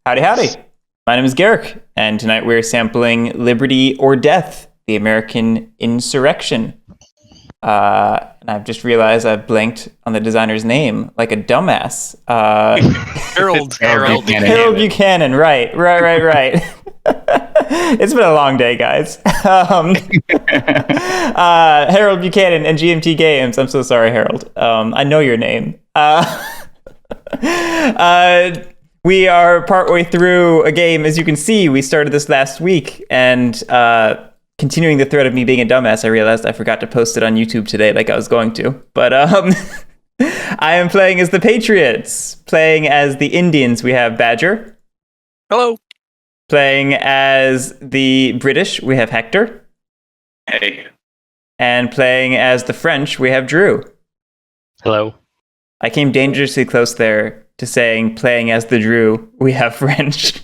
Howdy, howdy. My name is Guerric, and tonight we're sampling Liberty or Death, the American Insurrection. And I've just realized I've blanked on the designer's name like a dumbass. Harold Buchanan, right. It's been a long day, guys. Harold Buchanan and GMT Games. I'm so sorry, Harold. I know your name. We are partway through a game. As you can see, we started this last week, and continuing the thread of me being a dumbass, I realized I forgot to post it on YouTube today like I was going to. But I am playing as the Patriots. Playing as the Indians, we have Badger. Hello. Playing as the British, we have Hector. Hey. And playing as the French, we have Drew. Hello. I came dangerously close there to saying playing as the Drew, we have French.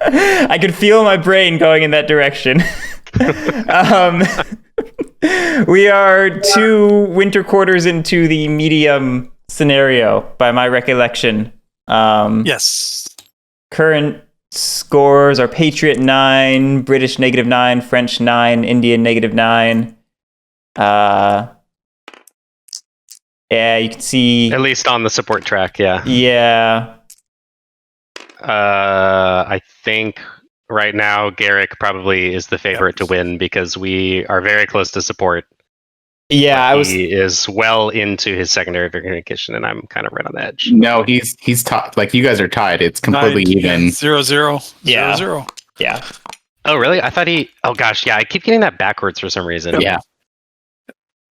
I could feel my brain going in that direction. We are 2 winter quarters into the medium scenario, by my recollection. Yes. Current scores are Patriot 9, British -9, French 9, Indian -9. Yeah, you can see... At least on the support track, yeah. Yeah. I think right now Guerric probably is the favorite to win because we are very close to support. Yeah, He is well into his secondary verification, and I'm kind of right on the edge. No, he's tied. Like, you guys are tied. It's completely even. 0-0. Yeah. 0-0. Yeah. Oh, really? I thought he... Oh, gosh, yeah. I keep getting that backwards for some reason. Yeah.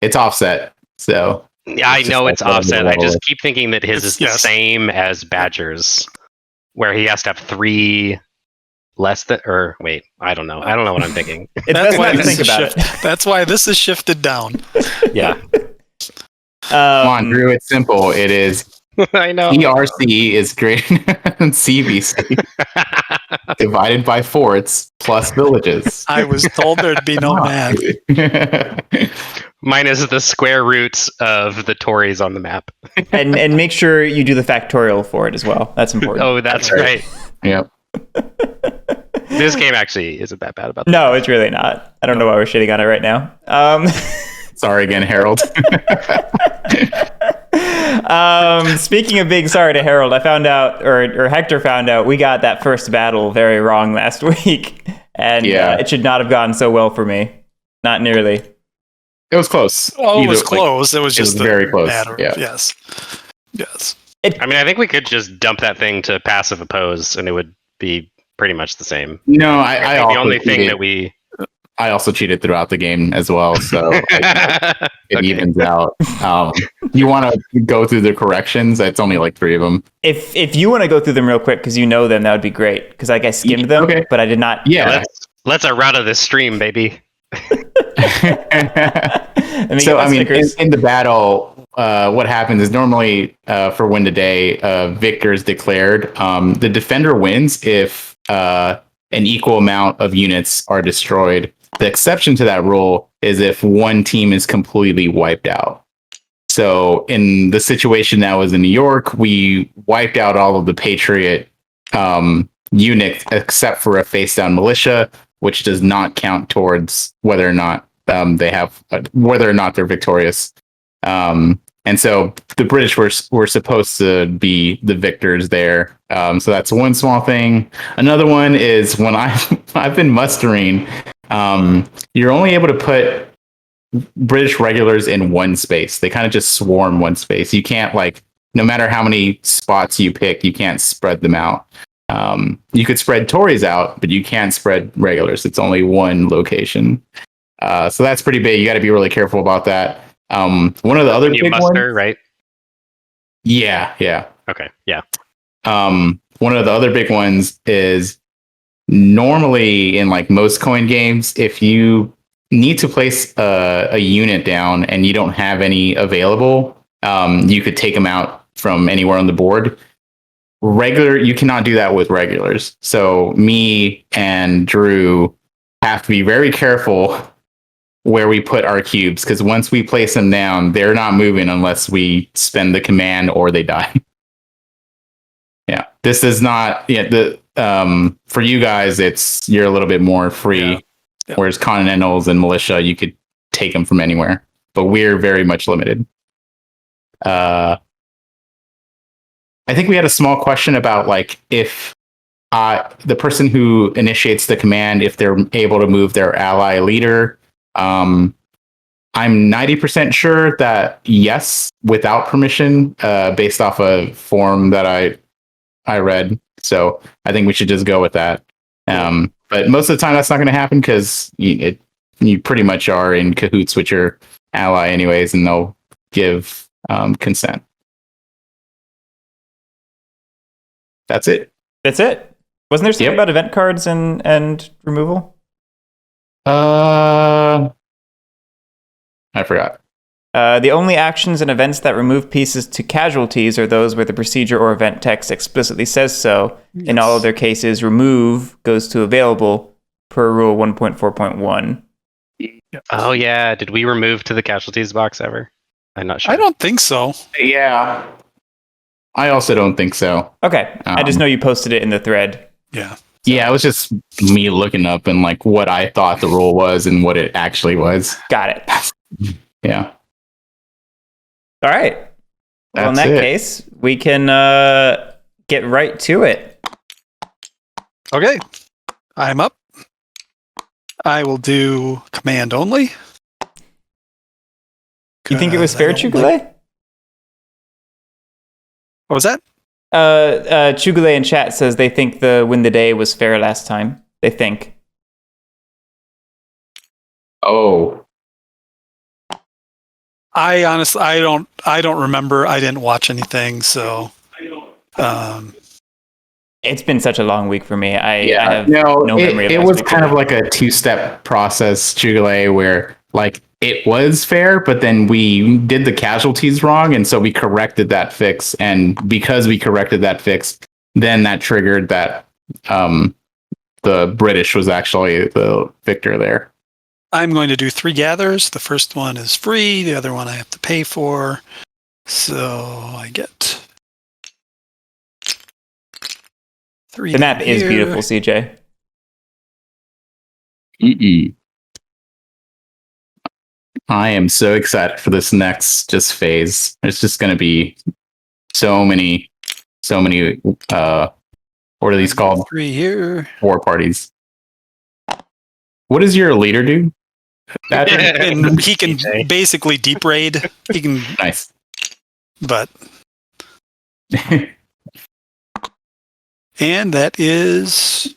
It's offset, so... Yeah, I know it's offset. I level. just keep thinking that his is the same as Badger's, where he has to have 3 less than... Or, wait, I don't know. I don't know what I'm thinking. That's why I think about it. That's why this is shifted down. Yeah. Come on, Drew, it's simple. It is... I know. ERC is greater than CBC. Divided by forts plus villages. I was told there'd be no math. Mine is the square roots of the Tories on the map. and make sure you do the factorial for it as well. That's important. Oh, that's right. Yep. This game actually isn't that bad about that. No, it's really not. I don't know why we're shitting on it right now. Sorry again, Harold. Speaking of being sorry to Harold, I found out, or Hector found out, we got that first battle very wrong last week. And it should not have gone so well for me. Not nearly. It was close. Oh, it was close. It was just very close. Yeah. Yes. I mean, I think we could just dump that thing to passive oppose, and it would be pretty much the same. No, I the only thing that we... I also cheated throughout the game as well, so it evens out. You want to go through the corrections? It's only like 3 of them. If you want to go through them real quick, because you know them, that would be great. Because I skimmed them, but I did not. Yeah. Let's route of this stream, baby. So, I mean, in the battle, what happens is normally for win today, victor is declared. The defender wins if an equal amount of units are destroyed. The exception to that rule is if one team is completely wiped out. So in the situation that was in New York, we wiped out all of the Patriot units except for a face-down militia, which does not count towards whether or not whether or not they're victorious. And so the British were supposed to be the victors there. So that's one small thing. Another one is when I've been mustering, you're only able to put British regulars in one space. They kind of just swarm one space. You can't, like, no matter how many spots you pick, you can't spread them out. You could spread Tories out, but you can't spread regulars. It's only one location. So that's pretty big. You got to be really careful about that. One of the other big muster, ones, right? Yeah. Okay, yeah. One of the other big ones is normally in like most coin games, if you need to place a unit down and you don't have any available, you could take them out from anywhere on the board. You cannot do that with regulars. So me and Drew have to be very careful where we put our cubes, because once we place them down, they're not moving unless we spend the command or they die. Yeah, this is not. Yeah, for you guys, you're a little bit more free. Yeah. Yeah. Whereas Continentals and Militia, you could take them from anywhere, but we're very much limited. I think we had a small question about like if the person who initiates the command, if they're able to move their ally leader. I'm 90% sure that yes, without permission, based off a form that I read. So I think we should just go with that. But most of the time, that's not going to happen because you pretty much are in cahoots with your ally anyways, and they'll give consent. That's it. That's it. Wasn't there something about event cards and removal? I forgot. The only actions and events that remove pieces to casualties are those where the procedure or event text explicitly says so. Yes. In all other cases, remove goes to available per rule 1.4.1. Oh, yeah. Did we remove to the casualties box ever? I'm not sure. I don't think so. Yeah. I also don't think so. Okay. I just know you posted it in the thread. Yeah. Yeah, it was just me looking up and like what I thought the rule was and what it actually was. Got it. Yeah. All right. Well, in that case, we can get right to it. Okay. I'm up. I will do command only. You think it was fair, Chugule? What was that? Chugule in chat says they think the win the day was fair last time. They think. Oh. I honestly, I don't remember. I didn't watch anything, so. It's been such a long week for me. I have no memory of it. It was kind of like a two-step process, Chugule, where like it was fair, but then we did the casualties wrong, and so we corrected that fix. And because we corrected that fix, then that triggered that the British was actually the victor there. I'm going to do 3 gathers. The first one is free. The other one I have to pay for. So I get 3. The map is beautiful, CJ. I am so excited for this next phase. There's just going to be so many. What are these called? 3 here. War parties. What does your leader do? And he can basically deep raid. He can nice, but and that's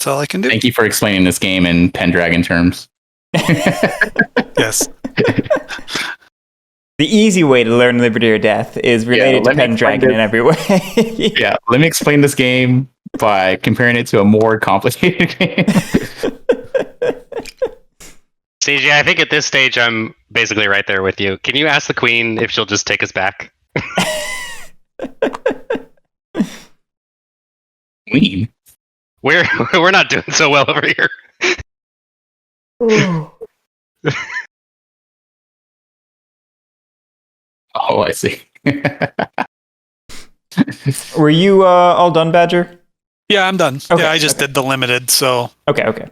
all I can do. Thank you for explaining this game in Pendragon terms. Yes. The easy way to learn Liberty or Death is related to Pendragon in every way. Yeah, let me explain this game by comparing it to a more complicated game. CJ, I think at this stage I'm basically right there with you. Can you ask the Queen if she'll just take us back? Queen? We're not doing so well over here. Oh, I see. Were you all done, Badger? Yeah, I'm done. Okay, yeah, I just did the limited, so. Okay.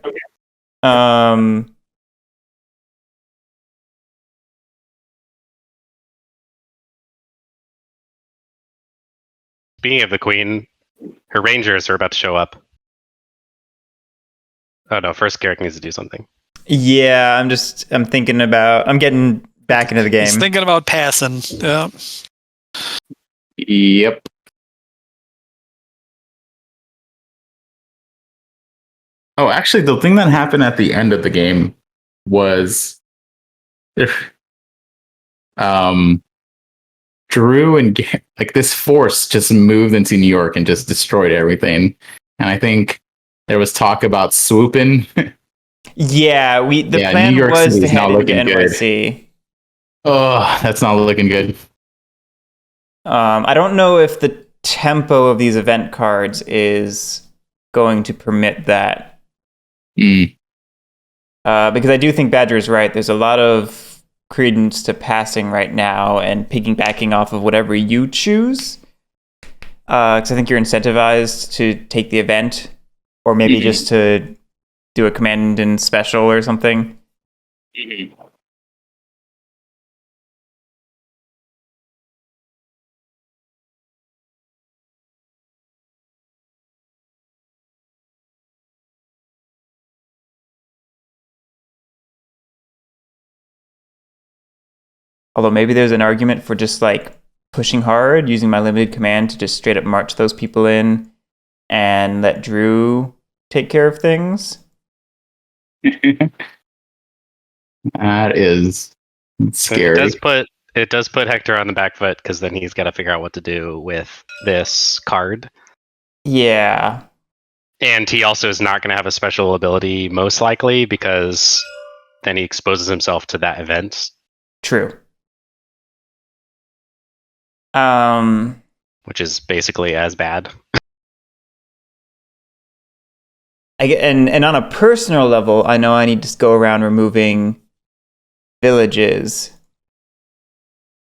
Speaking of the Queen, her Rangers are about to show up. Oh no, first Guerric needs to do something. Yeah, I'm getting back into the game. He's thinking about passing. Yeah. Yep. Oh, actually, the thing that happened at the end of the game was Drew and like this force just moved into New York and just destroyed everything. And I think there was talk about swooping. Yeah, the plan was to head into NYC. Oh, that's not looking good. I don't know if the tempo of these event cards is going to permit that. Because I do think Badger is right. There's a lot of credence to passing right now and piggybacking off of whatever you choose. Because I think you're incentivized to take the event, or maybe just to do a command in special or something. Although maybe there's an argument for just like pushing hard, using my limited command to just straight up march those people in and let Drew take care of things. That is scary. It does put Hector on the back foot, because then he's got to figure out what to do with this card. Yeah. And he also is not going to have a special ability, most likely, because then he exposes himself to that event. True. Which is basically as bad. And on a personal level, I know I need to go around removing villages,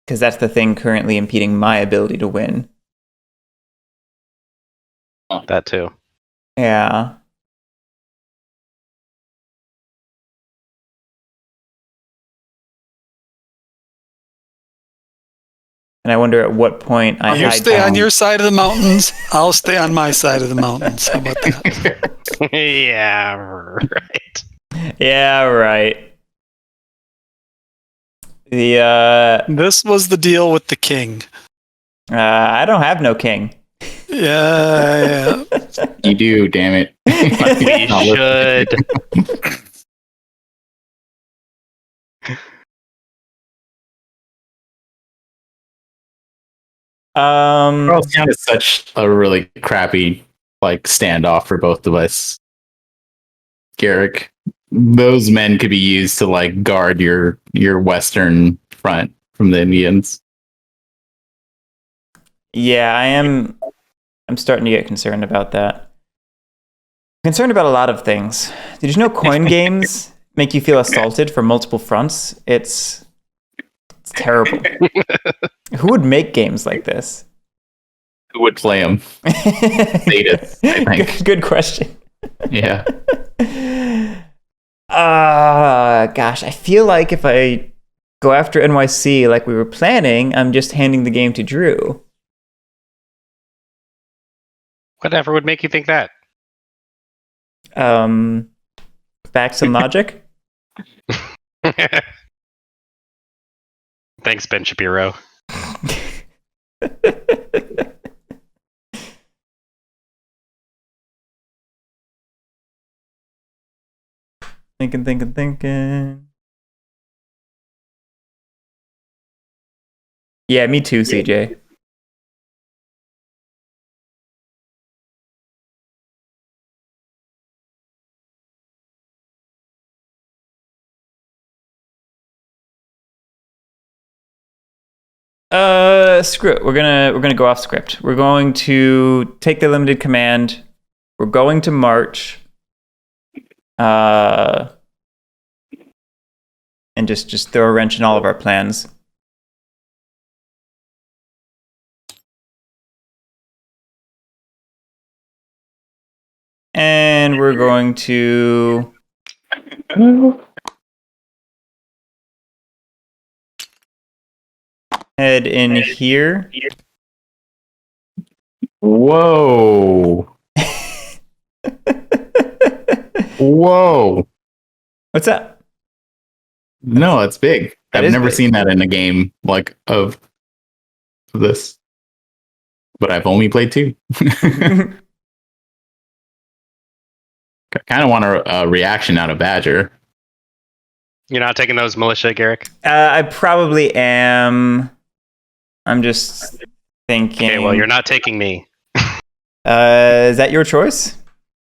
because that's the thing currently impeding my ability to win. That too. Yeah. And I wonder at what point I You stay on your side of the mountains. I'll stay on my side of the mountains. How about that? Yeah, right. Yeah, right. This was the deal with the king. I don't have no king. Yeah. You do, damn it. We should. Charles Town is such a really crappy like standoff for both of us. Guerric, those men could be used to like guard your western front from the Indians. Yeah, I'm starting to get concerned about that. I'm concerned about a lot of things. Did you know coin games make you feel assaulted from multiple fronts? It's terrible. Who would make games like this? Who would play them? Sadists, I think. Good question. Yeah. Gosh, I feel like if I go after NYC like we were planning, I'm just handing the game to Drew. Whatever would make you think that? Back some logic. Thanks, Ben Shapiro. Thinking. Yeah, me too, CJ. Screw it. We're gonna go off script. We're going to take the limited command. We're going to march. And just throw a wrench in all of our plans. And we're going to head in here. Whoa. Whoa. What's up? No, it's big. I've never seen that in a game like of this. But I've only played 2. I kind of want a reaction out of Badger. You're not taking those militia, Guerric? I probably am. I'm just thinking. Okay, well, you're not taking me. Is that your choice?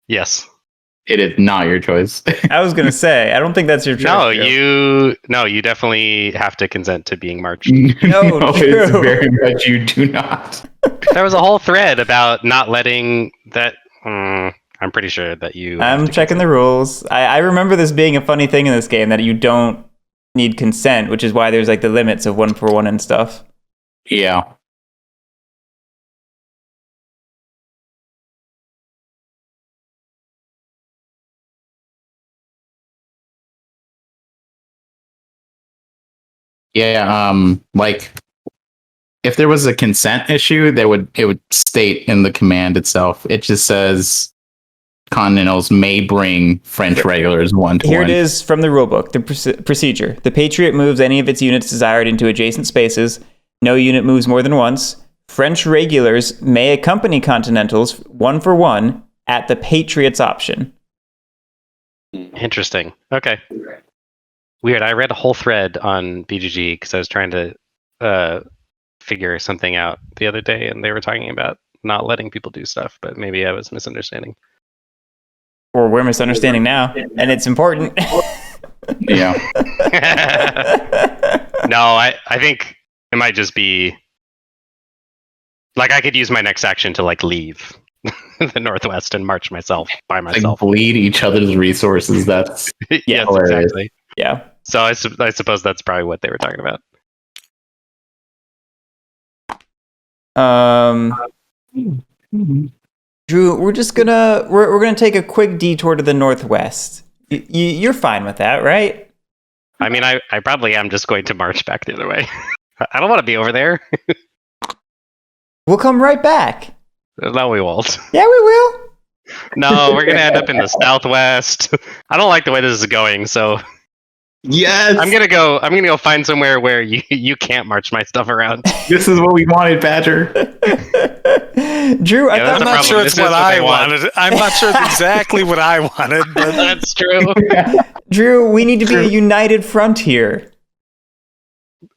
Yes. It is not your choice. I was gonna say, I don't think that's your choice. You definitely have to consent to being marched. No, it's very much you do not. There was a whole thread about not letting that. I'm pretty sure that you. I'm checking the rules. I remember this being a funny thing in this game that you don't need consent, which is why there's like the limits of 1 for 1 and stuff. Yeah. Yeah, like if there was a consent issue, it would state in the command itself. It just says Continentals may bring French regulars 1 to 1. Here it is from the rulebook, the procedure. The Patriot moves any of its units desired into adjacent spaces. No unit moves more than once. French regulars may accompany Continentals 1 for 1 at the Patriot's option. Interesting. Okay. Weird. I read a whole thread on BGG because I was trying to figure something out the other day, and they were talking about not letting people do stuff, but maybe I was misunderstanding. Or we're misunderstanding now, and it's important. Yeah. No, I think it might just be like I could use my next action to like leave the Northwest and march myself by myself. Like bleed each other's resources. That's yes, hilarious. exactly. Yeah. So I suppose that's probably what they were talking about. Drew, we're gonna take a quick detour to the Northwest. You're fine with that, right? I mean, I probably am just going to march back the other way. I don't want to be over there. We'll come right back. No, we won't. Yeah, we will. No, we're gonna end up in the Southwest. I don't like the way this is going, so Yes. I'm gonna go find somewhere where you can't march my stuff around. This is what we wanted, Badger. Drew, I'm not sure it's what I wanted. I'm not sure it's exactly what I wanted, but That's true. Drew, we need to be a united front here.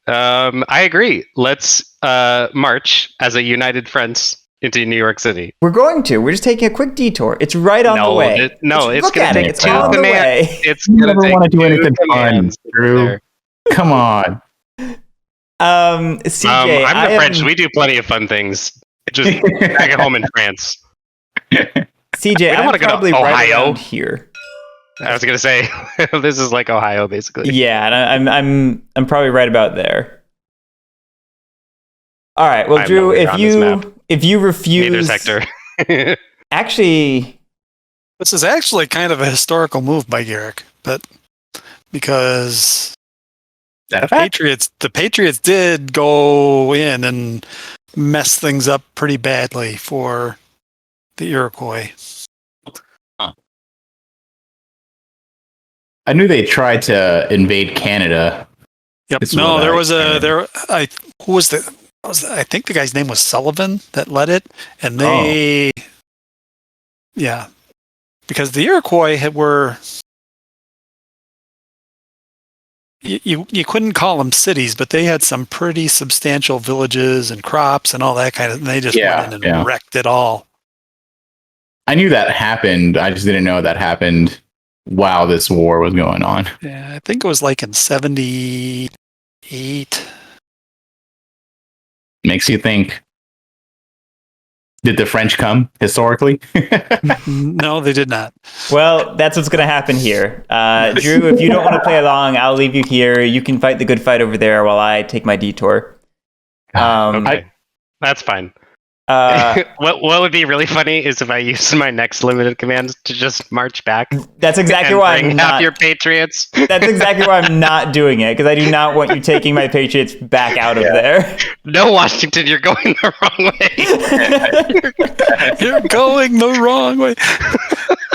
I agree. Let's march as a united front into New York City. We're going to. We're just taking a quick detour. It's right on the way. It's Look going at to it. take It's 2 on the commands. way. It's You going never to want to take do 2 anything fun, commands. Drew. Come on. CJ, I'm the French. We do plenty of fun things. Just back at home in France. CJ, don't I'm wanna go to probably right Ohio. around here. I was going to say this is like Ohio, basically. Yeah, and I'm probably right about there. All right. Well, I'm Drew, nowhere on this map. if you refuse, Neither's Hector. actually, this is actually kind of a historical move by Guerric, but because the Patriots did go in and mess things up pretty badly for the Iroquois. I knew they tried to invade Canada. Yep. It's No, what there I was remember. I think the guy's name was Sullivan that led it, and they, yeah, because the Iroquois were. You couldn't call them cities, but they had some pretty substantial villages and crops and all that kind of. And they just went in and wrecked it all. I knew that happened. I just didn't know that happened while this war was going on. Yeah, I think it was like in 78. Makes you think. Did the French come historically? No, they did not. well, that's what's going to happen here. Drew, if you don't want to play along, I'll leave you here. You can fight the good fight over there while I take my detour. Okay. That's fine. What would be really funny is if I use my next limited command to just march back. That's exactly why I'm not. Your Patriots. That's exactly why I'm not doing it, because I do not want you taking my Patriots back out of there. No, Washington, you're going the wrong way. You're going the wrong way.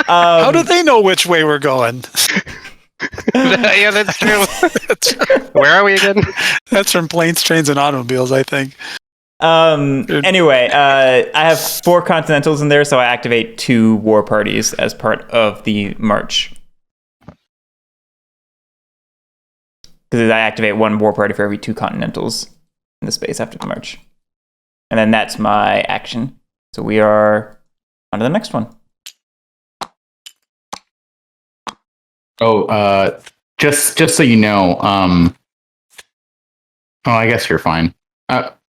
How do they know which way we're going? Yeah, that's true. Where are we again? That's from Planes, Trains, and Automobiles, I think. Anyway, I have 4 Continentals in there, so I activate 2 war parties as part of the march. Because I activate 1 war party for every 2 Continentals in the space after the march. And then that's my action. So we are on to the next one. Oh, just so you know, I guess you're fine.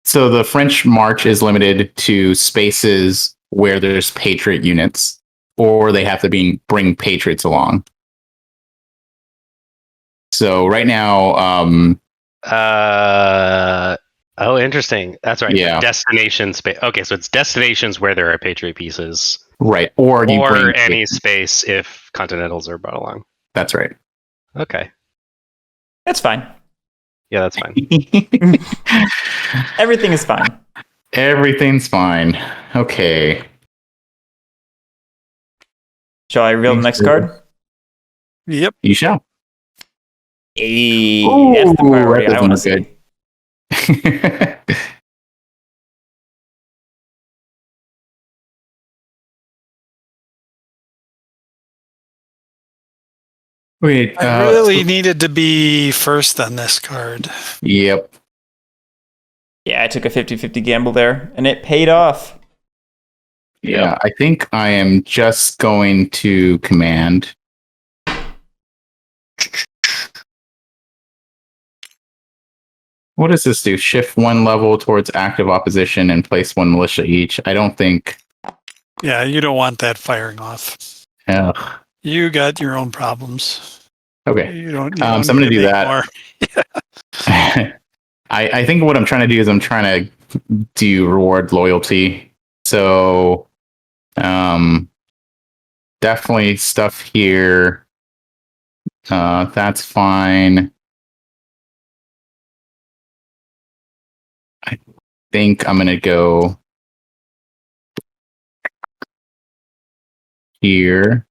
So the French march is limited to spaces where there's Patriot units, or they have to bring Patriots along. So right now, oh, interesting. That's right. Yeah. Destination space. Okay, so it's destinations where there are Patriot pieces, right? Or any space if Continentals are brought along. That's right. Okay. That's fine. Yeah, that's fine. Everything is fine. Everything's fine. Okay. Shall I reveal the next card? Yep. You shall. Hey, Ooh, that's the priority that I want to doesn't see. look good. Wait, I really needed to be first on this card. Yep. Yeah, I took a 50-50 gamble there, and it paid off. Yeah, I think I am just going to command. What does this do? Shift one level towards active opposition and place one militia each. I don't think. Yeah, you don't want that firing off. Ugh. You got your own problems. Okay. You don't So I'm going to do that. More. I think what I'm trying to do is I'm trying to do reward loyalty. So definitely stuff here. That's fine. I think I'm going to go here.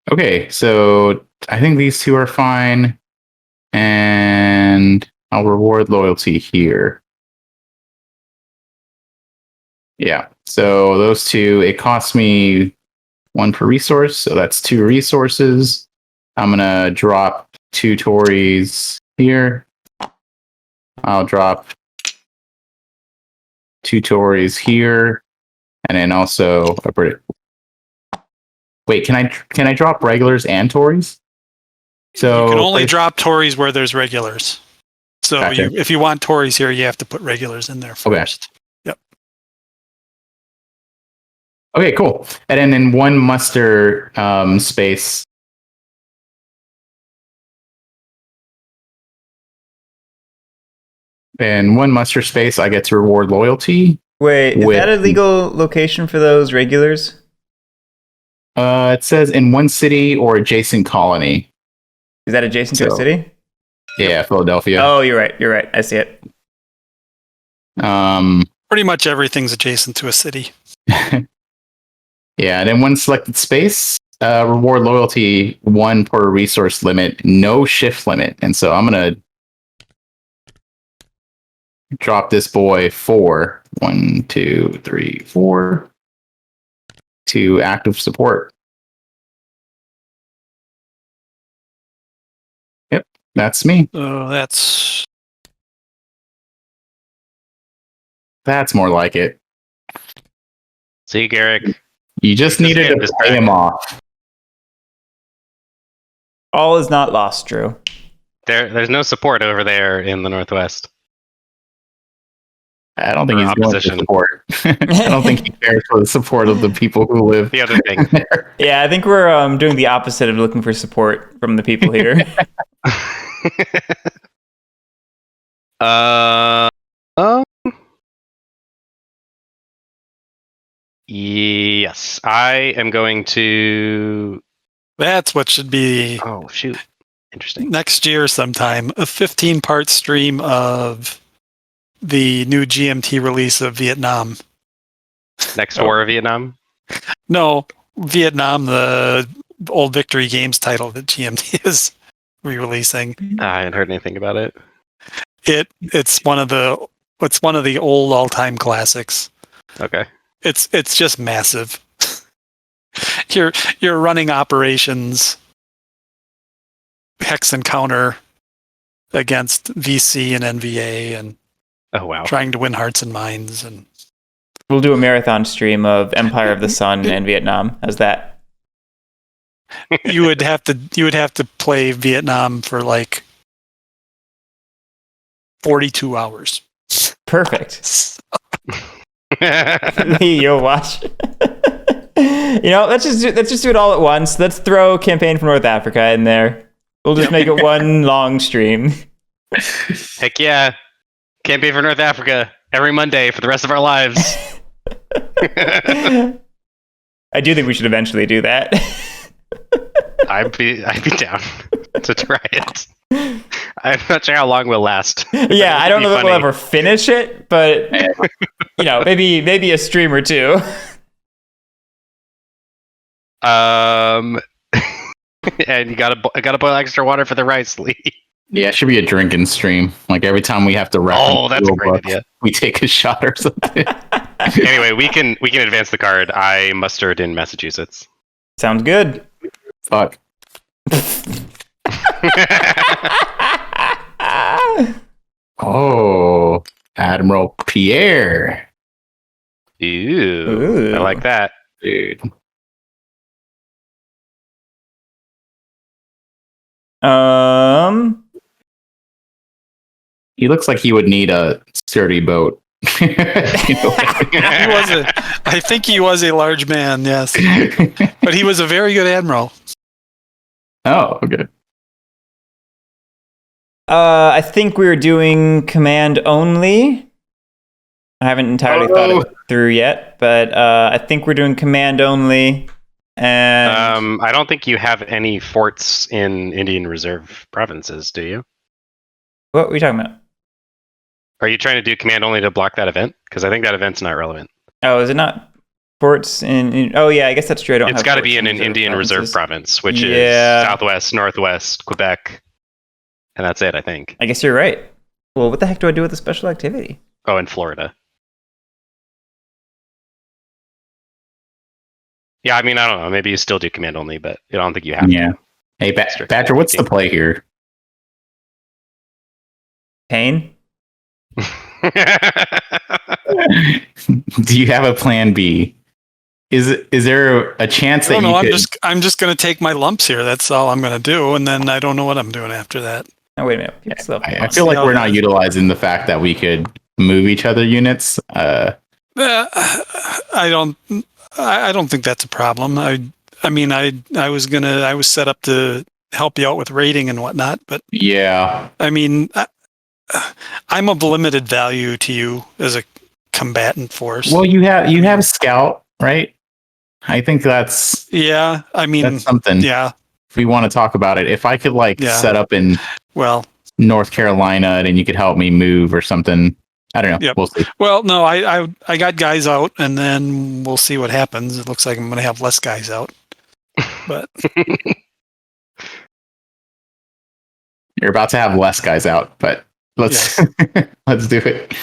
Okay, so I think these two are fine. And I'll reward loyalty here. Yeah, so those two, it costs me one per resource, so that's 2 resources. I'm going to drop 2 Tories here. I'll drop 2 Tories here, and then also a British. Wait, can I drop regulars and Tories? So you can only drop Tories where there's regulars. So Gotcha. if you want Tories here, you have to put regulars in there first. Okay. Yep. Okay, cool. And then in one muster space. In one muster space, I get to reward loyalty. Wait, is that a legal location for those regulars? It says in one city or adjacent colony. Is that adjacent to a city? Yeah, Philadelphia. Oh, you're right. You're right. I see it. Pretty much everything's adjacent to a city. Yeah, and in one selected space, reward loyalty 1 per resource limit, no shift limit. And so I'm going to drop this boy 4. 1, 2, 3, 4 to active support. Yep, that's me. So that's more like it. See, Guerric. You just needed to pay him off. All is not lost, Drew. There's no support over there in the Northwest. I don't think he's going for support. I don't think he cares for the support of the people who live. The other thing. There. Yeah, I think we're doing the opposite of looking for support from the people here. Yes, I am going to. That's what should be. Oh shoot! Interesting. Next year, sometime, a 15-part stream of the new GMT release of Vietnam. Next War of Vietnam? No, Vietnam, the old Victory Games title that GMT is re-releasing. I haven't heard anything about it. It's one of the old all-time classics. Okay. It's just massive. You're running operations hex and counter against VC and NVA and oh wow, trying to win hearts and minds. And we'll do a marathon stream of Empire of the Sun and Vietnam. How's that? you would have to play Vietnam for like 42 hours. Perfect. You'll watch. Let's just do it all at once. Let's throw Campaign for North Africa in there. We'll just make it one long stream. Heck yeah. Campaign for North Africa every Monday for the rest of our lives. I do think we should eventually do that. I'd be down to try it. I'm not sure how long we'll last. Yeah, I don't know that we'll ever finish it, but maybe a stream or two. And you gotta boil extra water for the rice, Lee. Yeah, it should be a drinking stream. Like every time we have to Oh, that's a great idea. We take a shot or something. Anyway, we can advance the card. I mustered in Massachusetts. Sounds good. Fuck. Oh, Admiral Pierre. Ooh, I like that. Dude. He looks like he would need a sturdy boat. I think he was a large man, yes. But he was a very good admiral. Oh, okay. I think we were doing command only. I haven't entirely thought it through yet, but I think we're doing command only. And I don't think you have any forts in Indian Reserve provinces, do you? What are we talking about? Are you trying to do command only to block that event? Because I think that event's not relevant. Oh, is it not forts in oh yeah, I guess that's true. It's got to be in an Indian Reserve province, which is southwest, northwest, Quebec, and that's it, I think. I guess you're right. Well, what the heck do I do with the special activity? Oh, in Florida. Yeah, I mean, I don't know. Maybe you still do command only, but I don't think you have to. Hey, Badger, what's the play here? Pain? Do you have a plan B? Is there a chance that I'm just going to take my lumps here. That's all I'm going to do, and then I don't know what I'm doing after that. Oh, wait a minute. I feel like we're not utilizing the fact that we could move each other units. I don't think that's a problem. I was set up to help you out with raiding and whatnot, but yeah, I mean, I'm of limited value to you as a combatant force. Well, you have scout, right? I think that's that's something. Yeah, if we want to talk about it, if I could set up in North Carolina, and you could help me move or something. I don't know. Yep. We'll see. Well, no, I got guys out, and then we'll see what happens. It looks like I'm going to have less guys out, but you're about to have less guys out. But let's let's do it.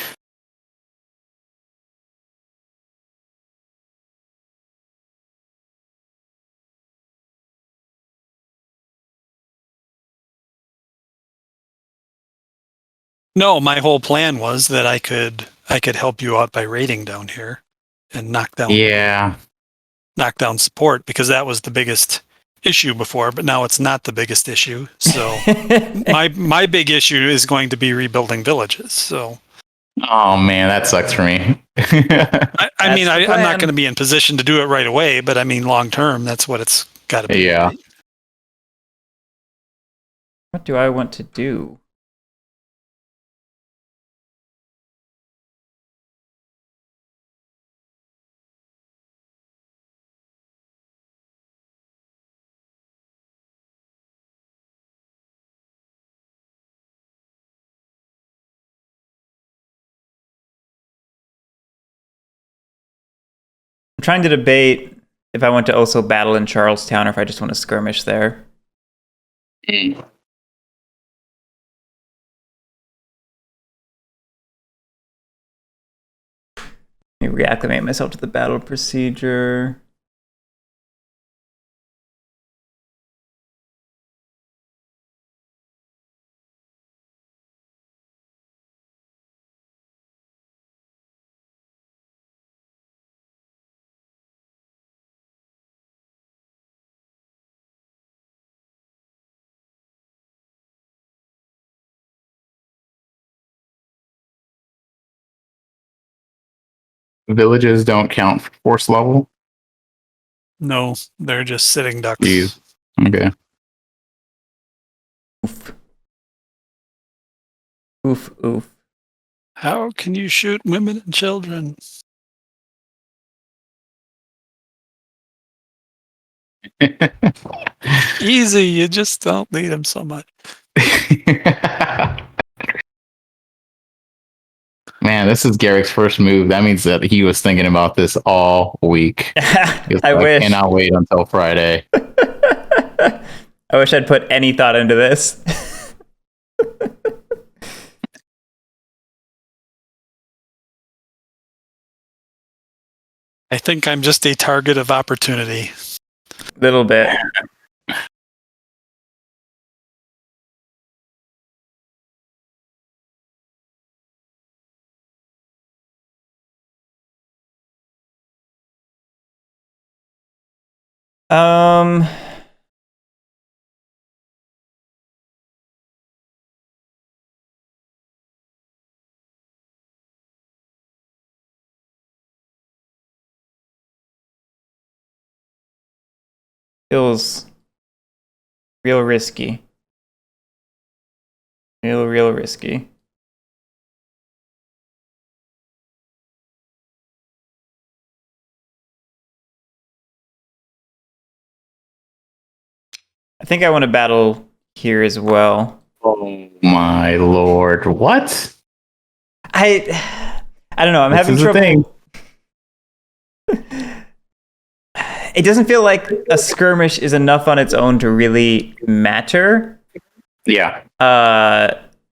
No, my whole plan was that I could help you out by raiding down here and knock down support, because that was the biggest issue before, but now it's not the biggest issue. So my big issue is going to be rebuilding villages. So oh man, that sucks for me. I'm not going to be in position to do it right away, but I mean long term, that's what it's got to be. Yeah. Right? What do I want to do? I'm trying to debate if I want to also battle in Charlestown or if I just want to skirmish there. Maybe reacclimate myself to the battle procedure. Villages don't count for force level? No, they're just sitting ducks. Jeez. Okay. Oof. How can you shoot women and children? Easy, you just don't need him so much. Man, this is Guerric's first move. That means that he was thinking about this all week. I wish. I cannot wait until Friday. I wish I'd put any thought into this. I think I'm just a target of opportunity. Little bit. Um, feels real risky. Real risky. I think I want to battle here as well. Oh my lord! What? I don't know. I'm This having is the trouble. It doesn't feel like a skirmish is enough on its own to really matter. Yeah.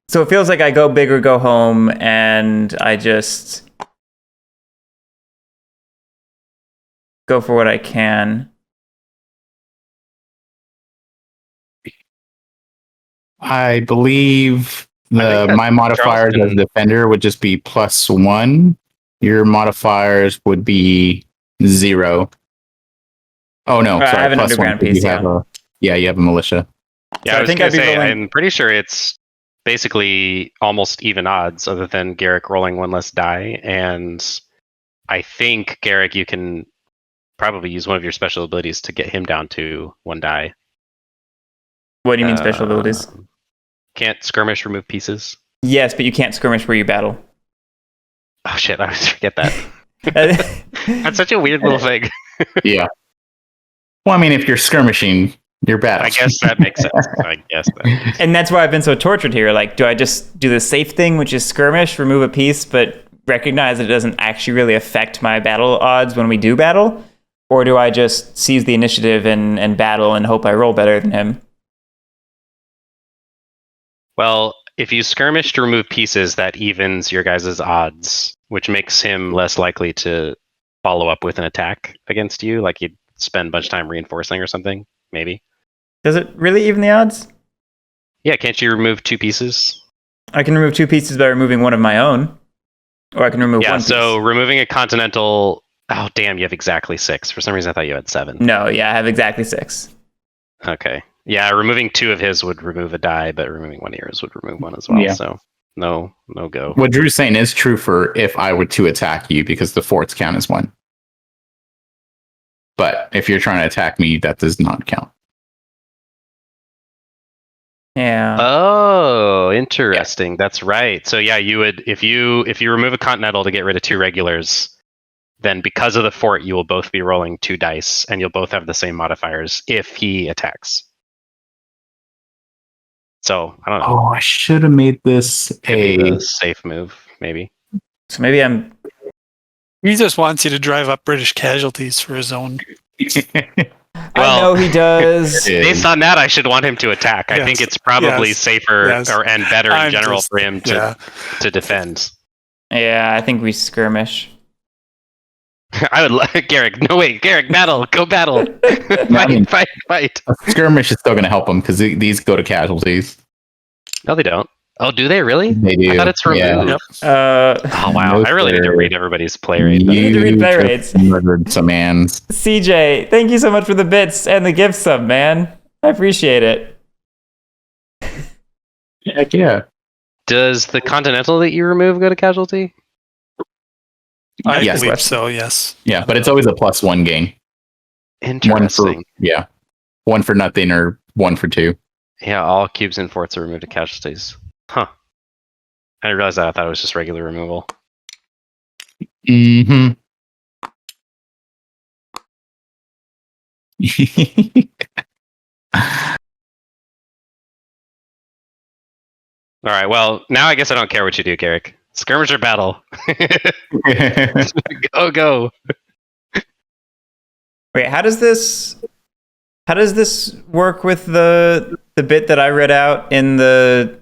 So it feels like I go big or go home, and I just go for what I can. I believe I think my modifiers as a defender would just be +1. Your modifiers would be 0. Oh no, I sorry, have an +1. underground 'Cause piece, you have you have a militia. Yeah, So I was think gonna I'd be say, rolling- I'm pretty sure it's basically almost even odds, other than Guerric rolling one less die. And I think Guerric, you can probably use one of your special abilities to get him down to 1 die. What do you mean special abilities? Can't skirmish remove pieces? Yes, but you can't skirmish where you battle. Oh shit, I always forget that. That's such a weird little thing. Yeah. Well, I mean, if you're skirmishing, you're bad. I guess that makes sense. I guess that makes sense. And that's why I've been so tortured here. Like, do I just do the safe thing, which is skirmish, remove a piece, but recognize that it doesn't actually really affect my battle odds when we do battle? Or do I just seize the initiative and battle and hope I roll better than him? Well, if you skirmish to remove pieces, that evens your guys' odds, which makes him less likely to follow up with an attack against you. Like you'd spend a bunch of time reinforcing or something, maybe. Does it really even the odds? Yeah, can't you remove 2 pieces? I can remove 2 pieces by removing one of my own. Or I can remove one piece. So removing a continental... Oh, damn, you have exactly 6. For some reason, I thought you had 7. No, yeah, I have exactly 6. Okay. Yeah, removing 2 of his would remove a die, but removing 1 of yours would remove 1 as well. Yeah. So no go. What Drew's saying is true for if I were to attack you, because the forts count as 1. But if you're trying to attack me, that does not count. Yeah. Oh, interesting. That's right. So yeah, you would if you remove a continental to get rid of 2 regulars, then because of the fort, you will both be rolling 2 dice, and you'll both have the same modifiers if he attacks. So I don't know. Oh, I should have made this A safe move, maybe. So maybe I'm... He just wants you to drive up British casualties for his own. I know he does. Based on that, I should want him to attack. Yes. I think it's probably safer and better in general for him to defend. Yeah, I think we skirmish. I would like Guerric. No wait, Guerric, battle, go battle, fight. A skirmish is still going to help them because these go to casualties. No, they don't. Oh, do they really? They do. I thought it's removed. Yeah. Yep. Oh wow, No, I really need to sir. read everybody's play rate. You need to read play rates. Murdered some mans. CJ, thank you so much for the bits and the gift sub, man. I appreciate it. Heck yeah. Does the continental that you remove go to casualty? I Yes. believe so, yes. Yeah, but it's always a +1 gain. Interesting. 1 for nothing or 1 for 2. Yeah, all cubes and forts are removed to casualties. Huh. I didn't realize that. I thought it was just regular removal. Mm-hmm. All right. Well, now I guess I don't care what you do, Guerric. Skirmish or battle? Go. Wait, how does this work with the bit that I read out in the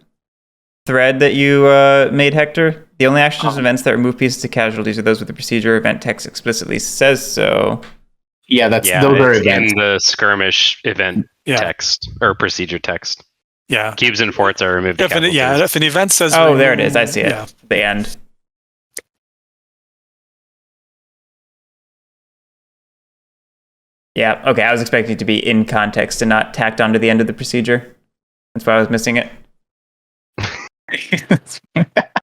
thread that you made, Hector? The only actions and events that remove pieces to casualties are those with the procedure event text explicitly says so. Yeah, those are events in the skirmish event text or procedure text. Yeah, cubes and forts are removed. If an event says, oh, there it is. I see it. Yeah. The end. Yeah. Okay. I was expecting it to be in context and not tacked onto the end of the procedure. That's why I was missing it.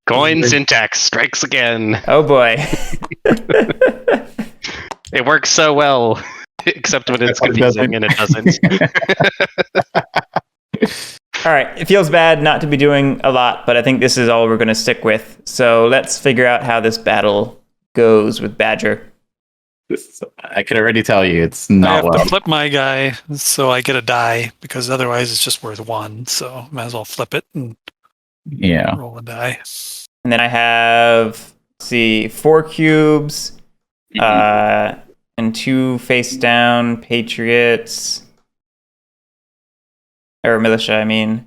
Coin syntax strikes again. Oh boy. It works so well, except when it's confusing and it doesn't. All right. It feels bad not to be doing a lot, but I think this is all we're going to stick with. So let's figure out how this battle goes with Badger. I can already tell you it's not I have to flip my guy so I get a die, because otherwise it's just worth 1. So might as well flip it and roll a die. And then I have, 4 cubes and 2 face down patriots. Or militia, I mean.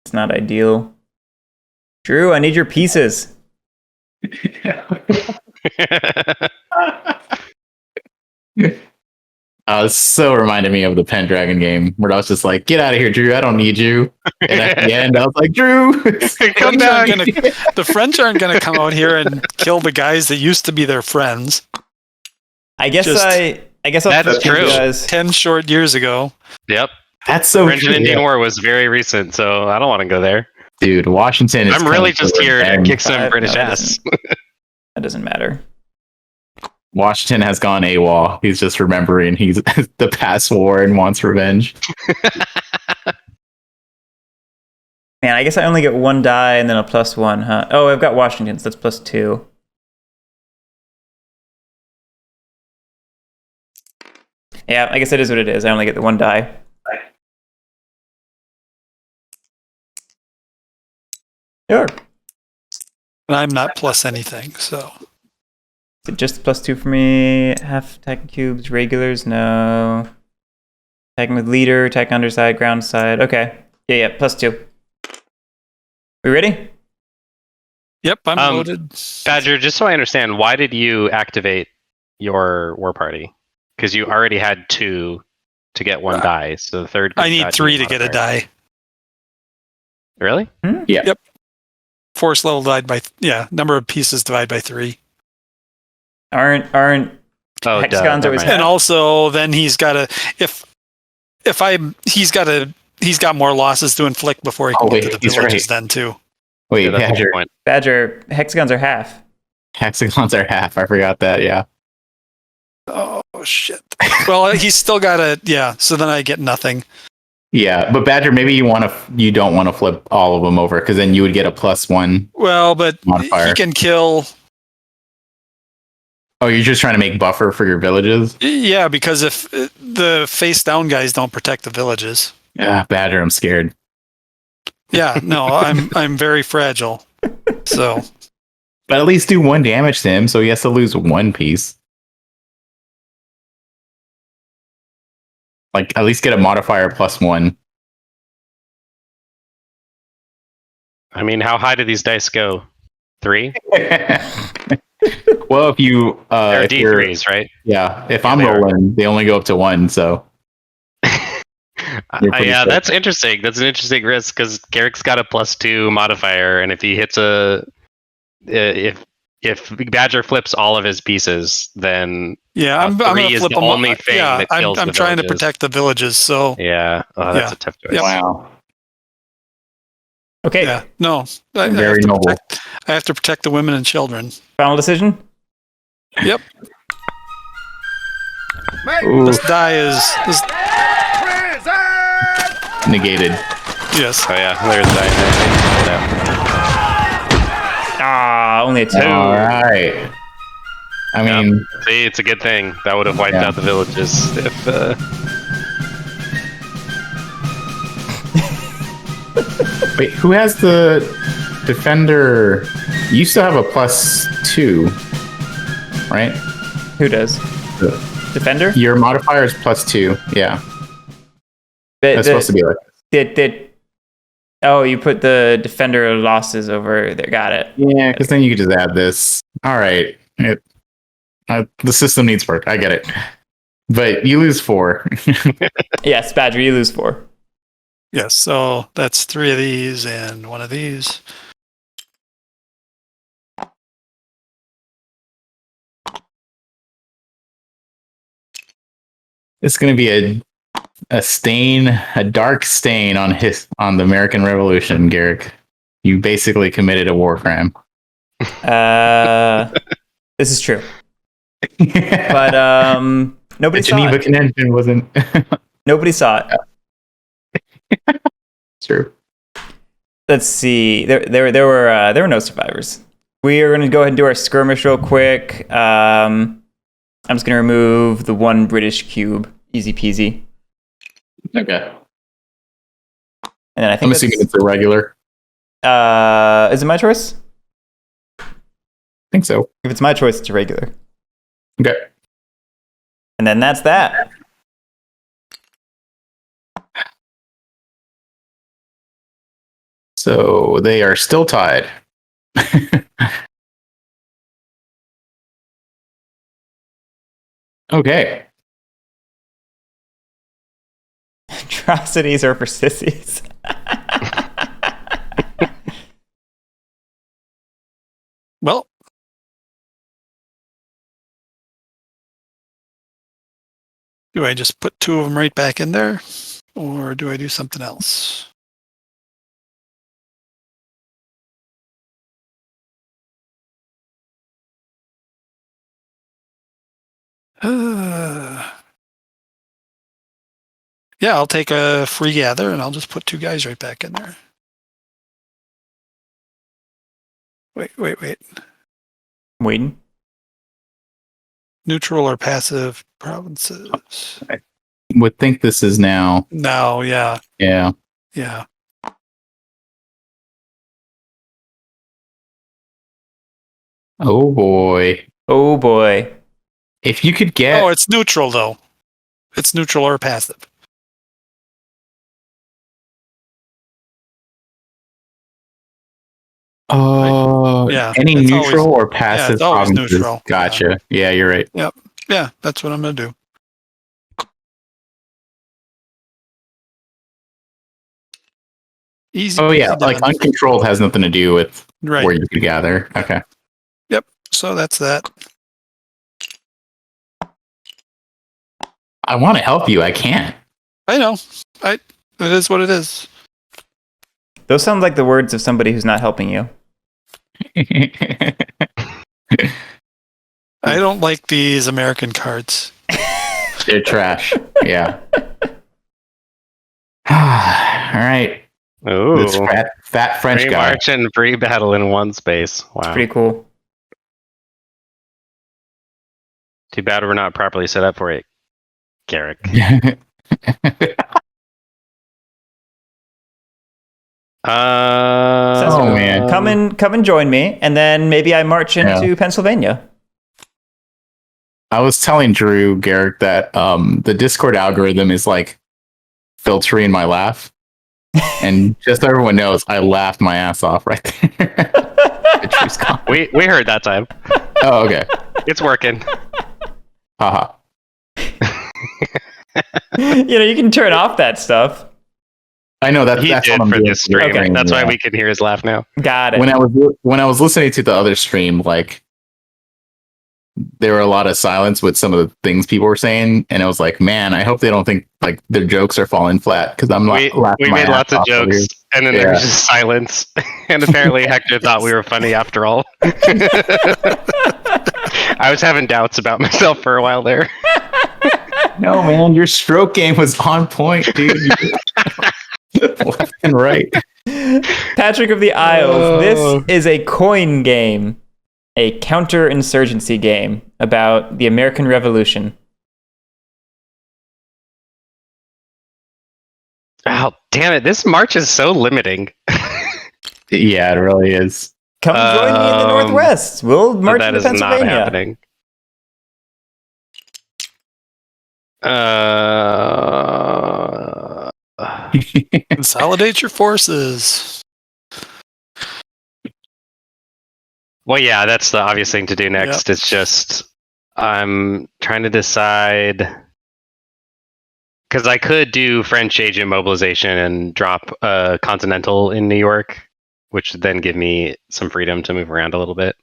It's not ideal. Drew, I need your pieces. It so reminded me of the Pendragon game where I was just like, get out of here, Drew, I don't need you. And at the end I was like, Drew, come back. The French aren't gonna come out here and kill the guys that used to be their friends. I guess that's true. 10 short years ago. Yep. That's so French and Indian War was very recent, so I don't want to go there. Dude, Washington is... I'm really just here to kick some British ass. That doesn't matter. Washington has gone AWOL. He's just remembering he's the past war and wants revenge. Man, I guess I only get 1 die and then a +1, huh? Oh, I've got Washington, so that's +2. Yeah, I guess it is what it is. I only get the 1 die. Sure. And I'm not plus anything, so... Is it just +2 for me? Half attacking cubes, regulars? No. Attacking with leader, attack underside, ground side. Okay. Yeah, +2. We ready? Yep, I'm loaded. Badger, just so I understand, why did you activate your war party? Because you already had 2 to get 1 die, so the third... I need 3 to get a die. Really? Yeah. Yep. Force level divided by... number of pieces divided by 3. Aren't hexagons always half? And also then he's got more losses to inflict before he can get to the villages then too. Wait, Badger, hexagons are half. Hexagons are half. I forgot that, yeah. Oh shit. Well, he's still got so then I get nothing. Yeah, but Badger, maybe you don't want to flip all of them over, because then you would get a +1. Well, but modifier. He can kill. Oh, you're just trying to make buffer for your villages? Yeah, because if the face down guys don't protect the villages. Yeah, Badger, I'm scared. Yeah, no, I'm very fragile. So, but at least do 1 damage to him, so he has to lose 1 piece. Like, at least get a modifier +1. I mean, how high do these dice go? 3? Well, if you... they're D3s, right? Yeah, if I'm rolling, they only go up to 1, so... Yeah, that's interesting. That's an interesting risk, because Guerric's got a +2 modifier, and if he hits if Badger flips all of his pieces, then I'm going to flip them. Only thing that kills I'm trying to protect the villages, so... Yeah, that's a tough choice. Yep. Wow. Okay. Yeah, no. Very noble. I have to protect the women and children. Final decision? Yep. Ooh. This die is... Negated. Yes. Oh yeah, there's that. Only a 2. All right. I mean, see, it's a good thing. That would have wiped out the villages if. Wait, who has the defender? You used to have a +2, right? Who does? Defender? Your modifier is +2. Yeah. That's supposed to be like. Oh, you put the defender losses over there. Got it. Yeah, because then you could just add this. All right. The system needs work. I get it. But you lose 4. Yes, Badger, you lose 4. Yes, so that's 3 of these and 1 of these. It's going to be a stain, a dark stain on the American Revolution, Guerric. You basically committed a war crime. This is true. But nobody saw Geneva it. Convention wasn't. Nobody saw it. True. Let's see. There were no survivors. We are going to go ahead and do our skirmish real quick. I'm just going to remove the 1 British cube. Easy peasy. Okay. And then I'm assuming it's a regular. Is it my choice? I think so. If it's my choice, it's a regular. Okay. And then that's that. So they are still tied. Okay. Atrocities are for sissies. Well, do I just put 2 of them right back in there? Or do I do something else? Yeah, I'll take a free gather and I'll just put 2 guys right back in there. Wait. Waiting. Neutral or passive provinces. I would think this is now. No, yeah. Yeah. Yeah. Oh boy. Oh boy. If you could get. Oh, it's neutral though. It's neutral or passive. Yeah. Any it's neutral always- or passive it's always provinces. neutral. Gotcha. Yeah, you're right. Yeah, that's what I'm gonna do. Easy. Oh yeah, easy like done. uncontrolled has nothing to do with Right. where you could gather. Okay. Yep. So that's that. I want to help you. I can't. I know. It is what it is. Those sound like the words of somebody who's not helping you. I don't like these American cards. They're trash. Yeah. All right. Ooh. This fat French Free guy. march and free battle in one space. Wow. Pretty cool. Too bad we're not properly set up for it, Guerric. Oh man. Come and join me, and then maybe I march into Pennsylvania. I was telling Drew, Guerric, that the Discord algorithm is like filtering my laugh. And just so everyone knows, I laughed my ass off right there. we heard that time. Oh, okay. It's working. Haha. You can turn off that stuff. I know that's He that's did what I'm for doing. this stream. Okay. That's why we can hear his laugh now. Got it. When I was listening to the other stream, like there were a lot of silence with some of the things people were saying, and I was like, man, I hope they don't think like their jokes are falling flat because I'm We laughing. made lots of jokes, and then there was just silence. And apparently Hector thought we were funny after all. I was having doubts about myself for a while there. No, man, your stroke game was on point, dude. Left and right. Patrick of the Isles, this is a coin game. a counter-insurgency game about the American Revolution. Oh, damn it. This March is so limiting. Yeah, it really is. Come join me in the Northwest. We'll march that into is not Pennsylvania. happening. Consolidate your forces. Well, yeah, that's the obvious thing to do next. It's just I'm trying to decide because I could do French agent mobilization and drop a Continental in New York, which would then give me some freedom to move around a little bit.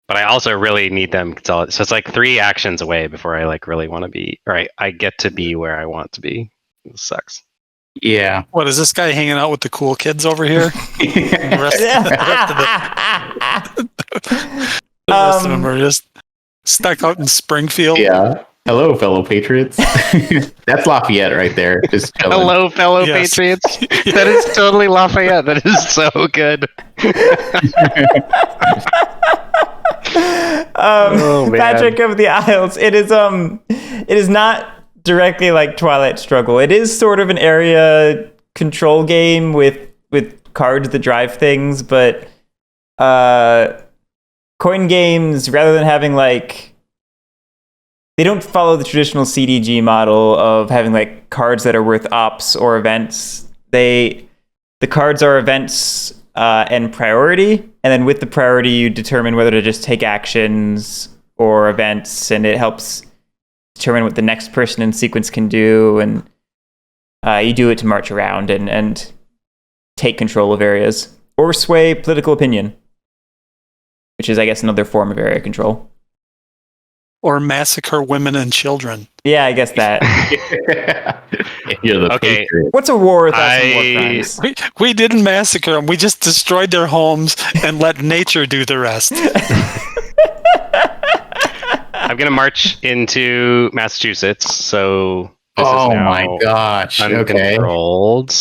But I also really need them consolidate. So it's like 3 actions away before I like really want to be. Or I get to be where I want to be. It sucks. Yeah. What is this guy hanging out with the cool kids over here? The rest of them are just stuck out in Springfield. Yeah. Hello, fellow patriots. That's Lafayette right there. Just chilling. Hello, fellow Patriots. That is totally Lafayette. That is so good. Patrick of the Isles. It is not directly like Twilight Struggle. It is sort of an area control game with cards that drive things, but coin games, rather than having like, they don't follow the traditional CDG model of having like cards that are worth ops or events. The cards are events and priority, and then with the priority you determine whether to just take actions or events, and it helps determine what the next person in sequence can do, and you do it to march around and take control of areas or sway political opinion, which is, I guess, another form of area control. Or massacre women and children. Yeah, I guess that. You're the Okay. patriot. What's a war without some war crimes? We didn't massacre them. We just destroyed their homes and let nature do the rest. I'm going to march into Massachusetts. So this is Oh now my gosh. Okay. uncontrolled.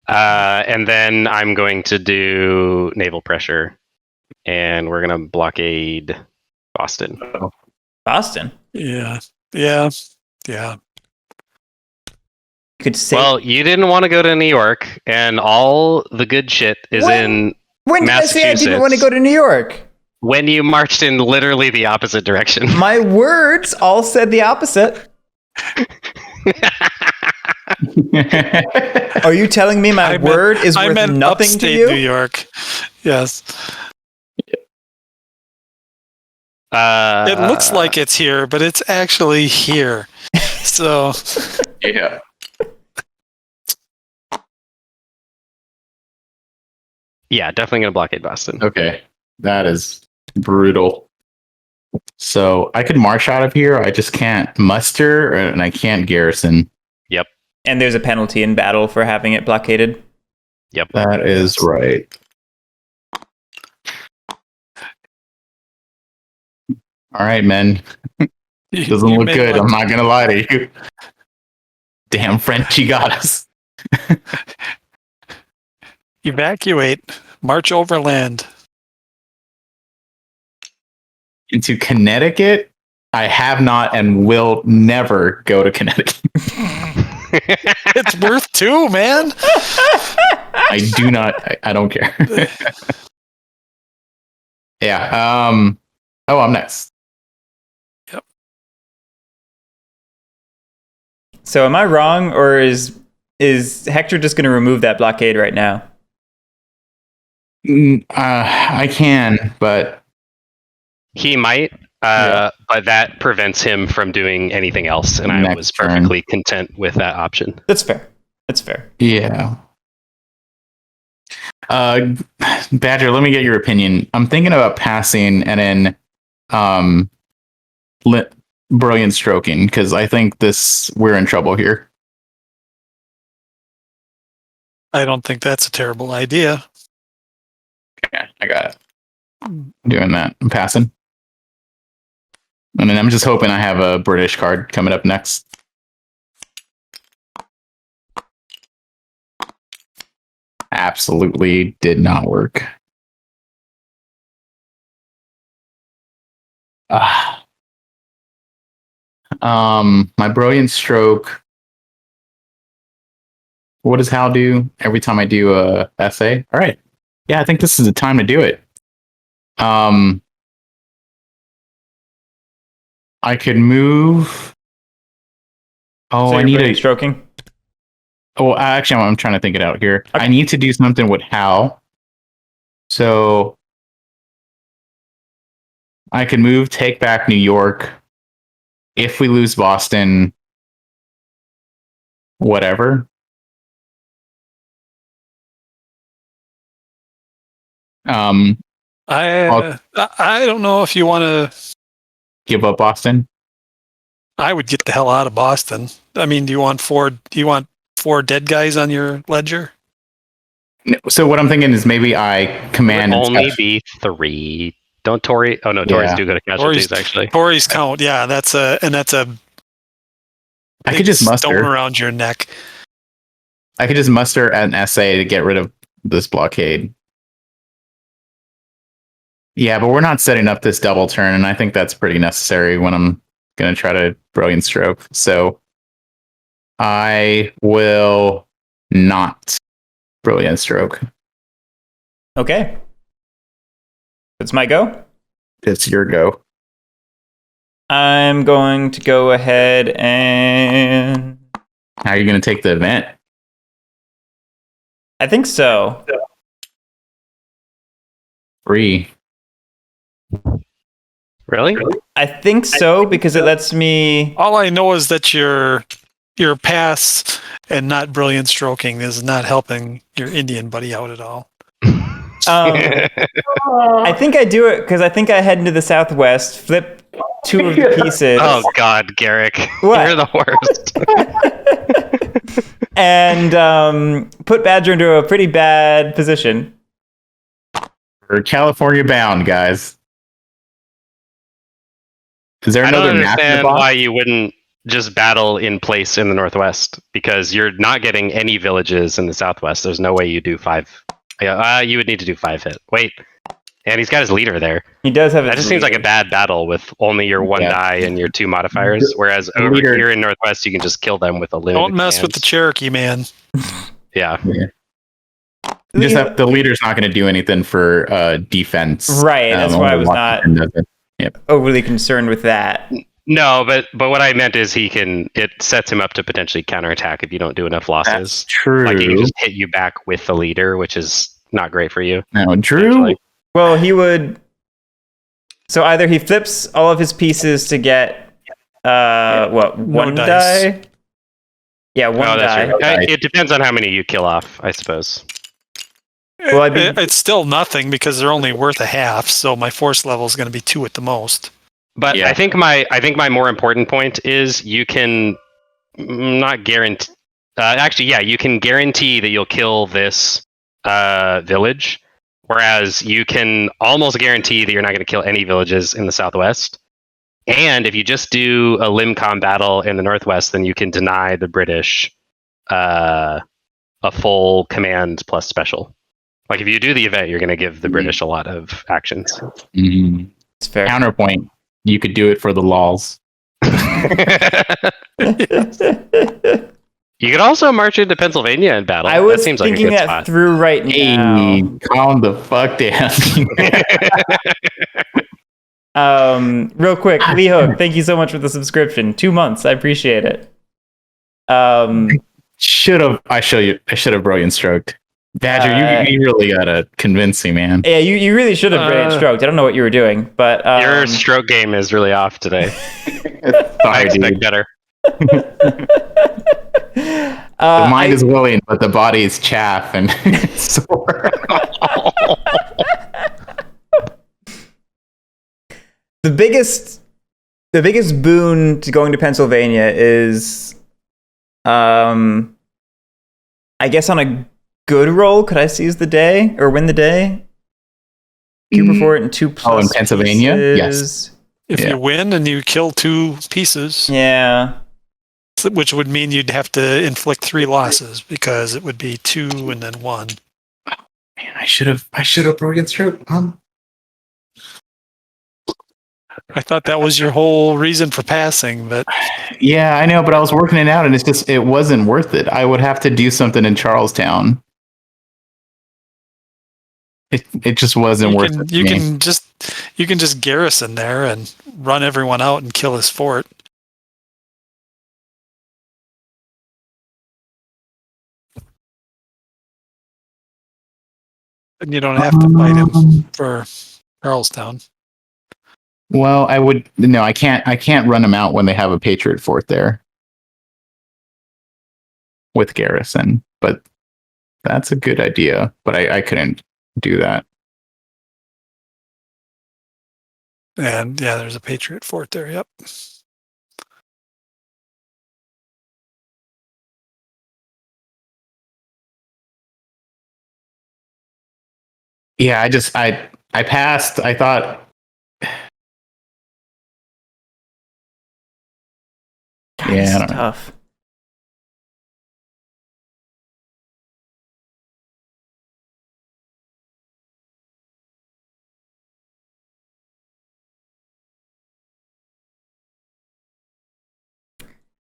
And then I'm going to do naval pressure. And we're going to blockade Boston. Boston. Yeah. You could say. Well, you didn't want to go to New York, and all the good shit is in when did I say I didn't Massachusetts. want to go to New York? When you marched in literally the opposite direction. My words all said the opposite. Are you telling me my word is worth nothing to upstate you? New York. Yes. It looks like it's here, but it's actually here. So Yeah. Yeah, definitely going to blockade Boston. Okay. That is brutal. So I could march out of here. I just can't muster and I can't garrison. Yep. And there's a penalty in battle for having it blockaded. Yep. That is right. All right, men. Doesn't you look made good. one. I'm not going to lie to you. Damn, Frenchie got us. Evacuate. March overland. Into Connecticut? I have not and will never go to Connecticut. It's worth 2, man. I do not. I don't care. Yeah. Oh, I'm next. So am I wrong, or is Hector just going to remove that blockade right now? I can, but He might, but that prevents him from doing anything else, and I Next was turn. perfectly content with that option. That's fair. That's fair. yeah. Badger, let me get your opinion. I'm thinking about passing and then brilliant stroking, because I think we're in trouble here. I don't think that's a terrible idea. Okay, I got it. I'm doing that. I'm passing. And then I'm just hoping I have a British card coming up next. Absolutely did not work. My brilliant stroke. What does Hal do every time I do a essay? All right. Yeah, I think this is the time to do it. I could move. Oh, So I you're need brilliant a stroking. Oh, actually, I'm trying to think it out here. Okay. I need to do something with Hal. So I can move, take back New York. If we lose Boston, whatever. I don't know if you want to give up Boston. I would get the hell out of Boston. I mean, do you want four dead guys on your ledger? So what I'm thinking is maybe I command. It would only be 3. Don't Tory? Oh no, Tories do go to casualties. Actually, Tories count. Yeah, that's a. I could just muster stone around your neck. I could just muster an essay to get rid of this blockade. Yeah, but we're not setting up this double turn, and I think that's pretty necessary when I'm going to try to brilliant stroke. So I will not brilliant stroke. Okay. It's my go? It's your go. I'm going to go ahead and... How are you going to take the event? I think so. 3. Really? I think so, because it lets me... All I know is that your pass and not brilliant stroking is not helping your Indian buddy out at all. I think I do it because I think I head into the southwest, flip 2 of the pieces. Oh God, Guerric, What? you're the worst. And put Badger into a pretty bad position. We're California bound, guys. Is there I don't another map in the understand box? why you wouldn't just battle in place in the northwest, because you're not getting any villages in the southwest. There's no way you do 5. You would need to do 5 hit. Wait, and he's got his leader there. He does have. That just seems like a bad battle with only your 1 die and your 2 modifiers. Whereas over here in northwest, you can just kill them with a limited. Don't mess with the Cherokee, man. Yeah. Just have, the leader's not going to do anything for defense. Right. That's why I was not Yep. overly concerned with that. No, but what I meant is it sets him up to potentially counterattack if you don't do enough losses. That's true. Like he can just hit you back with the leader, which is not great for you. No, Drew. Well, he would. So either he flips all of his pieces to get one die? Yeah, one die. Right. It depends on how many you kill off, I suppose. Well, it's still nothing because they're only worth a half, so my force level is going to be 2 at the most. But yeah. I think my more important point is you can not guarantee. You can guarantee that you'll kill this village, whereas you can almost guarantee that you're not going to kill any villages in the southwest. And if you just do a limcom battle in the northwest, then you can deny the British a full command plus special. Like if you do the event, you're going to give the British a lot of actions. Mm-hmm. It's fair. Counterpoint. You could do it for the lols. You could also march into Pennsylvania and battle. I was that seems thinking like a good that spot. through right now. Calm the fuck down. Real quick, Lee Hook, thank you so much for the subscription. 2 months. I appreciate it. I should have brilliant stroked. Badger, you really gotta convince me, man. Yeah, you really should have brilliant stroked. I don't know what you were doing, but your stroke game is really off today. I expect better. The mind is willing, but the body is chaff and sore. The biggest boon to going to Pennsylvania is, I guess on a good roll, could I seize the day or win the day? You prefer it in 2 plus. Oh, in Pennsylvania? Pieces. Yes. If you win and you kill 2 pieces, Yeah. which would mean you'd have to inflict 3 losses because it would be 2 and then 1. Man, I should have brilliant stroke. I thought that was your whole reason for passing, but Yeah, I know, but I was working it out, and it wasn't worth it. I would have to do something in Charlestown. It just wasn't worth it. You can just garrison there and run everyone out and kill his fort. And you don't have to fight him for Charlestown. Well, I can't run them out when they have a Patriot fort there with garrison, but that's a good idea, but I couldn't do that. And yeah, there's a Patriot fort there. Yep. Yeah, I passed. I thought, God, yeah, this I is don't know. tough.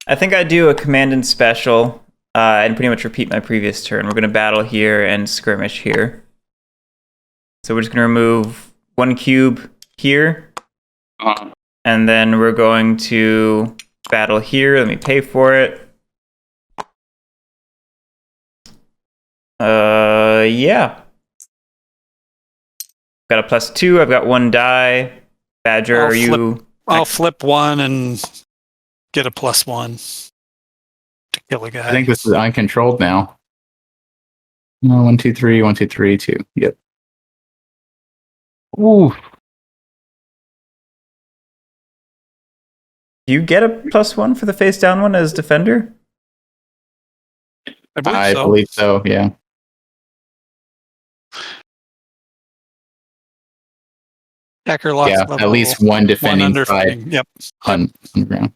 I think I do a command and special and pretty much repeat my previous turn. We're going to battle here and skirmish here. So we're just going to remove 1 cube here. And then we're going to battle here. Let me pay for it. Yeah. Got a +2. I've got 1 die. Badger, are you... I'll flip 1 and get a +1 to kill a guy. I think this is uncontrolled now. 1, 2, 3, 1, 2, 3, 2. Yep. Ooh. Do you get a +1 for the face down one as defender? I believe so, yeah. Hacker lost level at least 1 defending side. Yep. On ground.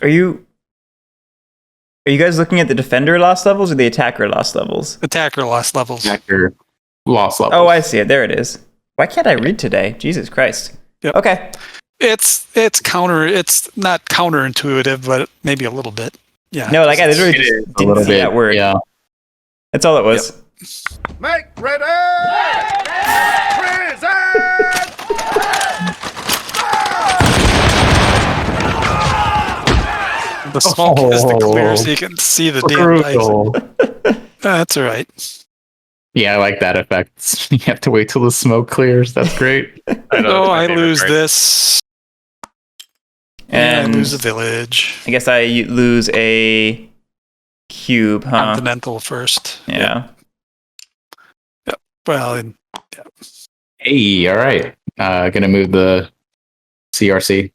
Are you guys looking at the defender loss levels or the attacker loss levels? Attacker loss levels. Attacker loss levels. Oh, I see it. There it is. Why can't I read today? Jesus Christ. Yep. Okay. It's not counterintuitive, but maybe a little bit. Yeah. No, like I literally just didn't see that word. Yeah. That's all it was. Yep. Make ready! Present! The smoke is the clear so you can see the damn dice. That's all right. Yeah, I like that effect. You have to wait till the smoke clears. That's great. I lose this. And I lose a village. I guess I lose a cube, huh? Continental first. Yeah. Yep. Well, Hey, all right. Gonna move the CRC.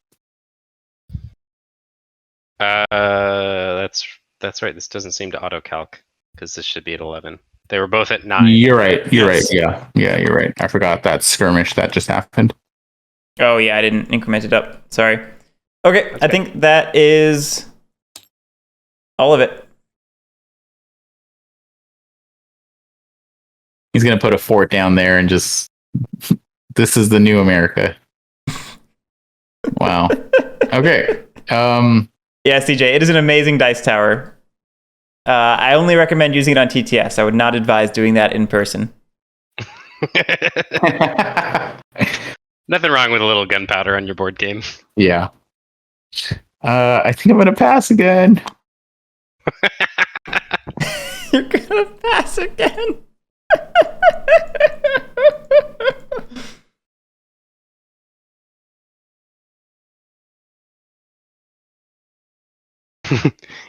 That's right. This doesn't seem to auto calc because this should be at 11. They were both at 9. You're right. You're right. Yeah, you're right. I forgot that skirmish that just happened. Oh yeah, I didn't increment it up. Sorry. Okay, I think that is all of it. He's gonna put a fort down there and just. This is the new America. Wow. Okay. Yeah, CJ, it is an amazing dice tower. I only recommend using it on TTS. I would not advise doing that in person. Nothing wrong with a little gunpowder on your board game. Yeah. I think I'm gonna pass again. You're gonna pass again.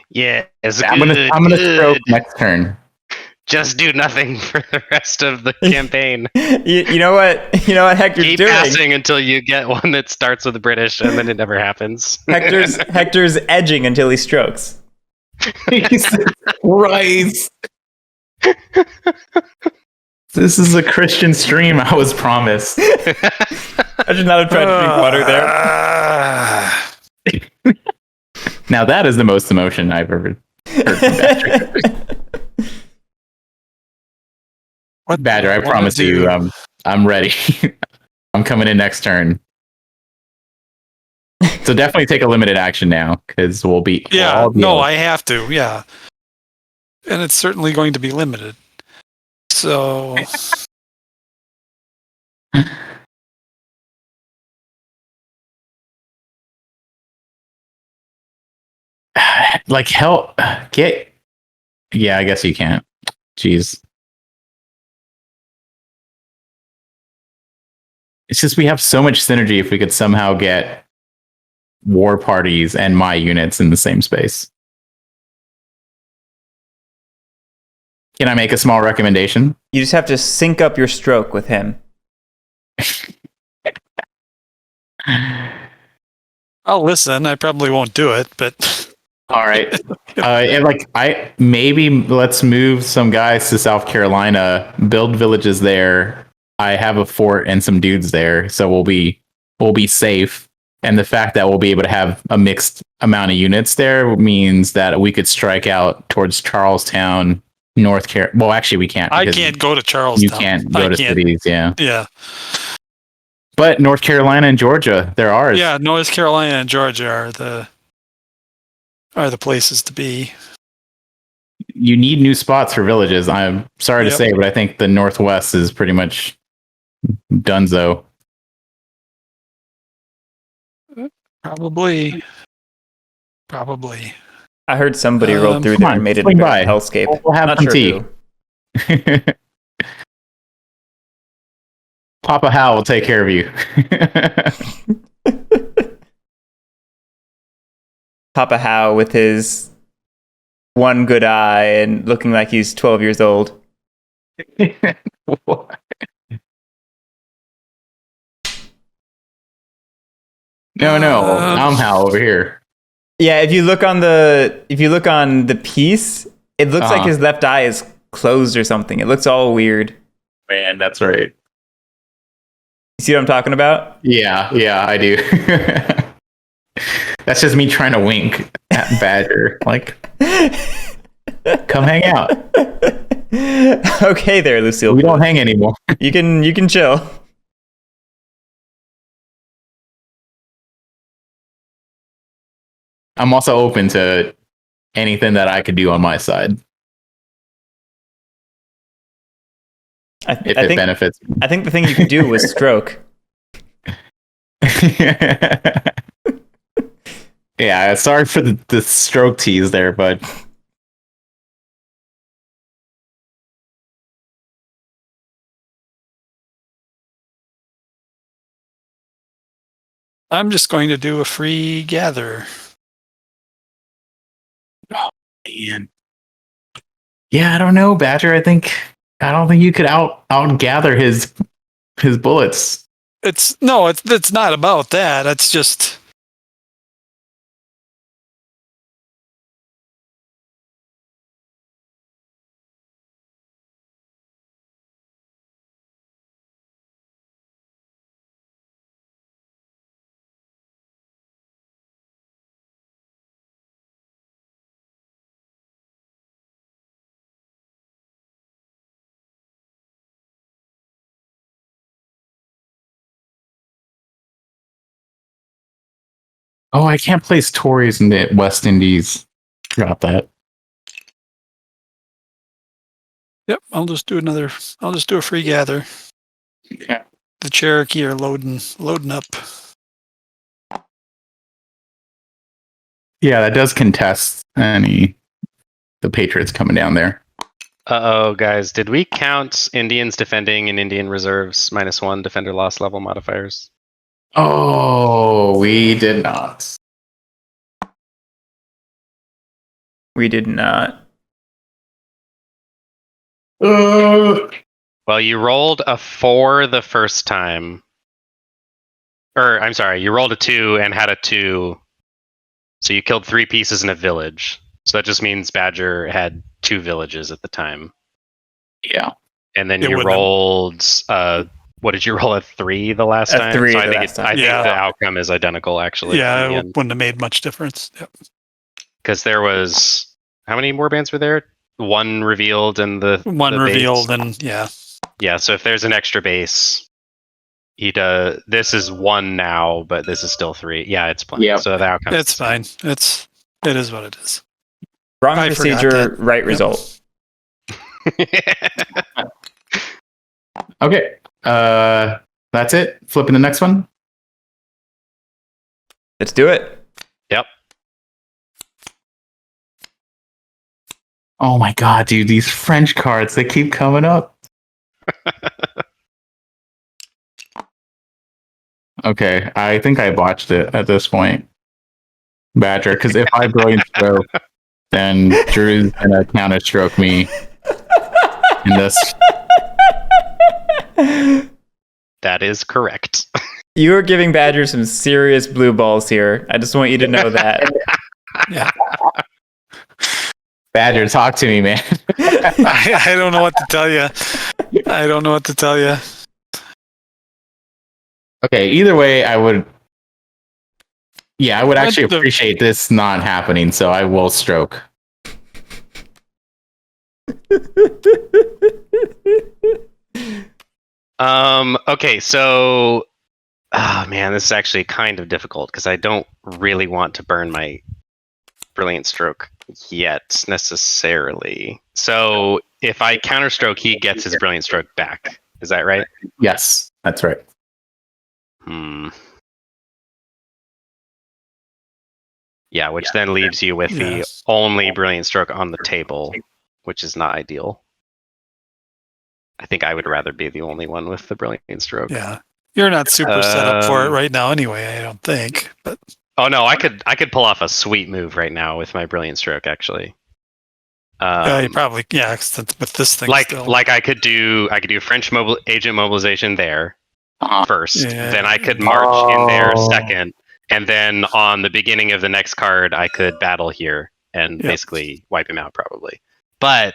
Yeah, I'm gonna stroke next turn. Just do nothing for the rest of the campaign. You know what Hector's Keep doing? passing until you get one that starts with the British, and then it never happens. Hector's edging until he strokes. Jesus Christ. This is a Christian stream I was promised. I should not have tried to drink water there. Now that is the most emotion I've ever. Heard from Badger. What Badger, I promise you, I'm ready. I'm coming in next turn. So definitely take a limited action now, because we'll be. Yeah, no, I have to. Yeah, and it's certainly going to be limited. So. Like hell, get. Yeah, I guess you can't. Jeez. It's just we have so much synergy if we could somehow get war parties and my units in the same space. Can I make a small recommendation? You just have to sync up your stroke with him. I'll listen. I probably won't do it, but all right. Let's move some guys to South Carolina, build villages there. I have a fort and some dudes there, so we'll be safe. And the fact that we'll be able to have a mixed amount of units there means that we could strike out towards Charlestown, North Carolina. Well, actually, we can't. I can't go to Charlestown. You can't go to cities, yeah. Yeah. But North Carolina and Georgia, they're ours. Yeah, North Carolina and Georgia are the places to be. You need new spots for villages. I'm sorry to say, but I think the Northwest is pretty much donezo. Probably. I heard somebody rolled through there and made it a hellscape. We'll have some tea. Papa Hal will take care of you. Papa Hal with his one good eye and looking like he's 12 years old. No, I'm Hal over here. Yeah, if you look on the piece, it looks like his left eye is closed or something. It looks all weird. Man, that's right. You see what I'm talking about? Yeah, I do. That's just me trying to wink at Badger. Like, come hang out. Okay there, Lucille. We don't hang anymore. You can chill. I'm also open to anything that I could do on my side. If it benefits me. I think the thing you could do was stroke. Yeah, sorry for the stroke tease there, bud. I'm just going to do a free gather. Oh, man. Yeah, I don't know, Badger. I don't think you could out gather his bullets. It's not about that. It's just Oh, I can't place Tories in the West Indies. Forgot that. Yep, I'll just do a free gather. Yeah. The Cherokee are loading up. Yeah, that does contest the Patriots coming down there. Uh-oh, guys. Did we count Indians defending and Indian reserves -1 defender loss level modifiers? Oh, we did not. We did not. Well, you rolled a 4 the first time. Or, I'm sorry, you rolled a 2 and had a 2. So you killed 3 pieces in a village. So that just means Badger had 2 villages at the time. Yeah. And then you rolled... what did you roll, a 3 the last time? 3 so I think the outcome is identical, actually. Yeah, it wouldn't have made much difference. Yep. Because there was how many warbands were there? One revealed and the One the revealed, base. and yeah. Yeah, so if there's an extra base, he does. This is 1 now, but this is still 3. Yeah, it's plenty. Yep. So the outcome. It's fine. It is what it is. Wrong I forgot procedure, that. right Yep. result. Okay. That's it. Flipping the next one. Let's do it. Yep. Oh my god, dude! These French cards, they keep coming up. Okay, I think I botched it at this point, Badger. Because if I brilliant stroke, then Drew's gonna counter stroke me in this. That is correct. You are giving Badger some serious blue balls here. I just want you to know that. Yeah. Badger, talk to me, man. I don't know what to tell you. I don't know what to tell you. Okay, either way, I would actually What the- appreciate this not happening, so I will stroke. Okay, so man, this is actually kind of difficult because I don't really want to burn my brilliant stroke yet necessarily. So if I counterstroke, he gets his brilliant stroke back. Is that right? Yes, that's right. Yeah, which then leaves you with the only brilliant stroke on the table, which is not ideal. I think I would rather be the only one with the brilliant stroke. Yeah. You're not super set up for it right now anyway, I don't think. But oh no, I could pull off a sweet move right now with my brilliant stroke actually. yeah, you probably with this thing like still. I could do French agent mobilization there first. Yeah. Then I could march in there second, and then on the beginning of the next card I could battle here and basically wipe him out probably. But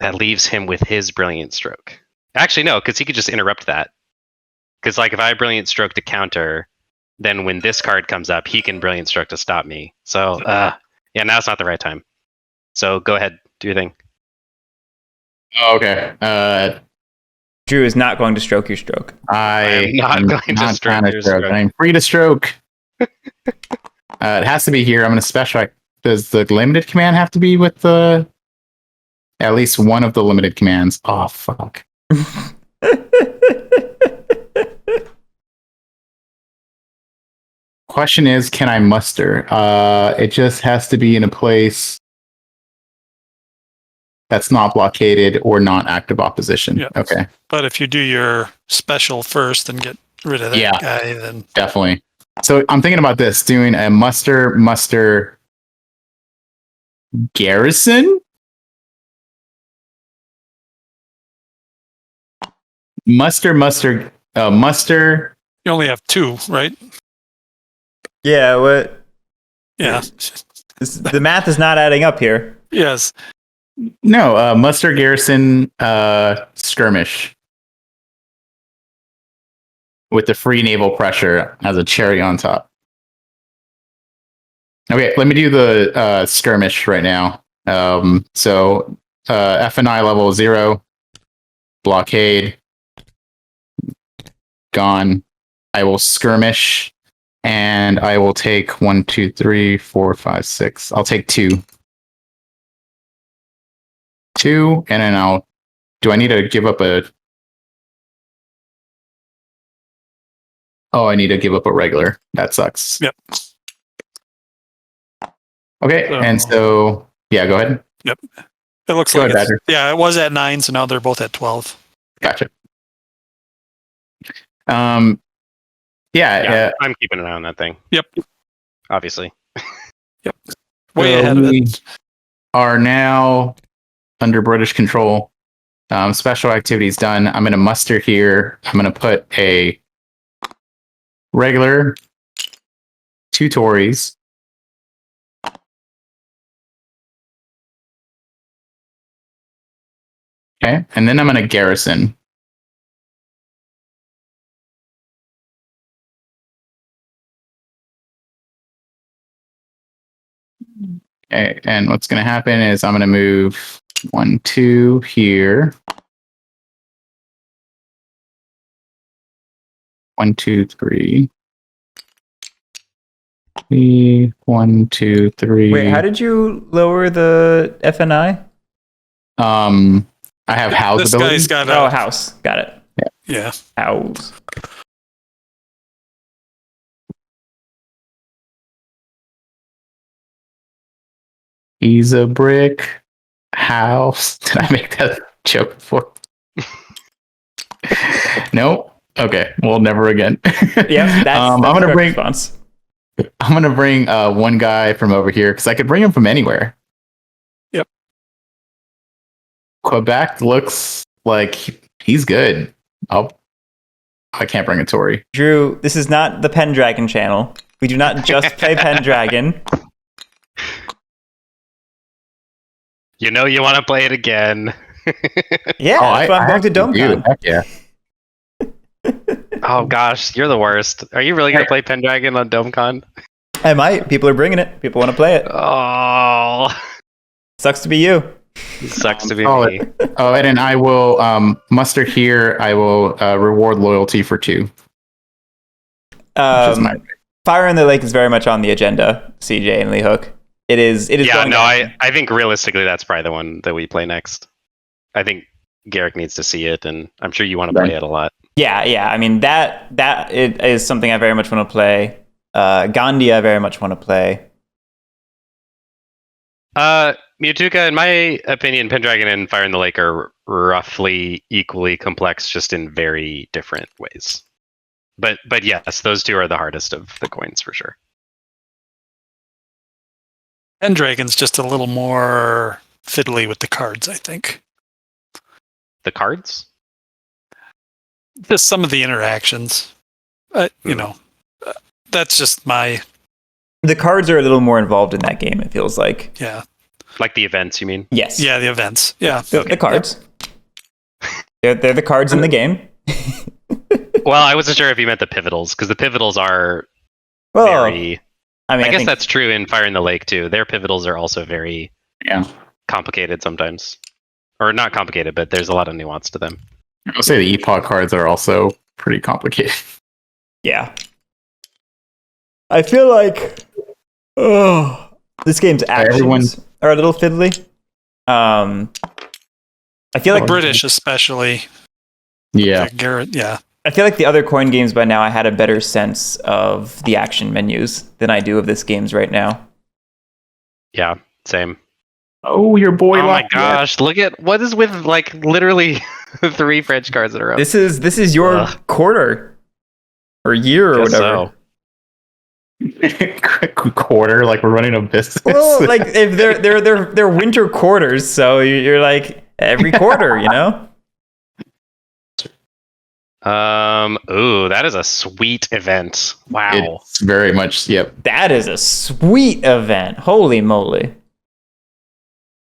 that leaves him with his brilliant stroke. Actually no, because he could just interrupt that. Because like if I brilliant stroke to counter, then when this card comes up, he can brilliant stroke to stop me. So yeah, now's not the right time. So go ahead, do your thing. Oh, okay. Drew is not going to stroke your stroke. I am not going to stroke your stroke. I'm free to stroke. It has to be here. I'm going to special. Does the limited command have to be with the at least one of the limited commands? Oh fuck. Question is, can I muster? It just has to be in a place that's not blockaded or not active opposition. Yeah. Okay. But if you do your special first and get rid of that guy, then definitely. So I'm thinking about this, doing a muster garrison? Muster. you only have 2, right? Yeah, what? Yeah. The math is not adding up here. Yes. No, muster garrison skirmish. With the free naval pressure as a cherry on top. Okay, let me do the skirmish right now. So FNI level 0, blockade, gone. I will skirmish, and I will take 1, 2, 3, 4, 5, 6. I'll take 2. 2, and then do I need to give up a... Oh, I need to give up a regular. That sucks. Yep. Okay, and so yeah, go ahead. Yep. It looks Go like ahead, it was at 9, so now they're both at 12. Gotcha. Yeah, I'm keeping an eye on that thing. Yep. Obviously. Yep. Way ahead of it. Are now under British control. Special activities done. I'm going to muster here. I'm going to put a regular, 2 Tories. Okay, and then I'm going to garrison. Okay, and what's going to happen is I'm going to move 1, 2 here. 1, 2, 3. 1, 2, 3. Wait, how did you lower the FNI? I have house This ability. guy's got Oh, house. Got it. Yeah. House. He's a brick house. Did I make that joke before? No. Okay. Well, never again. Yep. That's I'm the gonna correct bring. response. I'm gonna bring one guy from over here because I could bring him from anywhere. Yep. Quebec looks like he's good. I can't bring a Tory. Drew, this is not the Pendragon channel. We do not just play Pendragon. You know you want to play it again. Yeah, that's why I'm going to DomeCon. Heck yeah. Oh gosh, you're the worst. Are you really gonna play Pendragon on DomeCon? I might. People are bringing it. People want to play it. Oh, Sucks to be you. sucks to be Oh, me. Oh, and then I will muster here. I will reward loyalty for 2. Fire in the Lake is very much on the agenda, CJ and Lee Hook. It is. Yeah, going no, down. I think realistically that's probably the one that we play next. I think Guerric needs to see it, and I'm sure you want to play it a lot. Yeah. I mean, that is something I very much want to play. Gandhi, I very much want to play. Mewtwoka, in my opinion, Pendragon and Fire in the Lake are roughly equally complex, just in very different ways. But yes, those two are the hardest of the coins for sure. Pendragon's just a little more fiddly with the cards, I think. The cards? Just some of the interactions. That's just my... The cards are a little more involved in that game, it feels like. Yeah. Like the events, you mean? Yes. Yeah, the events. Yeah. The cards. Yep. They're the cards in the game. Well, I wasn't sure if you meant the pivotals, because the pivotals are Well, very... I guess that's true in Fire in the Lake, too. Their pivotals are also very complicated sometimes. Or not complicated, but there's a lot of nuance to them. I'll say the Epoch cards are also pretty complicated. Yeah. I feel like this game's actions are a little fiddly. I feel like British especially. Yeah. Garrett, yeah. I feel like the other coin games by now I had a better sense of the action menus than I do of this game's right now. Yeah, same. Oh, your boy! Oh my gosh! Look at what is with like literally 3 French cards in a row. This is your quarter or year or whatever. Quarter, like we're running a business. Well, like if they're winter quarters, so you're like every quarter, you know. Ooh, that is a sweet event. Wow. It's very much. Yep. That is a sweet event. Holy moly.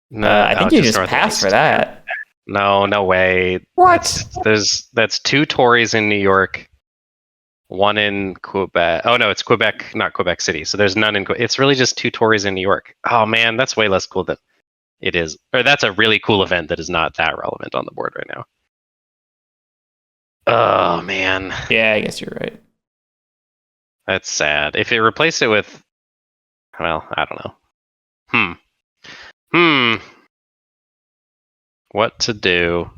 No, I think you just passed for that. No way. What? That's 2 Tories in New York, 1 in Quebec. Oh no, it's Quebec, not Quebec City. So there's none in. It's really just 2 Tories in New York. Oh man, that's way less cool than it is. Or that's a really cool event that is not that relevant on the board right now. Oh man. Yeah, I guess you're right. That's sad. If it replaced it with, well, I don't know. What to do?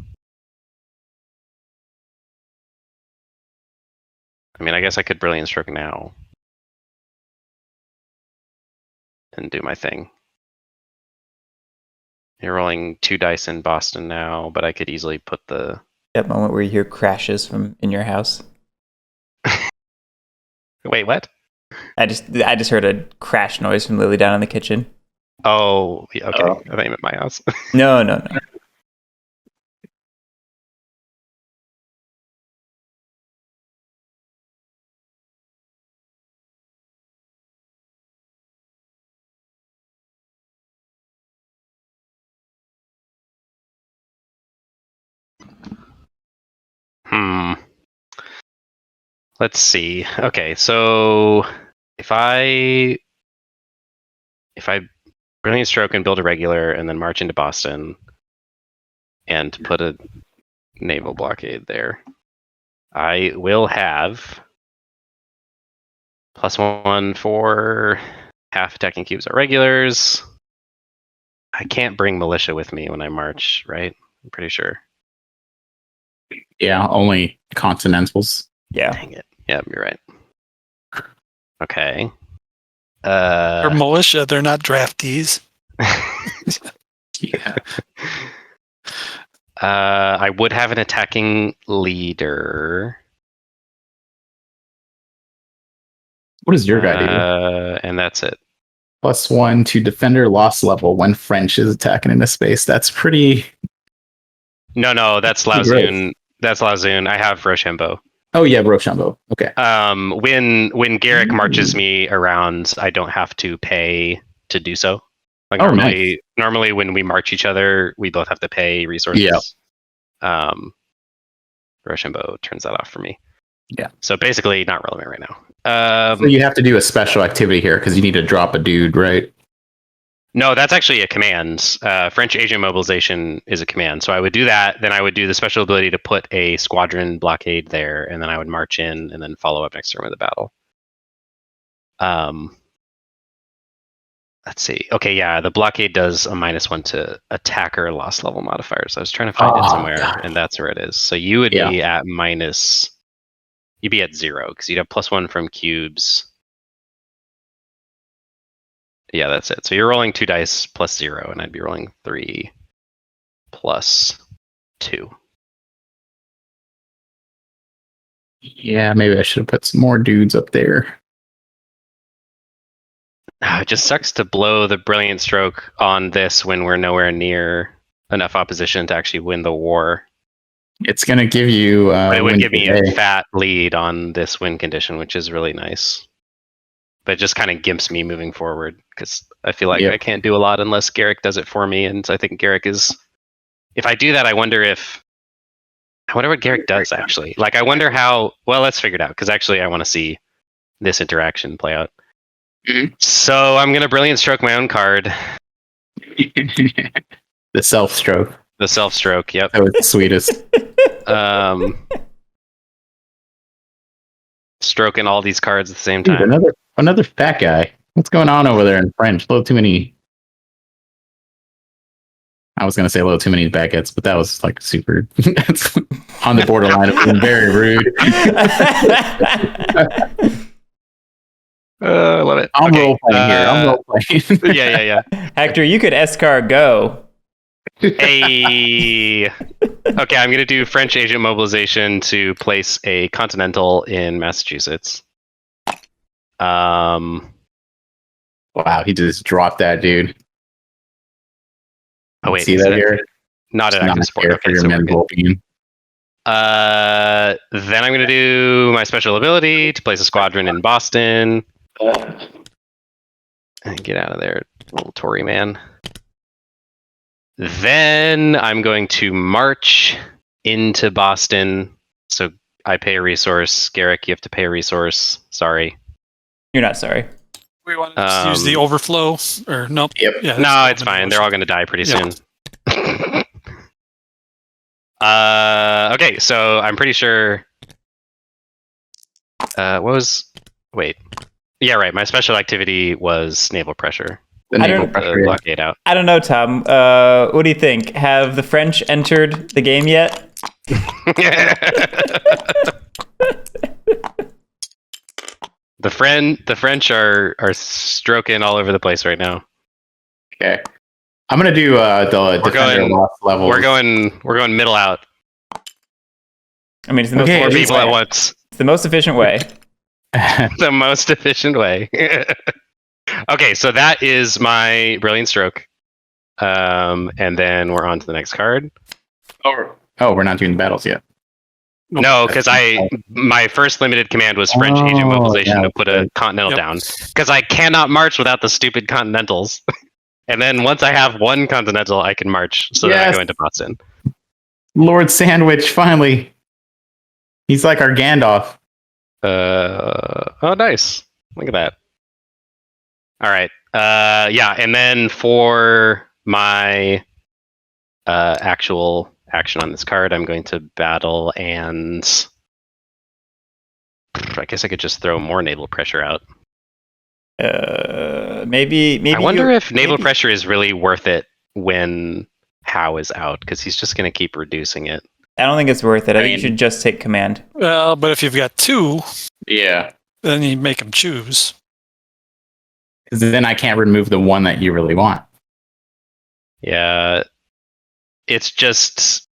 I mean, I guess I could Brilliant Stroke now and do my thing. You're rolling 2 dice in Boston now, but I could easily put the... That moment where you hear crashes from in your house. Wait, what? I just heard a crash noise from Lily down in the kitchen. Oh, okay. I thought you meant my house. No. Let's see. Okay, so if I Brilliant Stroke and build a regular, and then march into Boston, and put a naval blockade there. I will have +1 for half attacking cubes are regulars. I can't bring militia with me when I march, right? I'm pretty sure. Yeah, only continentals. Yeah. Dang it. Yep, you're right. Okay. They're militia. They're not draftees. Yeah. I would have an attacking leader. What does your guy do? And that's it. +1 to defender loss level when French is attacking into space. That's pretty. No, that's Pretty great. Laozoon. That's Laozoon. I have Rochambeau. Oh yeah, Rochambeau. Okay. When Guerric marches me around, I don't have to pay to do so. Like Nice. normally when we march each other, we both have to pay resources. Yeah. Rochambeau turns that off for me. Yeah. So basically not relevant right now. So you have to do a special activity here because you need to drop a dude, right? No, that's actually a command. French agent mobilization is a command. So I would do that. Then I would do the special ability to put a squadron blockade there, and then I would march in and then follow up next turn with a battle. Let's see. Okay, yeah, the blockade does a -1 to attacker loss level modifiers. I was trying to find it somewhere, God. and that's where it is. So you would be at you'd be at 0 because you'd have +1 from cubes. Yeah, that's it. So you're rolling 2 dice +0, and I'd be rolling 3 +2. Yeah, maybe I should have put some more dudes up there. It just sucks to blow the Brilliant Stroke on this when we're nowhere near enough opposition to actually win the war. It's gonna give you. But it would win give me today. a fat lead on this win condition, which is really nice. But it just kind of gimps me moving forward because I feel like Yep. I can't do a lot unless Guerric does it for me. And I think Guerric is. If I do that, I wonder what Guerric does actually. Like, I wonder how. Well, let's figure it out because actually, I want to see this interaction play out. Mhm. So I'm gonna Brilliant Stroke my own card. The self stroke. The self stroke. Yep. That was the sweetest. Stroking all these cards at the same Dude, time. another fat guy. What's going on over there in French? A little too many. I was gonna say a little too many baguettes, but that was like super that's on the borderline of being very rude. I love it. I'm Okay, role playing here. I'm role playing. yeah. Hector, you could escar go. Hey. Okay, I'm gonna do French agent mobilization to place a Continental in Massachusetts. Wow, he just dropped that dude. Oh wait, see that here? Not an It's active not sport. fair Okay, for your so we're men good. well-being. Then I'm gonna do my special ability to place a squadron in Boston. And get out of there, little Tory man. Then I'm going to march into Boston. So I pay a resource. Guerric, you have to pay a resource. Sorry. You're not sorry. We want to just use the overflow, or nope. Yep. Yeah, No, it's fine. They're all going to die pretty soon. Okay, so I'm pretty sure. Wait. Yeah, right. My special activity was naval pressure. The I naval don't- pressure. Blockade out. I don't know, Tom. What do you think? Have the French entered the game yet? The French are stroking all over the place right now. Okay. I'm gonna do the defender going- loss level. We're going middle out. I mean, it's the most, Okay, Four efficient people at way. once. It's the most efficient way. The most efficient way. Okay, so that is my Brilliant Stroke. And then we're on to the next card. Oh, we're not doing battles yet. No, because my first limited command was French agent Oh, mobilization yeah, to put a continental Yep. down. Because I cannot march without the stupid continentals. And then once I have one continental, I can march. So then I Yes. go into Boston. Lord Sandwich, finally. He's like our Gandalf. Oh, nice. Look at that. All right. Yeah, and then for my actual action on this card, I'm going to battle, and I guess I could just throw more naval pressure out. Maybe. I wonder if naval pressure is really worth it when Howe is out, because he's just going to keep reducing it. I don't think it's worth it. I think you should just take command. Well, but if you've got two, Yeah. then you make them choose. Because then I can't remove the one that you really want. Yeah, it's just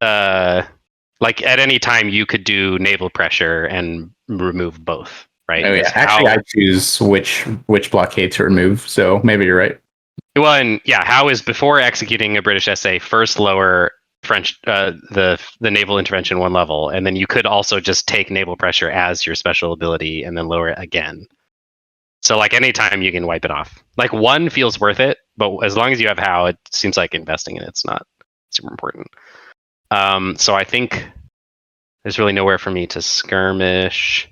like at any time you could do naval pressure and remove both, right? Oh yeah, actually I choose which blockade to remove, so maybe you're right. Well, and yeah, Howe is before executing a British essay first lower French the naval intervention one level, and then you could also just take naval pressure as your special ability and then lower it again. So like anytime you can wipe it off. Like one feels worth it, but as long as you have Howe, it seems like investing in it's not super important. So I think there's really nowhere for me to skirmish.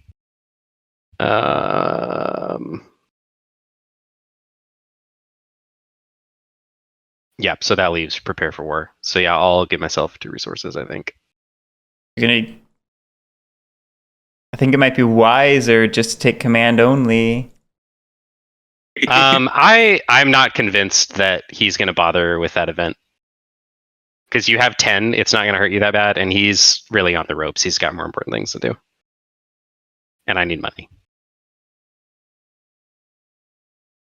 Yeah, so that leaves prepare for war. So yeah, I'll give myself 2 resources, I think. I think it might be wiser just to take command only. I'm not convinced that he's going to bother with that event. Because you have 10, it's not going to hurt you that bad, and he's really on the ropes. He's got more important things to do. And I need money.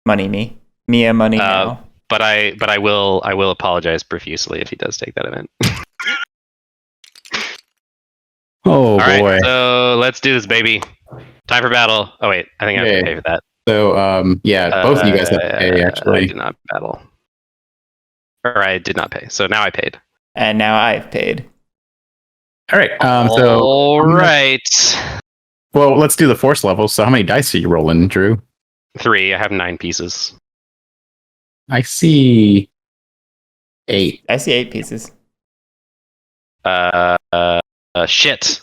Money. Mia money now. But I will apologize profusely if he does take that event. Oh, all right, boy. So let's do this, baby. Time for battle. Oh wait, I think I have to pay for that. So yeah, both of you guys have to pay actually. I did not battle. Or I did not pay. So now I paid. And now I've paid. All right. All right. Well, let's do the force levels. So how many dice are you rolling, Drew? 3. I have 9 pieces. I see 8. I see 8 pieces. Shit.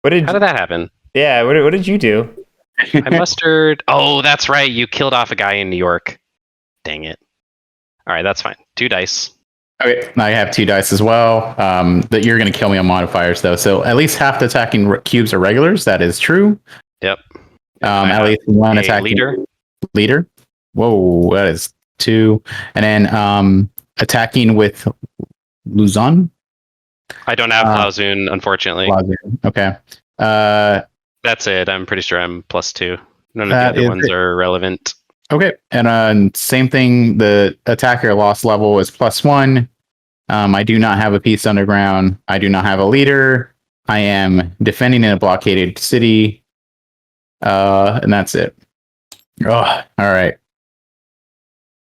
How did that happen? Yeah, what did you do? I mustered. Oh, that's right. You killed off a guy in New York. Dang it. All right, that's fine. 2 dice. Okay, I have 2 dice as well. That you're going to kill me on modifiers though. So at least half the attacking cubes are regulars. That is true. Yep. At least one attacking leader. Whoa, that is 2. And then attacking with Luzon. I don't have Laozoon, unfortunately. Laozoon. Okay. That's it. I'm pretty sure I'm +2. None of the other ones are relevant. Okay, and same thing. The attacker loss level is +1. I do not have a piece underground. I do not have a leader. I am defending in a blockaded city. And that's it. Oh, all right.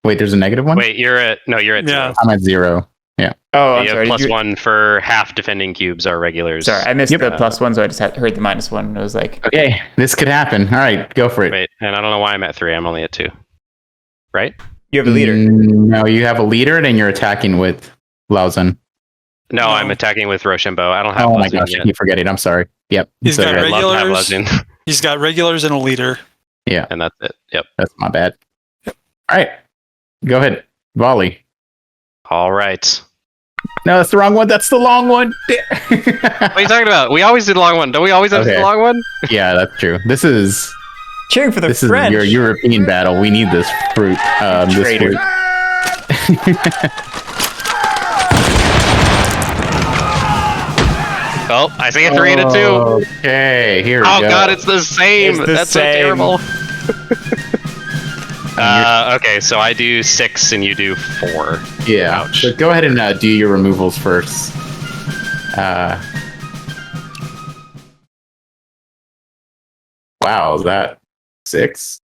Wait, there's a -1? Wait, you're at 0. I'm at 0. Yeah. Oh, I'm you sorry. Have +1 for half defending cubes are regulars. Sorry, I missed the +1, so I just heard the -1. It was like, okay, this could happen. All right, go for it. Wait, and I don't know why I'm at 3. I'm only at 2. Right? You have a leader. No, you have a leader, and you're attacking with Laozoon. No, I'm attacking with Rochambeau. I don't have. Oh my gosh, I keep forgetting. I'm sorry. Yep. He's got regulars. Have He's got regulars and a leader. Yeah, and that's it. Yep. That's my bad. Yep. All right, go ahead, volley. All right. No, that's the wrong one. That's the long one. What are you talking about? We always did the long one. Don't we always have the long one? Yeah, that's true. This is cheering for the French. This is your European battle. We need this fruit. This fruit. Oh, I see a 3 and a 2. Okay, here we go. Oh god, it's the same. That's so terrible. Okay, so I do 6 and you do 4. Yeah. Ouch. So go ahead and do your removals first. Wow, is that 6?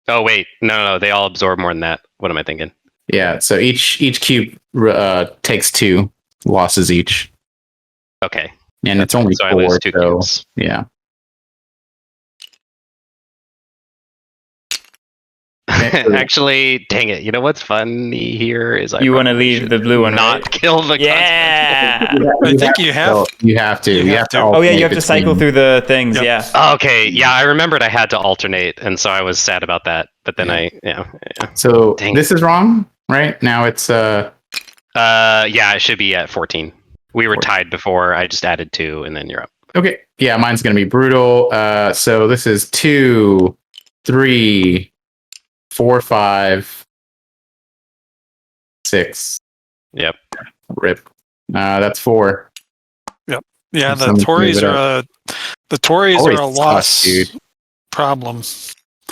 Oh wait, no, they all absorb more than that. What am I thinking? Yeah, so each cube takes 2 losses each. Okay. And it's only 4, I lose 2 cubes. Yeah. Actually, dang it. You know what's funny here is You want to leave the blue one, not right? kill the Yeah. I think you have. You have to. You have to. Oh yeah, you have to alternate cycle between- through the things. Yep. Yeah. Okay, yeah, I remembered I had to alternate, and so I was sad about that. But then yeah. So Dang. this is wrong, right? Now it's Yeah, it should be at 14. We were 14. tied before. I just added 2, and then you're up. okay. Yeah, mine's gonna be brutal. So this is 2, 3, 4, 5, 6. Yep. Rip. That's 4. Yeah, the Somebody Tories move it are a Always loss sucks, dude. problem.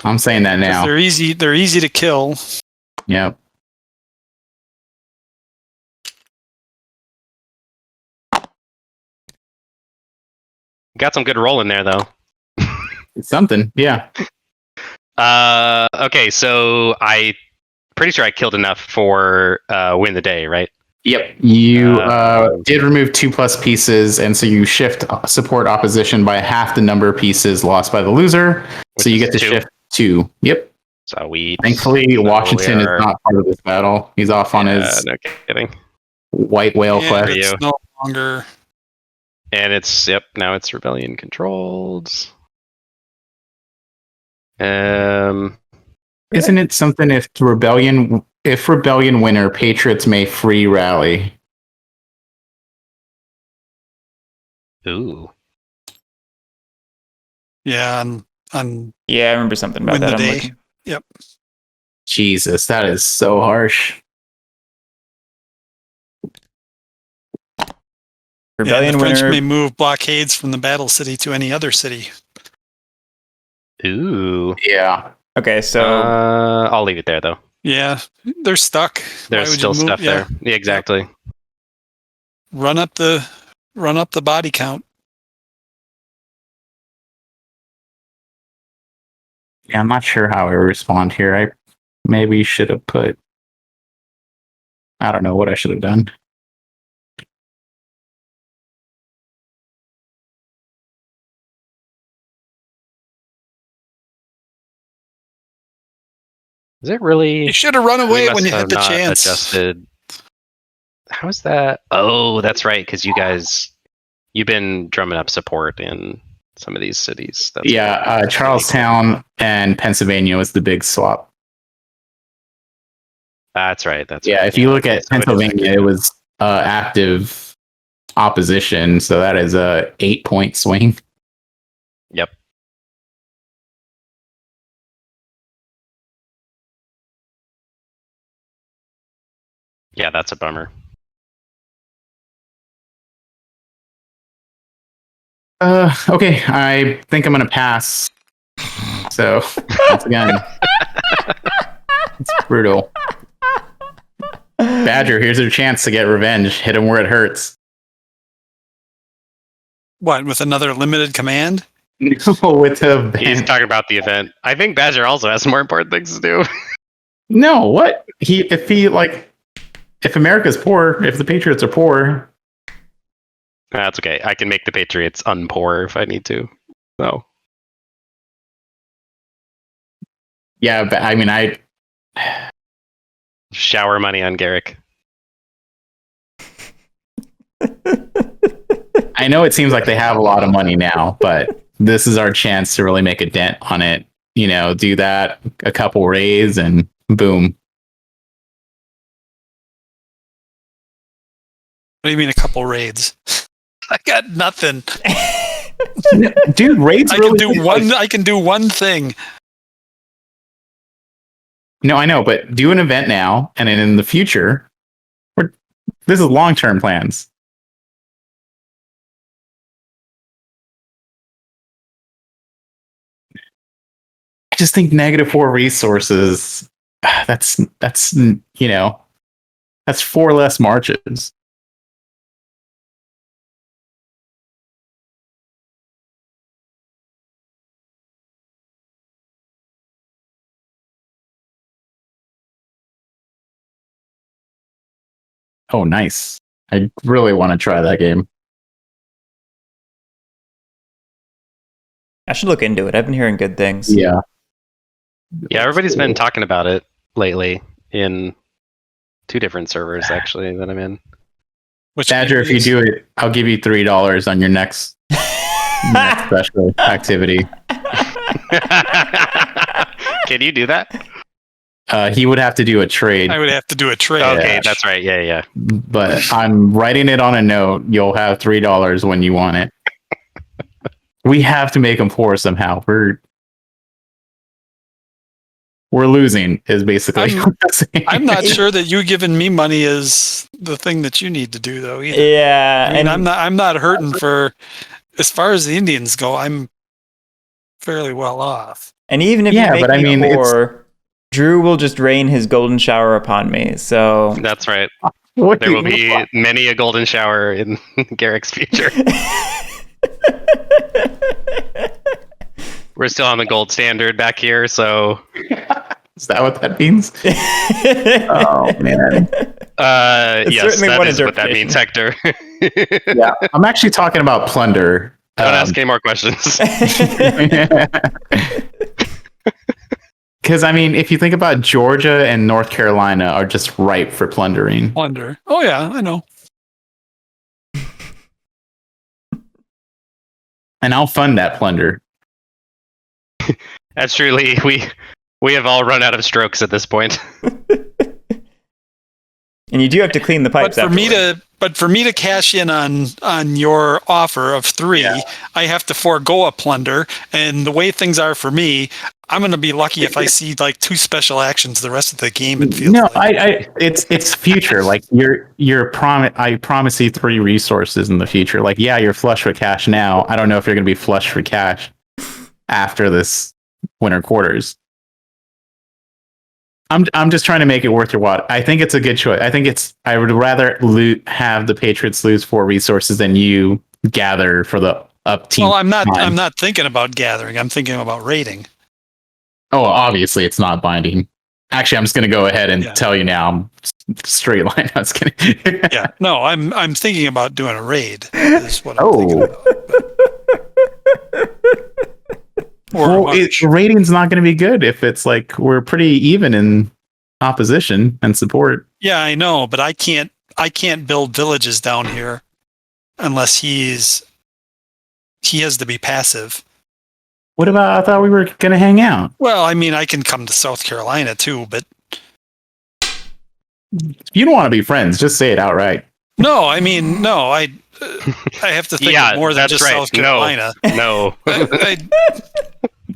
I'm saying that 'Cause now. They're easy to kill. Yep. Got some good roll in there, though. It's something. Yeah. Okay, so I pretty sure I killed enough for win the day, right? Yep. You did remove 2+ pieces, and so you shift support opposition by half the number of pieces lost by the loser. Which so you is get to 2. shift 2. Yep. So we Thankfully, Washington is not part of this battle. He's off on his no kidding. white whale And quest. it's no longer. And it's now it's rebellion controlled. Isn't it something if rebellion winner, Patriots may free rally? Ooh. Yeah, on Yeah, I remember something about Win that. the I'm day. looking. Yep. Jesus, that is so harsh. Rebellion the French winner. may move blockades from the battle city to any other city. Ooh. Yeah. Okay, so I'll leave it there though. Yeah, they're stuck. Why There's would still you move? stuff there. Yeah, exactly. Run up the body count. Yeah, I'm not sure how I respond here. I maybe should have put. I don't know what I should have done. Is it really? You should have run we away must when you have had the not chance. Adjusted. How is that? Oh, that's right. Because you've been drumming up support in some of these cities. That's Yeah, right. Charlestown and Pennsylvania was the big swap. That's right. That's Yeah, right. if you look okay, at so it is Pennsylvania, active. it was active opposition, so that is a 8-point swing. Yep. Yeah, that's a bummer. Okay, I think I'm gonna pass. So once again, it's brutal. Badger, here's your chance to get revenge. Hit him where it hurts. What, with another limited command? With the He's talking about the event. I think Badger also has more important things to do. no, what if America's poor, if the Patriots are poor, That's okay. I can make the Patriots unpoor if I need to. So yeah, but I mean, I shower money on Guerric. I know it seems like they have a lot of money now, but this is our chance to really make a dent on it. You know, do that, a couple raids, and boom. What do you mean a couple raids? I got nothing. Dude, raids I really can do one. I can do one thing. No, I know, but do an event now, and then in the future, this is long-term plans. I just think -4 resources. That's that's 4 less marches. Oh, nice. I really want to try that game. I should look into it. I've been hearing good things. Yeah. Yeah, everybody's been talking about it lately in 2 different servers actually that I'm in. Which Badger, if you do it, I'll give you $3 on your next special activity. Can you do that? He would have to do a trade. I would have to do a trade. Okay, Yeah. that's right. Yeah. But I'm writing it on a note. You'll have $3 when you want it. We have to make him poor somehow. We're losing is basically what I'm saying. I'm not sure that you giving me money is the thing that you need to do, though. Either. Yeah, I mean, and I'm not hurting for. As far as the Indians go, I'm fairly well off. and even if you Yeah, make but I me mean, poor, Drew will just rain his golden shower upon me. So That's right. What There do will you be want? many a golden shower in Guerric's future. We're still on the gold standard back here, so Is that what that means? Oh man. yes, certainly that one is what that interpretation. means, Hector. Yeah, I'm actually talking about plunder. Don't ask any more questions. Because I mean, if you think about Georgia and North Carolina are just ripe for plundering. Wonder. Oh yeah, I know. And I'll fund that plunder. That's truly we have all run out of strokes at this point. and you do have to clean the pipes. But for me to cash in on your offer of 3, I have to forego a plunder. And the way things are for me, I'm going to be lucky if I see like 2 special actions the rest of the game. It feels like. It's future. Like I promise you 3 resources in the future. Like, yeah, you're flush with cash now. I don't know if you're going to be flush for cash after this winter quarters. I'm just trying to make it worth your while. I think it's a good choice. I would rather have the Patriots lose 4 resources than you gather for the up team. Well, I'm not thinking about gathering. I'm thinking about raiding. Oh, obviously it's not binding. Actually, I'm just going to go ahead and tell you now. I'm straight line. I was kidding. Yeah, no, I'm thinking about doing a raid. Is what I'm thinking about. Rating's not going to be good if it's like we're pretty even in opposition and support. Yeah, I know, but I can't build villages down here unless he has to be passive. What about? I thought we were going to hang out. Well, I mean, I can come to South Carolina too, but you don't want to be friends. Just say it outright. No, I mean, no, I have to think of more than just right. South Carolina. No.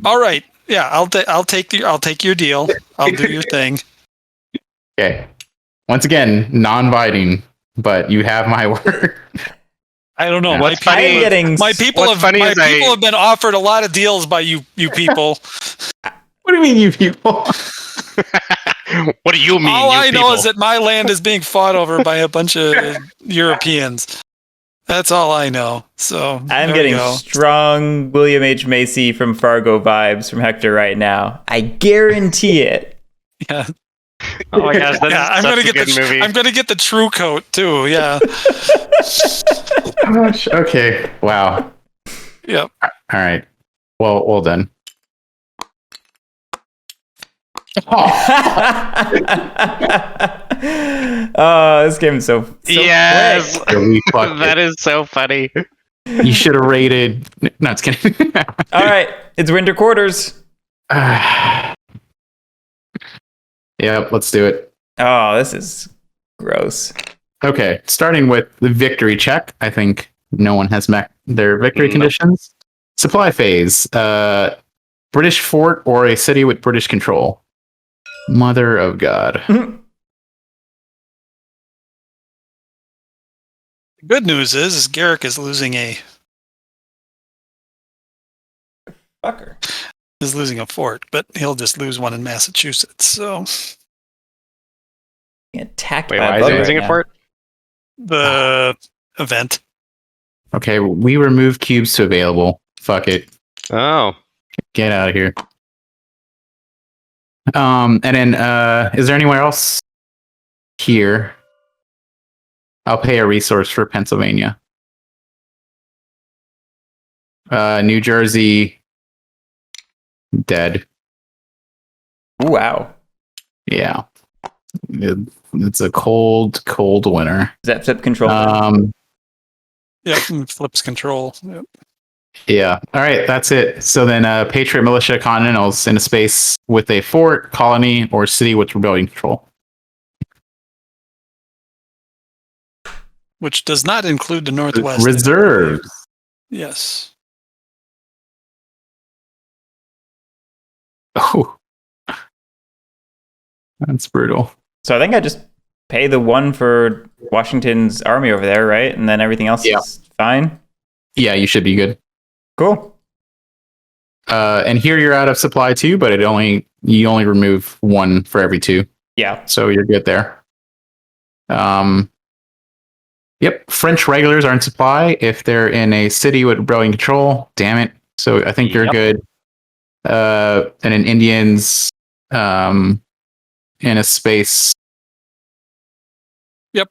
All right. Yeah, I'll take your deal. I'll do your thing. Okay. Once again, non-biting, but you have my word. I don't know. Yeah. My people have been offered a lot of deals by you people. What do you mean, you people? What do you mean? All I know is that my land is being fought over by a bunch of Europeans. That's all I know. So I'm getting strong William H. Macy from Fargo vibes from Hector right now. I guarantee it. Yeah. Oh my gosh, I'm gonna get the true coat too. Yeah. Gosh, okay. Wow. Yep. All right. Well done. Oh, this game is so yes, quick. That is so funny. You should have rated. No, it's kidding. All right, it's winter quarters. Yeah, let's do it. Oh, this is gross. Okay, starting with the victory check. I think no one has met their victory conditions. Supply phase. British fort or a city with British control. Mother of God. The good news is Guerric is losing a fort, but he'll just lose one in Massachusetts. So attacked Wait, by why a is bug he losing right a fort? The event. Okay, we removed cubes to available. Fuck it. Oh. Get out of here. And then is there anywhere else here? I'll pay a resource for Pennsylvania. New Jersey dead. Ooh, wow. Yeah. It's a cold winter. Is that flip control? Yep, flips control. Yep. Yeah. All right, that's it. So then Patriot Militia Continentals in a space with a fort, colony, or city with rebellion control. Which does not include the Northwest. Reserves. Yes. Oh. That's brutal. So I think I just pay the 1 for Washington's army over there, right? And then everything else is fine? Yeah, you should be good. Cool. And here you're out of supply too, but you only remove 1 for every 2. Yeah. So you're good there. Yep. French regulars are in supply if they're in a city with rebellion control. Damn it. So I think you're good. And then Indians in a space. Yep,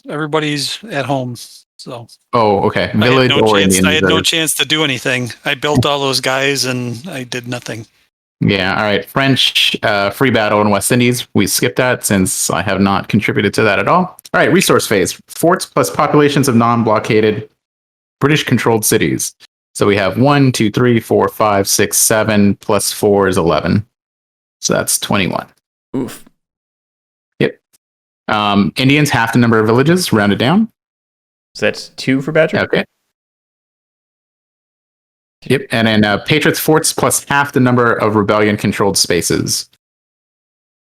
everybody's at home. So. Oh, okay. Village or Indians. I had no chance to do anything. I built all those guys and I did nothing. Yeah, all right. French free battle in West Indies. We skipped that since I have not contributed to that at all. All right, resource phase. Forts plus populations of non-blockaded British-controlled cities. So we have 1, 2, 3, 4, 5, 6, 7, plus 4 is 11. So that's 21. Oof. Yep. Indians, half the number of villages, rounded down. So that's 2 for Badger? Okay. Yep, and then Patriots forts plus half the number of rebellion-controlled spaces,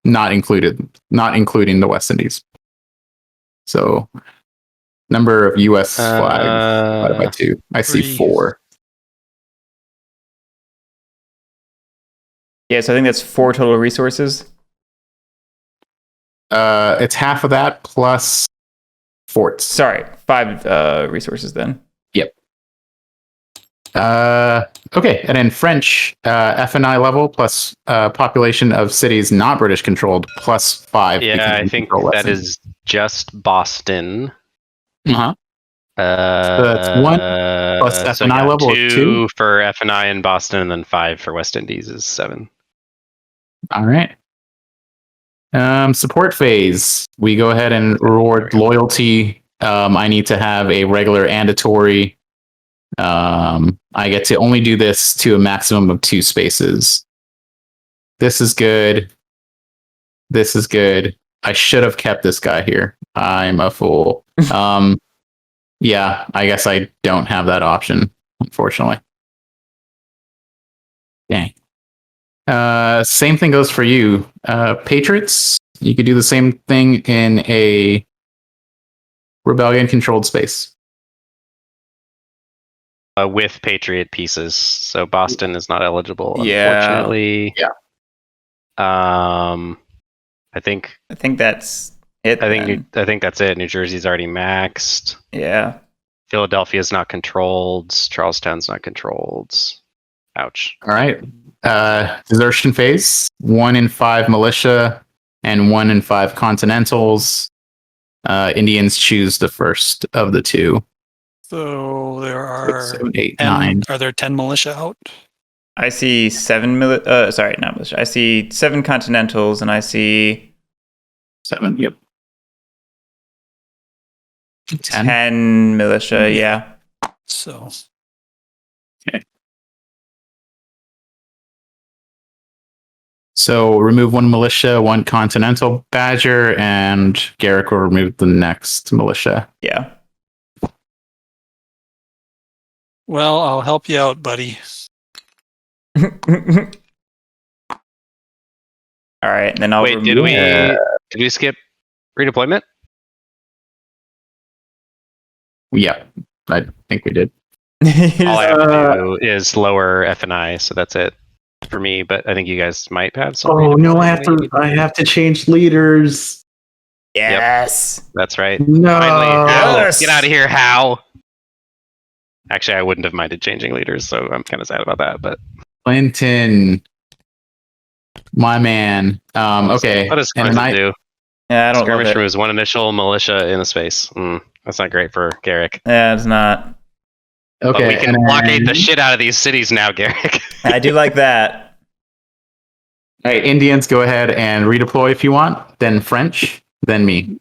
not including the West Indies. So, number of U.S. flags divided by 2. I see 4. Yeah, so I think that's 4 total resources. It's half of that plus forts. Sorry, 5 resources then. Yep. Okay, and then French FNI level plus population of cities not British controlled plus 5. Yeah, I think that is just Boston. Uh-huh. So that's 1 plus FNI level 2 for FNI in Boston, and then 5 for West Indies is 7. All right. Support phase. We go ahead and reward loyalty. I need to have a regular and a Tory. I get to only do this to a maximum of 2 spaces. This is good. This is good. I should have kept this guy here. I'm a fool. Yeah, I guess I don't have that option, unfortunately. Dang. Same thing goes for you. Patriots, you could do the same thing in a rebellion-controlled space. With Patriot pieces, so Boston is not eligible, unfortunately. Yeah. I think that's it. I think that's it. New Jersey's already maxed. Yeah. Philadelphia's not controlled. Charlestown's not controlled. Ouch. All right. Desertion phase. 1 in 5 militia and 1 in 5 continentals. Indians choose the first of the 2. So there are 6, 7, 8, 9. Are there 10 militia out? I see 7 sorry, not militia. I see 7 continentals and I see 7. Yep. 10 militia. Yeah. So. Okay. So remove 1 militia, 1 continental badger, and Guerric will remove the next militia. Yeah. Well, I'll help you out, buddy. All right, and then I'll wait. remove... Did we skip redeployment? Yeah, I think we did. All I have to do is lower FNI, so that's it for me. But I think you guys might have some. Oh no, I have to change leaders. Yes, that's right. No, finally, yes. Get out of here, How? Actually, I wouldn't have minded changing leaders, so I'm kind of sad about that. But Clinton, my man. Okay. What does Clinton do? Yeah, I don't. Skirmish removes 1 initial militia in a space. That's not great for Guerric. Yeah, it's not. Okay, but we can blockade the shit out of these cities now, Guerric. I do like that. All right, Indians, go ahead and redeploy if you want. Then French, then me.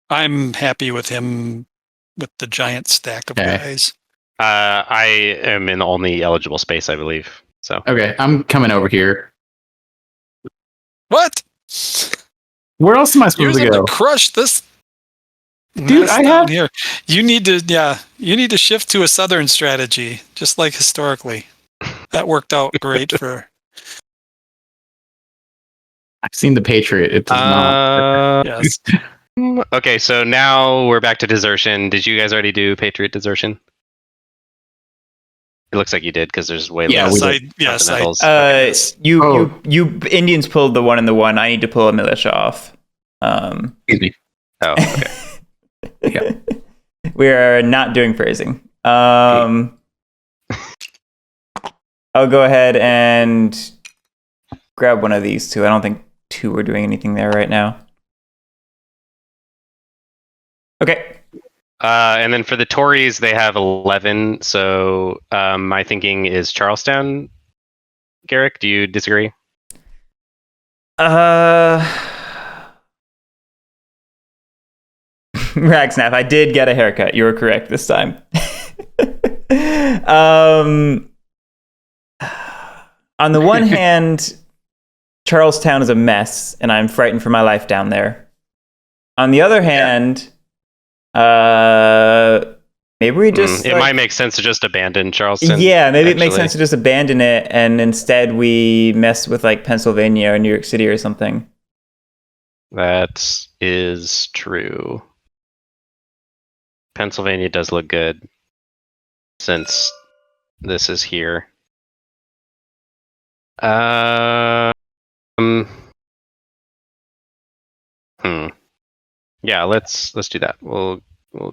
I'm happy with him with the giant stack of guys. I am in the only eligible space, I believe. So Okay, I'm coming over here. What? Where else am I supposed to go? Crush this, dude. I have here. You need to shift to a southern strategy, just like historically. That worked out great for. I've seen the Patriot. It does not. Yes. Okay, so now we're back to desertion. Did you guys already do Patriot Desertion? It looks like you did because there's way less. Yes. You Indians pulled the 1 and the 1. I need to pull a militia off. Excuse me. Oh, okay. Yeah. We are not doing phrasing. I'll go ahead and grab one of these two. I don't think 2 are doing anything there right now. Okay. And then for the Tories, they have 11. So my thinking is Charlestown. Guerric, do you disagree? Ragsnap, I did get a haircut. You were correct this time. On the one hand, Charlestown is a mess, and I'm frightened for my life down there. On the other hand, maybe we just... It might make sense to just abandon Charleston. Yeah, maybe it makes sense to just abandon it, and instead we mess with like Pennsylvania or New York City or something. That is true. Pennsylvania does look good since this is here. Yeah, let's do that. We'll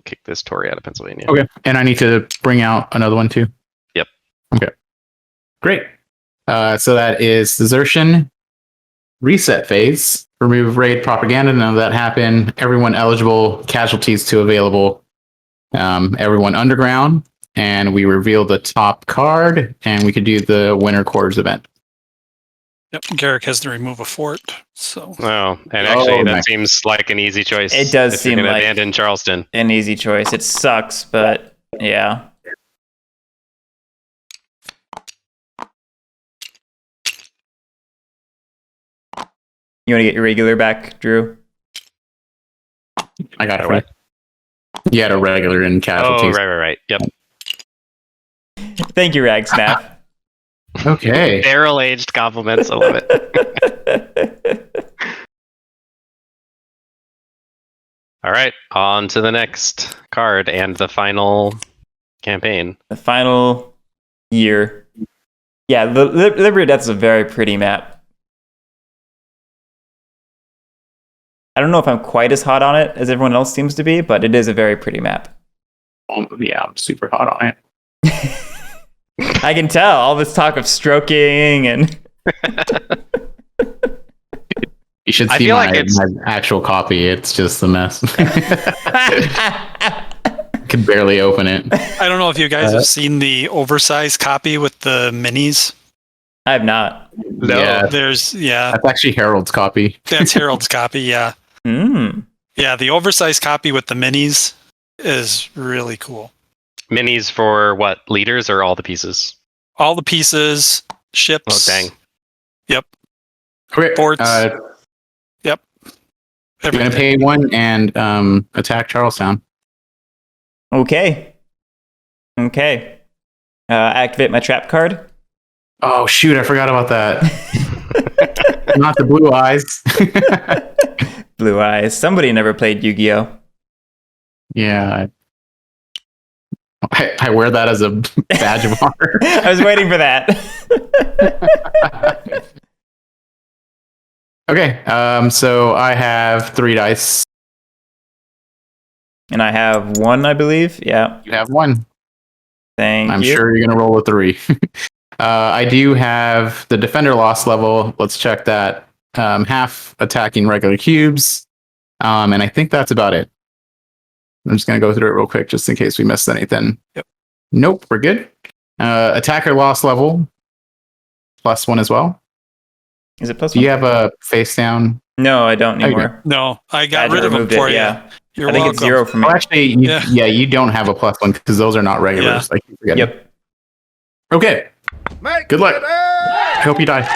kick this Tory out of Pennsylvania. Okay, and I need to bring out another one too. Yep. Okay. Great. So that is desertion, reset phase, remove raid propaganda. None of that happened. Everyone eligible, casualties 2 available. Everyone underground, and we reveal the top card, and we could do the winter quarters event. Yep, Guerric has to remove a fort. So. Oh, and actually, that seems like an easy choice. It does seem like abandon Charleston. An easy choice. It sucks, but yeah. You want to get your regular back, Drew? I got it right. You had a regular in casualties. Oh, right. Yep. Thank you, Ragsnap. Okay. Barrel-aged compliments. I love it. All right, on to the next card and the final campaign. The final year. Yeah, the Liberty Death is a very pretty map. I don't know if I'm quite as hot on it as everyone else seems to be, but it is a very pretty map. Yeah, I'm super hot on it. I can tell. All this talk of stroking and... You should see my actual copy. It's just a mess. Can barely open it. I don't know if you guys have seen the oversized copy with the minis. I have not. No. Yeah. That's actually Harold's copy. That's Harold's copy, yeah. Yeah, the oversized copy with the minis is really cool. Minis for what? Leaders or all the pieces? All the pieces, ships. Oh, dang. Yep. Okay. Forts. Yep. You're going to pay 1 and attack Charlestown. Okay. Activate my trap card. Oh, shoot. I forgot about that. Not the blue eyes. Blue eyes. Somebody never played Yu-Gi-Oh! Yeah. I wear that as a badge of honor. I was waiting for that. Okay. So I have 3 dice. And I have 1, I believe. Yeah. You have 1. I'm sure you're going to roll a 3. I do have the defender loss level. Let's check that. Half attacking regular cubes. And I think that's about it. I'm just going to go through it real quick just in case we missed anything. Yep. Nope, we're good. Attacker loss level, +1 as well. Is it plus Do one? you have a face down? No, I don't anymore. No, I got Badger rid of them removed for it, you. yeah. You're I think welcome. it's 0 for me. Oh, actually, you don't have a +1 because those are not regulars. Yeah. I keep forgetting. Yep. Okay. Make Good luck. ready. I hope you die.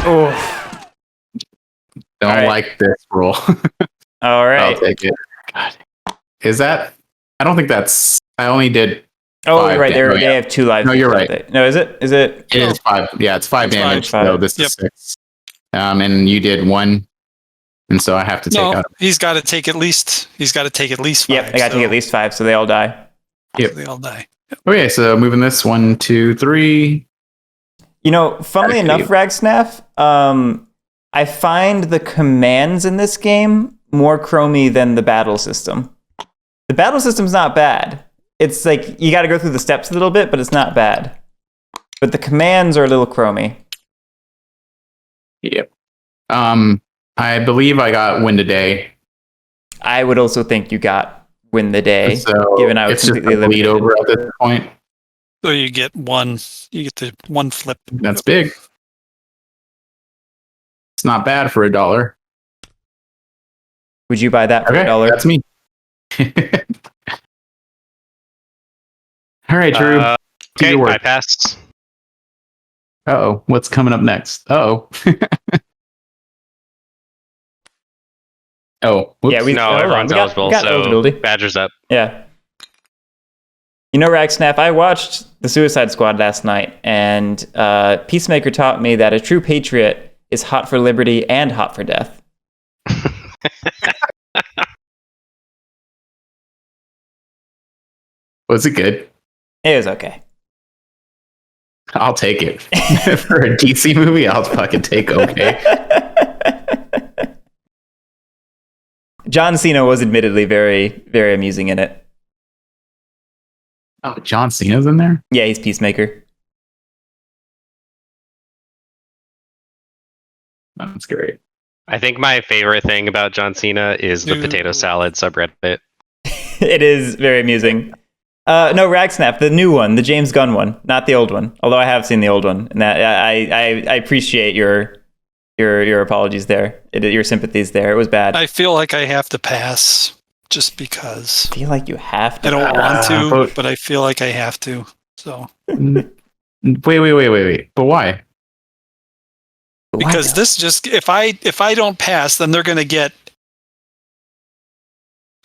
Oh. Don't All right. like this roll. All right. I'll take it. God. Is that? I don't think that's. I only did. Oh, five you're right. damage. They have 2 lives. No, you're don't right. they? No, is it? Is it? It is 5. Yeah, it's 5 damage. five. So this is 6. And you did 1, and so I have to take No, out. he's got to take at least. He's got to take at least 5. Yep, I got to take at least 5, so they all die. Yep. They all die. Okay, so moving this 1, 2, 3. You know, funnily Actually- enough, Ragsnaff, I find the commands in this game more chromy than the battle system. The battle system's not bad. It's like you got to go through the steps a little bit, but it's not bad. But the commands are a little chromy. Yep. I believe I got win today. I would also think you got win the day, So given I was it's just a completely bleed eliminated. over at this point. So you get one. You get the one flip. That's big. It's not bad for $1. Would you buy that for Okay, $1? that's me. All right, Drew. Do Okay, your work. I passed. Uh-oh, what's coming up next? Uh-oh. Oh, whoops. Yeah, No, hold on, everyone's we got eligible, so eligibility. Badger's up. Yeah. You know, Ragsnap, I watched The Suicide Squad last night, and Peacemaker taught me that a true patriot is hot for liberty and hot for death. Was it good? It was okay. I'll take it. For a DC movie, I'll fucking take okay. John Cena was admittedly very, very amusing in it. Oh, John Cena's in there? Yeah, he's Peacemaker. That's great. I think my favorite thing about John Cena is the potato salad subreddit. It is very amusing. No, Ragsnap, the new one, the James Gunn one, not the old one. Although I have seen the old one, and that I appreciate your apologies there, your sympathies there. It was bad. I feel like I have to pass just because. I feel like you have to. I don't want to, but- but I feel like I have to. So Wait. But why? But why because not? this just if I don't pass, then they're going to get.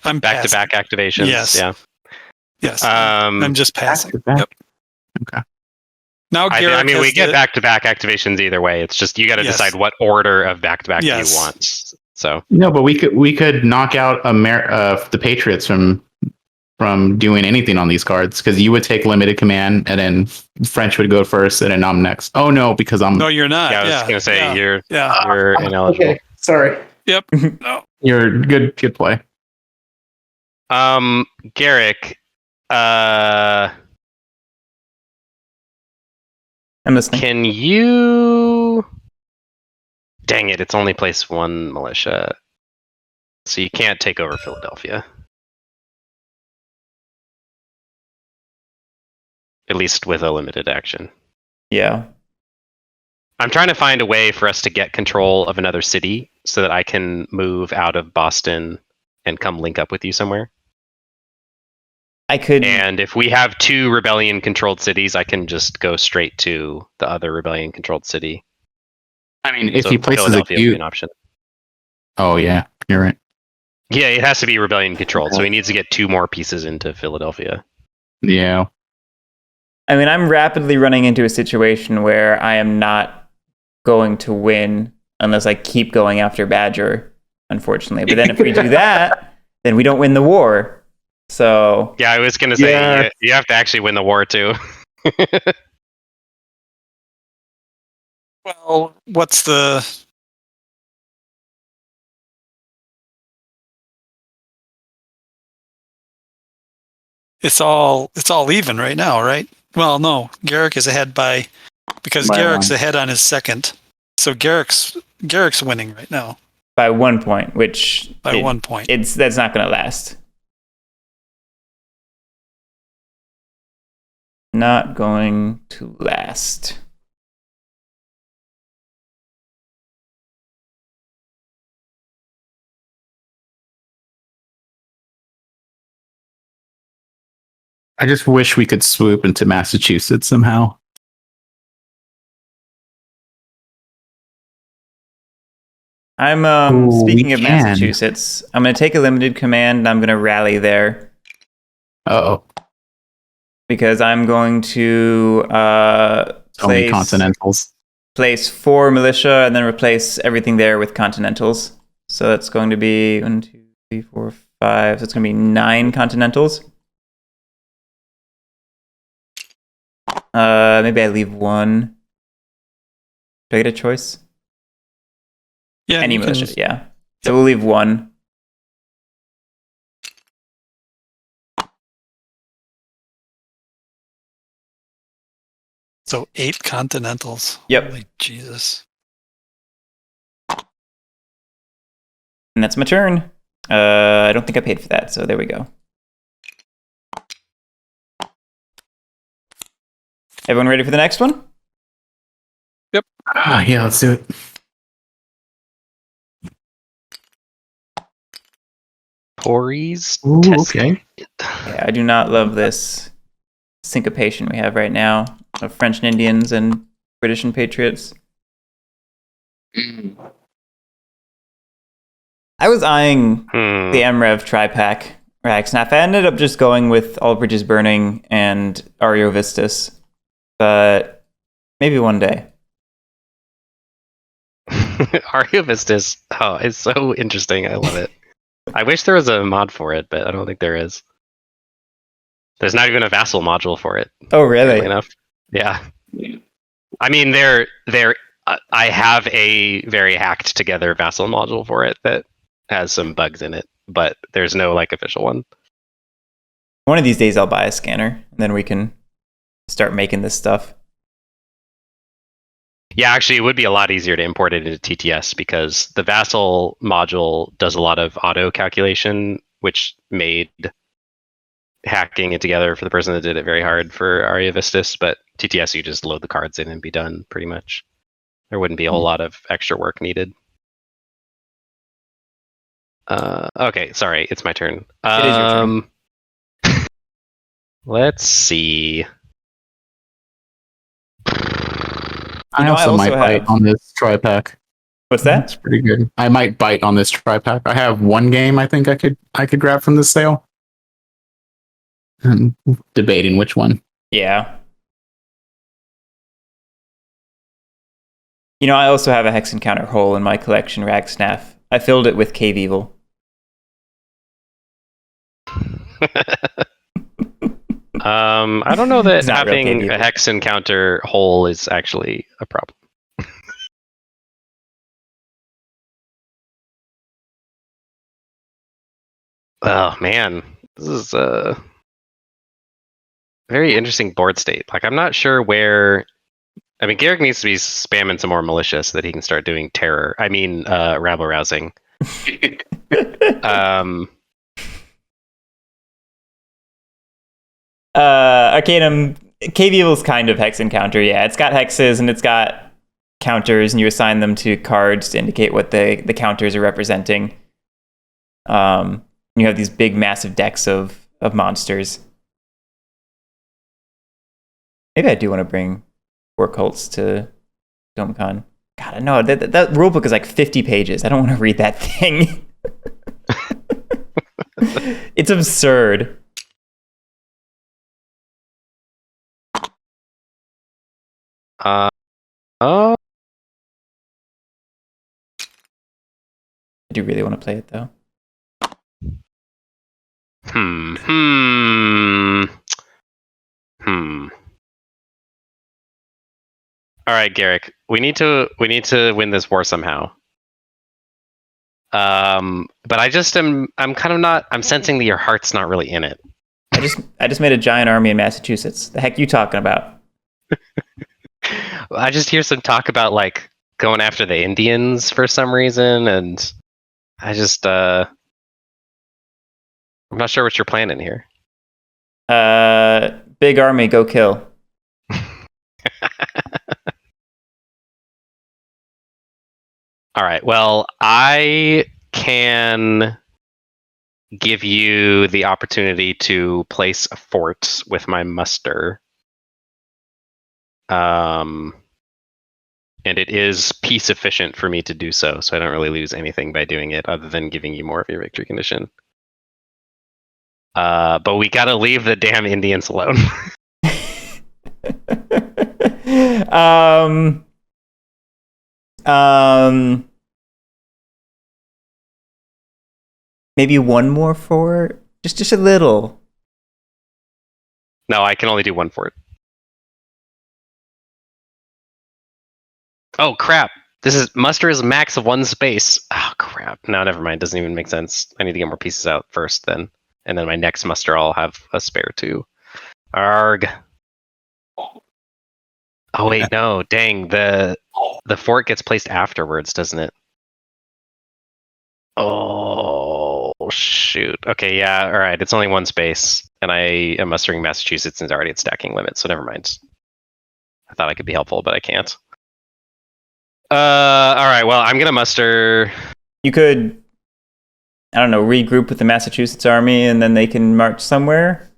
I'm Back-to-back activations. Yes. Yeah. Yes, I'm just passing. Back. Yep. Okay. Now I Guerric mean, has we get the- back-to-back activations either way. It's just you got to Yes. decide what order of back-to-back Yes. you want. So No, but we could knock out the Patriots from doing anything on these cards because you would take limited command and then French would go first and then I'm next. Oh no, because I'm No, you're not. yeah, I was gonna say yeah, you're Yeah. ineligible. okay. Sorry. Yep. No. You're good play. Guerric, I'm listening. can you? Dang it! It's only place 1 militia, so you can't take over Philadelphia. At least with a limited action. Yeah. I'm trying to find a way for us to get control of another city so that I can move out of Boston and come link up with you somewhere. I could. And if we have 2 rebellion-controlled cities, I can just go straight to the other rebellion-controlled city. I mean, if So he places a Philadelphia would be cube. an option. Oh yeah, you're right. Yeah, it has to be rebellion-controlled, so he needs to get 2 more pieces into Philadelphia. Yeah. I mean, I'm rapidly running into a situation where I am not going to win unless I keep going after Badger, unfortunately. But then if we do that, then we don't win the war. So Yeah, I was going to say, Yeah. you have to actually win the war, too. Well, what's the? It's all even right now, right? Well, no, Guerric is ahead because By Guerric's one. ahead on his second. So Guerric's winning right now by 1 point, which by 1 point. that's not going to last. not going to last. I just wish we could swoop into Massachusetts somehow. I'm speaking of Massachusetts, I'm going to take a limited command and I'm going to rally there. Uh-oh. Because I'm going to Only Continentals. Place 4 militia and then replace everything there with Continentals. So that's going to be 1, 2, 3, 4, 5. So it's going to be 9 Continentals. Maybe I leave 1. Do I get a choice? Yeah, any militia. Yeah. So we'll leave 1. So 8 Continentals. Yep. Holy Jesus. And that's my turn. I don't think I paid for that, so there we go. Everyone ready for the next one? Yep. Yeah, let's do it. Tories. Okay. Yeah, I do not love this syncopation we have right now of French and Indians and British and Patriots. I was eyeing the MREV tri-pack Ragsnap. I ended up just going with All Bridges Burning and Ariovistus, but maybe one day. Ariovistus. Oh, it's so interesting. I love it. I wish there was a mod for it, but I don't think there is. There's not even a vassal module for it. Oh, really? Enough. Yeah. I mean, I have a very hacked together vassal module for it that has some bugs in it, but there's no like official one. One of these days I'll buy a scanner, and then we can start making this stuff. Yeah, actually, it would be a lot easier to import it into TTS because the vassal module does a lot of auto calculation, which made hacking it together for the person that did it very hard for Ariovistus. But TTS, you just load the cards in and be done, pretty much. There wouldn't be a whole lot of extra work needed. Okay, sorry, it's my turn. It is your turn. Let's see. I also might bite on this tri-pack. What's that? It's pretty good. I might bite on this tri-pack. I have one game I think I could grab from this sale. I'm debating which one. Yeah. You know, I also have a Hex Encounter hole in my collection, Ragsnaff. I filled it with Cave Evil. I don't know that It's not real having Cave a Evil. Hex Encounter hole is actually a problem. Oh man, this is a very interesting board state. Like, I'm not sure where. I mean, Guerric needs to be spamming some more militia so that he can start doing terror. I mean, rabble rousing. Arcanum, Cave Evil's kind of Hex Encounter, yeah. It's got hexes and it's got counters, and you assign them to cards to indicate what the counters are representing. You have these big, massive decks of monsters. Maybe I do want to bring 4 cults to DomeCon. God, I know that rulebook is like 50 pages. I don't want to read that thing. It's absurd. Oh. I do really want to play it though. All right, Guerric. We need to win this war somehow. But I'm kind of not. I'm sensing that your heart's not really in it. I just made a giant army in Massachusetts. The heck you talking about? I just hear some talk about like going after the Indians for some reason, and I just I'm not sure what you're planning here. Big army, go kill. All right. Well, I can give you the opportunity to place a fort with my muster. And it is peace efficient for me to do so, so I don't really lose anything by doing it other than giving you more of your victory condition. But we gotta leave the damn Indians alone. Maybe one more fort? Just a little. No, I can only do one fort. Oh crap! Muster is max of 1 space. Oh crap! No, never mind. Doesn't even make sense. I need to get more pieces out first, then, and then my next muster I'll have a spare 2. Arg. Oh wait, no. Dang, the fort gets placed afterwards, doesn't it? Oh shoot. Okay, yeah. All right. It's only 1 space, and I am mustering Massachusetts and it's already at stacking limit, so never mind. I thought I could be helpful, but I can't. All right. Well, I'm gonna muster. You could, I don't know, regroup with the Massachusetts army, and then they can march somewhere.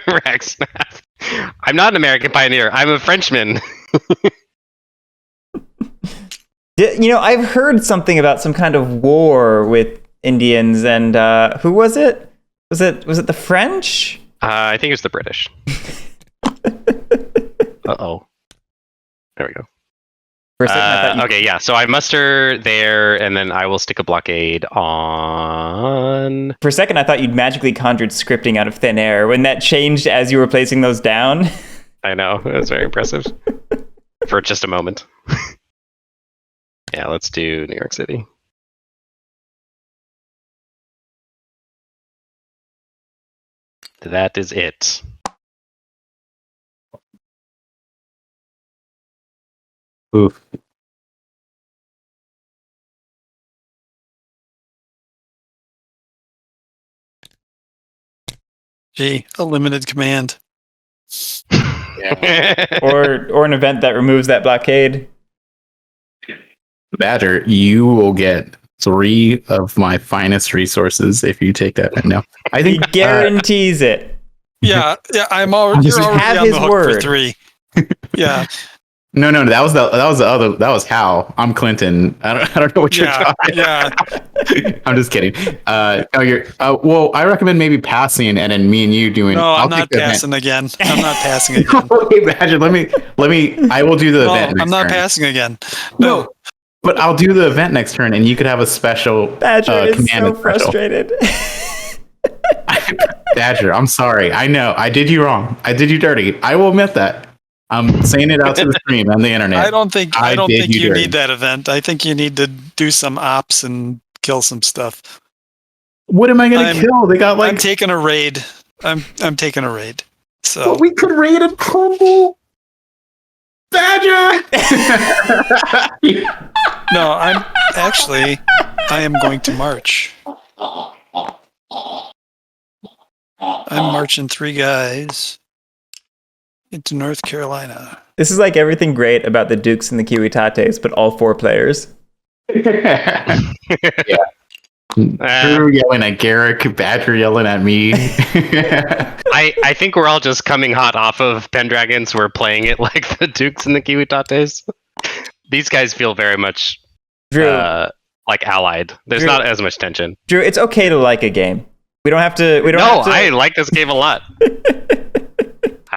Rex, I'm not an American pioneer. I'm a Frenchman. You know, I've heard something about some kind of war with Indians, and who was it? Was it the French? I think it was the British. Uh-oh. There we go. For a second, okay, yeah. So I muster there, and then I will stick a blockade on. For a second, I thought you'd magically conjured scripting out of thin air. When that changed as you were placing those down. I know. It was very impressive. For just a moment. Yeah, let's do New York City. That is it. Oof. Gee, a limited command. Yeah. or an event that removes that blockade. Badger, you will get 3 of my finest resources if you take that. No, I think he guarantees it. Yeah, I'm already. You're already have on his the hook word. for 3. Yeah. No, that was the other. That was Hal. I'm Clinton. I don't know what you're talking. Yeah. I'm just kidding. No, you're. Well, I recommend maybe passing and then me and you doing. No, I'll I'm not take the passing event. again. I'm not passing again. Wait, Badger, let me. I will do the No, event. I'm not next turn. passing again. No, but I'll do the event next turn, and you could have a special. Badger is so special. frustrated. Badger, I'm sorry. I know I did you wrong. I did you dirty. I will admit that. I'm saying it out to the stream and the internet. I don't think you dirty. need that event. I think you need to do some ops and kill some stuff. What am I going to kill? They got I'm taking a raid. I'm taking a raid. So but we could raid and crumble. Badger. No, I am going to march. I'm marching 3 guys into North Carolina. This is like everything great about the Dukes and the Kiwitates, but all 4 players. Yeah. Drew yelling at Guerric, Badger yelling at me. I think we're all just coming hot off of Pendragons. We're playing it like the Dukes and the Kiwitates. These guys feel very much Drew, like allied. There's Drew, not as much tension. Drew, it's okay to like a game. We don't have to. I like this game a lot.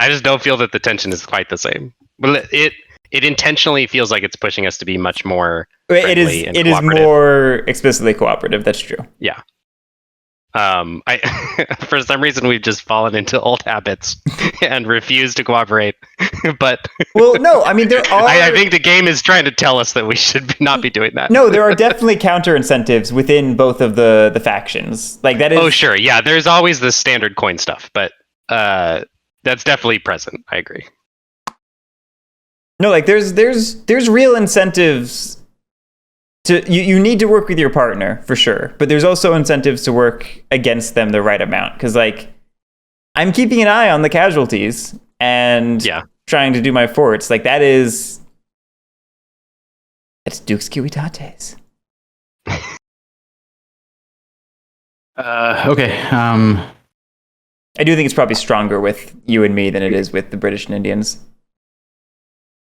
I just don't feel that the tension is quite the same. But it intentionally feels like it's pushing us to be much more friendly and it is more explicitly cooperative. That's true. Yeah. I for some reason we've just fallen into old habits and refuse to cooperate. But well, no, I mean there are. I think the game is trying to tell us that we should not be doing that. No, there are definitely counter incentives within both of the factions. Like that is. Oh sure, yeah. There's always the standard coin stuff, but that's definitely present. I agree. No, like there's real incentives. You need to work with your partner for sure, but there's also incentives to work against them the right amount. Because like, I'm keeping an eye on the casualties and trying to do my forts. Like that's Dukes Kiwitates. Okay. I do think it's probably stronger with you and me than it is with the British and Indians.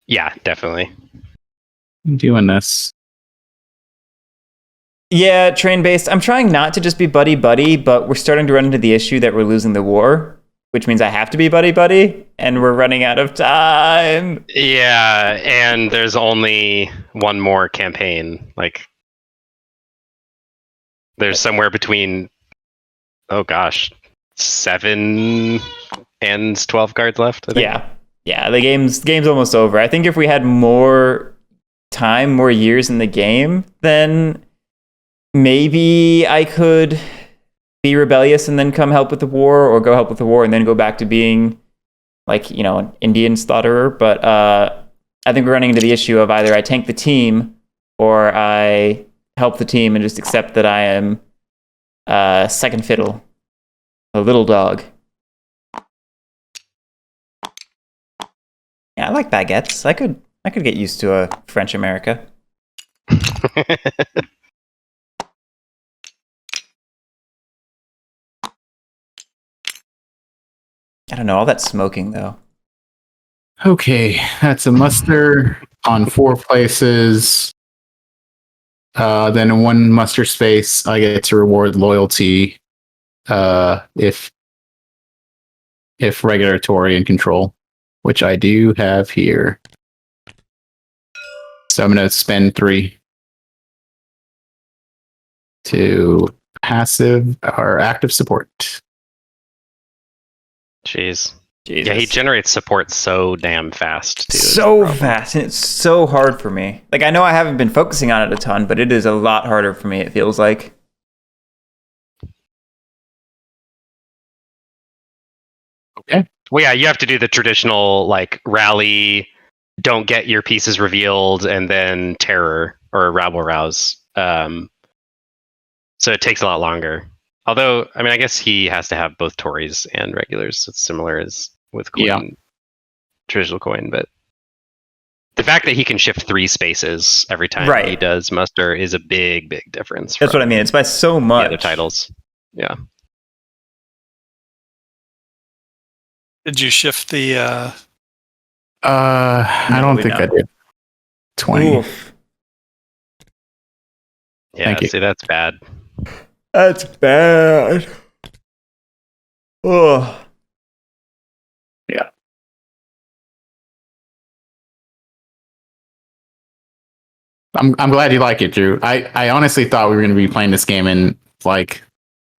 Yeah, definitely. I'm doing this. Yeah, train-based. I'm trying not to just be buddy-buddy, but we're starting to run into the issue that we're losing the war, which means I have to be buddy-buddy, and we're running out of time. Yeah, and there's only one more campaign. Like, there's somewhere between, 7 and 12 cards left, I think. Yeah, the game's almost over. I think if we had more time, more years in the game, then maybe I could be rebellious and then come help with the war, or go help with the war and then go back to being like, an Indian slaughterer. But I think we're running into the issue of either I tank the team or I help the team and just accept that I am second fiddle, a little dog. Yeah, I like baguettes. I could get used to a French America. I don't know, all that smoking though. Okay, that's a muster on 4 places. Then in 1 muster space, I get to reward loyalty if regular Tory and control, which I do have here. So I'm going to spend 3 to passive or active support. Jeez. Jesus. Yeah, he generates support so damn fast, too. So fast, and it's so hard for me. Like, I know I haven't been focusing on it a ton, but it is a lot harder for me, it feels like. Okay. Well, yeah, you have to do the traditional, like, rally, don't get your pieces revealed, and then terror, or rabble rouse. So it takes a lot longer. Although, I mean, I guess he has to have both Tories and regulars. It's similar as with coin, traditional coin. But the fact that he can shift 3 spaces every time he does muster is a big, big difference. That's what I mean. It's by so much. The other titles. Yeah. Did you shift the... I don't think I did. 20. Oof. Yeah, see, that's bad. That's bad. Oh. Yeah. I'm glad you like it, Drew. I honestly thought we were going to be playing this game, and like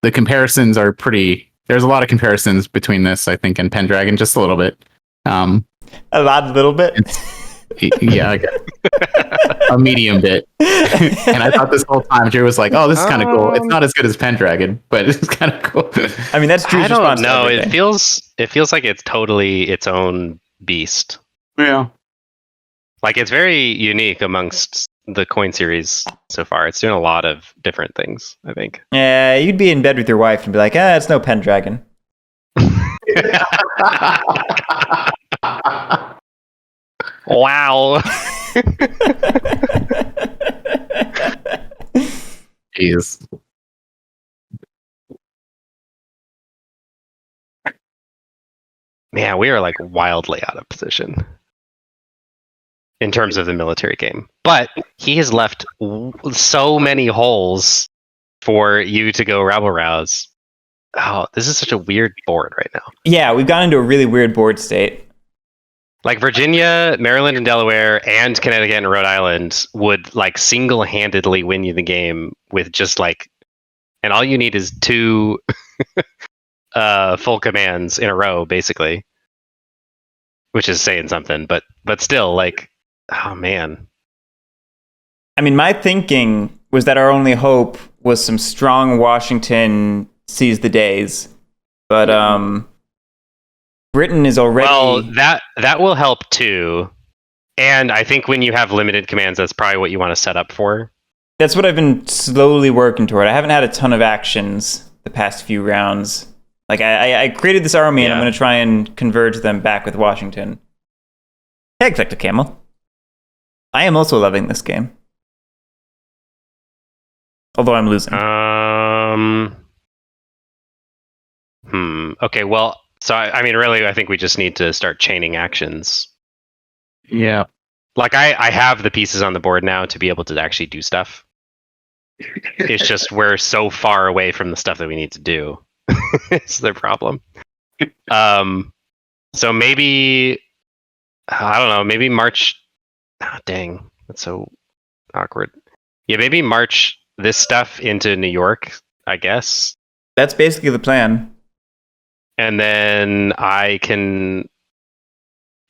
the comparisons are pretty. There's a lot of comparisons between this, I think, and Pendragon, just a little bit. A little bit. Yeah, I guess. A medium bit. And I thought this whole time Drew was like, "Oh, this is kind of cool. It's not as good as Pendragon, but it's kind of cool." I mean, that's Drew's response. No, it feels like it's totally its own beast. Yeah, Like, it's very unique amongst the coin series so far. It's doing a lot of different things, I think. Yeah, you'd be in bed with your wife and be like, it's no Pendragon. Wow. Jeez. Man, we are like wildly out of position in terms of the military game. But he has left so many holes for you to go rabble rouse. Oh, this is such a weird board right now. Yeah, we've gone into a really weird board state. Like Virginia, Maryland, and Delaware, and Connecticut and Rhode Island would like single-handedly win you the game with just like, and all you need is 2 full commands in a row, basically, which is saying something. But still, like, oh man. I mean, my thinking was that our only hope was some strong Washington seize the days, but Britain is already... Well, that will help too. And I think when you have limited commands, that's probably what you want to set up for. That's what I've been slowly working toward. I haven't had a ton of actions the past few rounds. Like, I created this army, and I'm Yeah. going to try and converge them back with Washington. Hey, Hector Camel. I am also loving this game. Although I'm losing. Okay, well, so I mean, really, I think we just need to start chaining actions. Yeah. Like, I have the pieces on the board now to be able to actually do stuff. It's just we're so far away from the stuff that we need to do. It's the problem. So maybe I don't know. Maybe March. Oh, dang, that's so awkward. Yeah, maybe March this stuff into New York, I guess, That's basically the plan. and then I can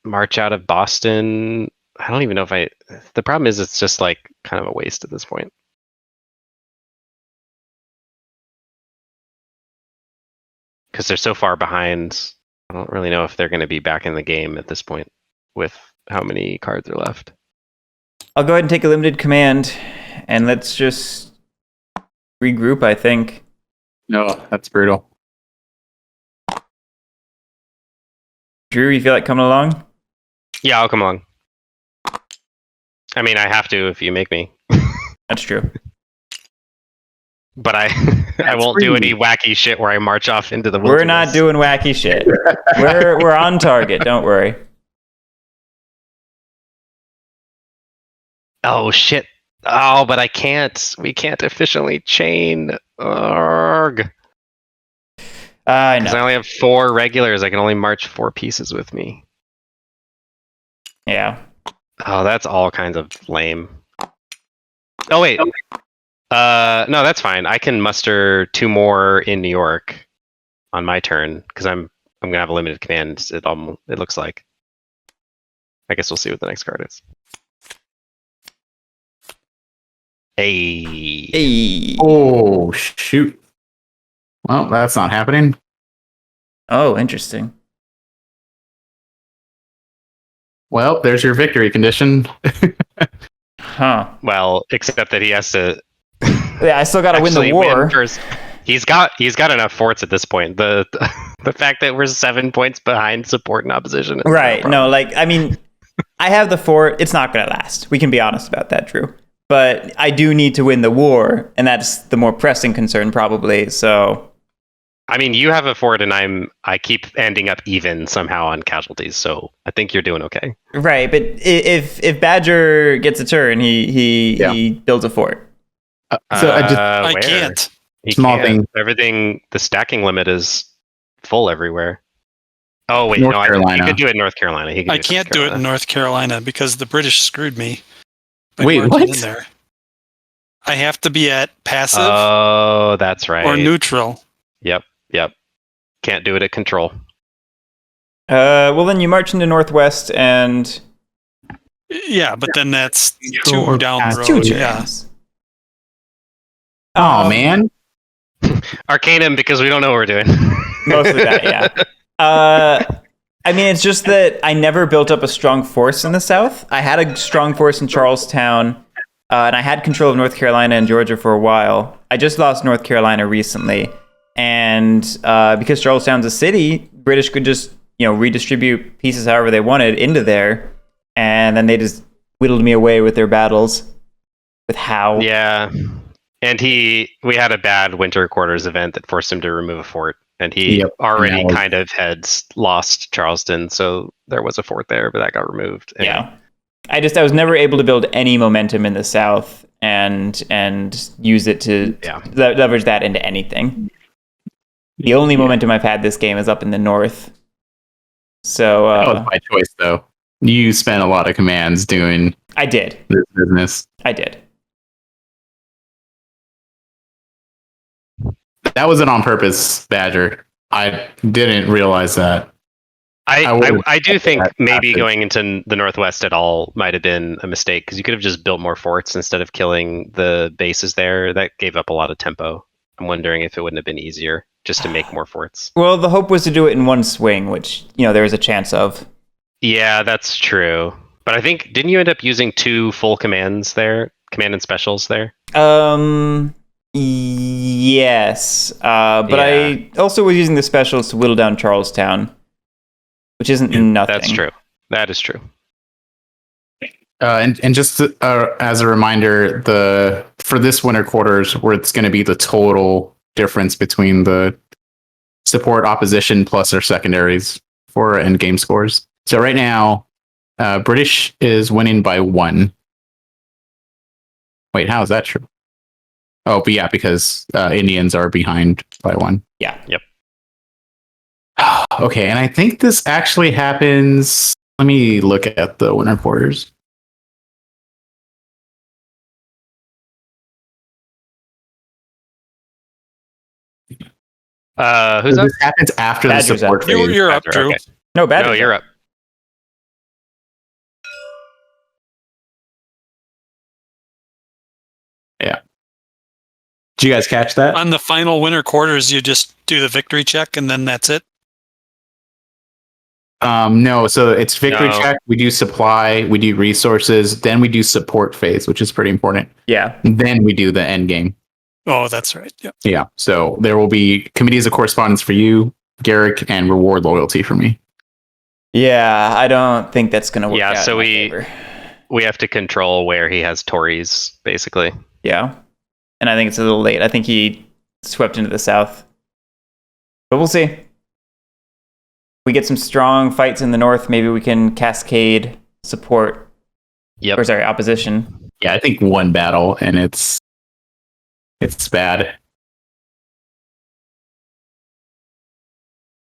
march out of Boston. I don't even know if I. The problem is, it's just like kind of a waste at this point. Because they're so far behind. I don't really know if they're going to be back in the game at this point with how many cards are left. I'll go ahead and take a limited command, and let's just regroup, I think. No, that's brutal. Drew, you feel like coming along? Yeah, I'll come along. I mean, I have to if you make me. That's true. But I won't do any wacky shit where I march off into the wilderness. We're not doing wacky shit. We're on target, don't worry. Oh shit. Oh, but I can't. We can't efficiently chain. Arg. I Because I know. only have 4 regulars. I can only march 4 pieces with me. Yeah. Oh, that's all kinds of lame. Oh wait. No, that's fine. I can muster 2 more in New York on my turn because I'm gonna have a limited command. It looks like. I guess we'll see what the next card is. Hey. Hey. Oh, shoot. Well, that's not happening. Oh, interesting. Well, there's your victory condition. Huh. Well, except that he has to Yeah, I still got to win the actually war. win first. He's got enough forts at this point. The fact that we're 7 points behind support and opposition. Is Right. no No, problem. like, I mean, I have the fort. It's not going to last. We can be honest about that, Drew. But I do need to win the war, and that's the more pressing concern, probably. So, I mean, you have a fort, and I keep ending up even somehow on casualties. So I think you're doing okay. right. But if Badger gets a turn, he builds a fort. So I where? can't. He Small can't. thing. Everything. The stacking limit is full everywhere. Oh wait, North no, he Carolina. could do it in North Carolina. He could I do can't do it in North Carolina because the British screwed me. by Wait, marching what? In there. I have to be at passive Oh, that's right. or neutral. Yep. Can't do it at control. Well, then you march into Northwest, and Yeah, but then that's Neutral 2 or down the passive. road. two Yeah. turns. Oh, man. Arcanum, because we don't know what we're doing. Mostly that, yeah. I mean, it's just that I never built up a strong force in the South. I had a strong force in Charlestown, and I had control of North Carolina and Georgia for a while. I just lost North Carolina recently, and because Charlestown's a city, British could just redistribute pieces however they wanted into there, and then they just whittled me away with their battles. With how? Yeah. And we had a bad winter quarters event that forced him to remove a fort. And he Yep. already And that was- kind of had lost Charleston, so there was a fort there, but that got removed. And Yeah. I was never able to build any momentum in the South and use it to Yeah. leverage that into anything. The only momentum I've had this game is up in the North. So That was my choice, though. You spent a lot of commands doing I did. this business. I did. That wasn't on purpose, Badger. I didn't realize that. I do think that maybe happened. going into the Northwest at all might have been a mistake, because you could have just built more forts instead of killing the bases there. That gave up a lot of tempo. I'm wondering if it wouldn't have been easier just to make more forts. Well, the hope was to do it in one swing, which, there was a chance of. Yeah, that's true. But I think, didn't you end up using 2 full commands there? Command and specials there? Yes, but Yeah. I also was using the specials to whittle down Charlestown, which isn't nothing. That's true. That is true. And just as a reminder, for this winter quarters, where it's going to be the total difference between the support opposition plus our secondaries for end game scores. So right now, British is winning by 1. Wait, how is that true? Oh, but yeah, because Indians are behind by 1. Yeah. Yep. Okay, and I think this actually happens. Let me look at the winter quarters. Who's So up? this happens after Badger's the support up. phase. You're up, Badger, Drew. okay. No, bad. No, you're up. Yeah. Did you guys catch that? On the final winter quarters, you just do the victory check, and then that's it. No, so it's victory No. check. We do supply, we do resources, then we do support phase, which is pretty important. Yeah. Then we do the end game. Oh, that's right. Yeah. Yeah. So there will be committees of correspondence for you, Guerric, and reward loyalty for me. Yeah, I don't think that's going to work Yeah, out. so in my we- favor. We have to control where he has Tories, basically. Yeah. And I think it's a little late. I think he swept into the south. But we'll see. We get some strong fights in the north. Maybe we can cascade support. Yep. Or sorry, opposition. Yeah, I think one battle and it's bad.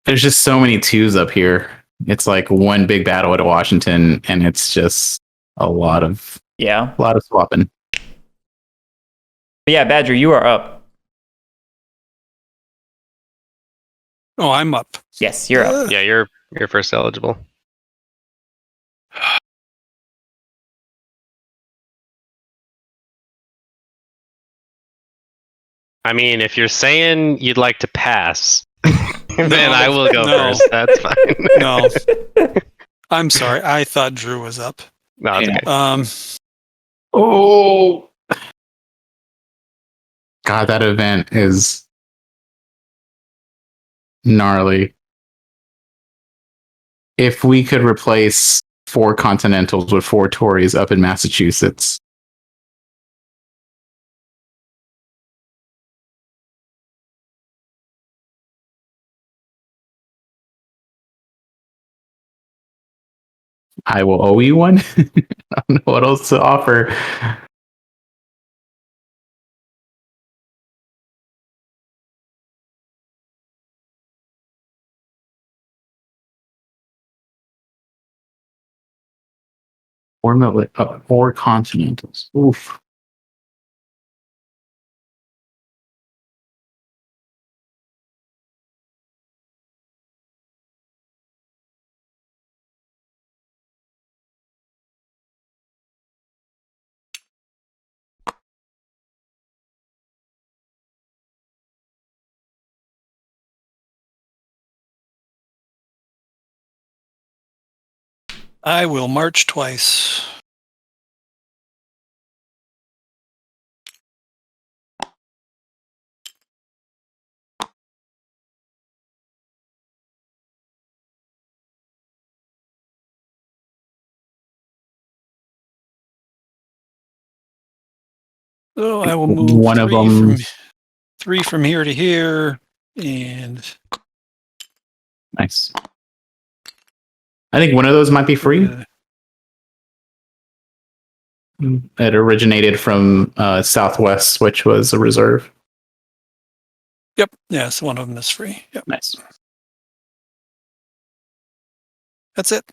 There's just so many 2s up here. It's like one big battle at Washington, and it's just a lot of Yeah. swapping. But yeah, Badger, you are up. Oh, I'm up. Yes, you're up. Yeah, you're first eligible. I mean, if you're saying you'd like to pass, then I will go No. first. That's fine. No, I'm sorry. I thought Drew was up. No, it's Yeah. okay. Oh God, that event is gnarly. If we could replace 4 Continentals with 4 Tories up in Massachusetts. I will owe you one. I don't know what else to offer. Four Continentals. Oof. I will march twice. So I will move One of them. 3 from here to here, and Nice. I think one of those might be free. It originated from Southwest, which was a reserve. Yep. Yes, one of them is free. Yep. Nice. That's it.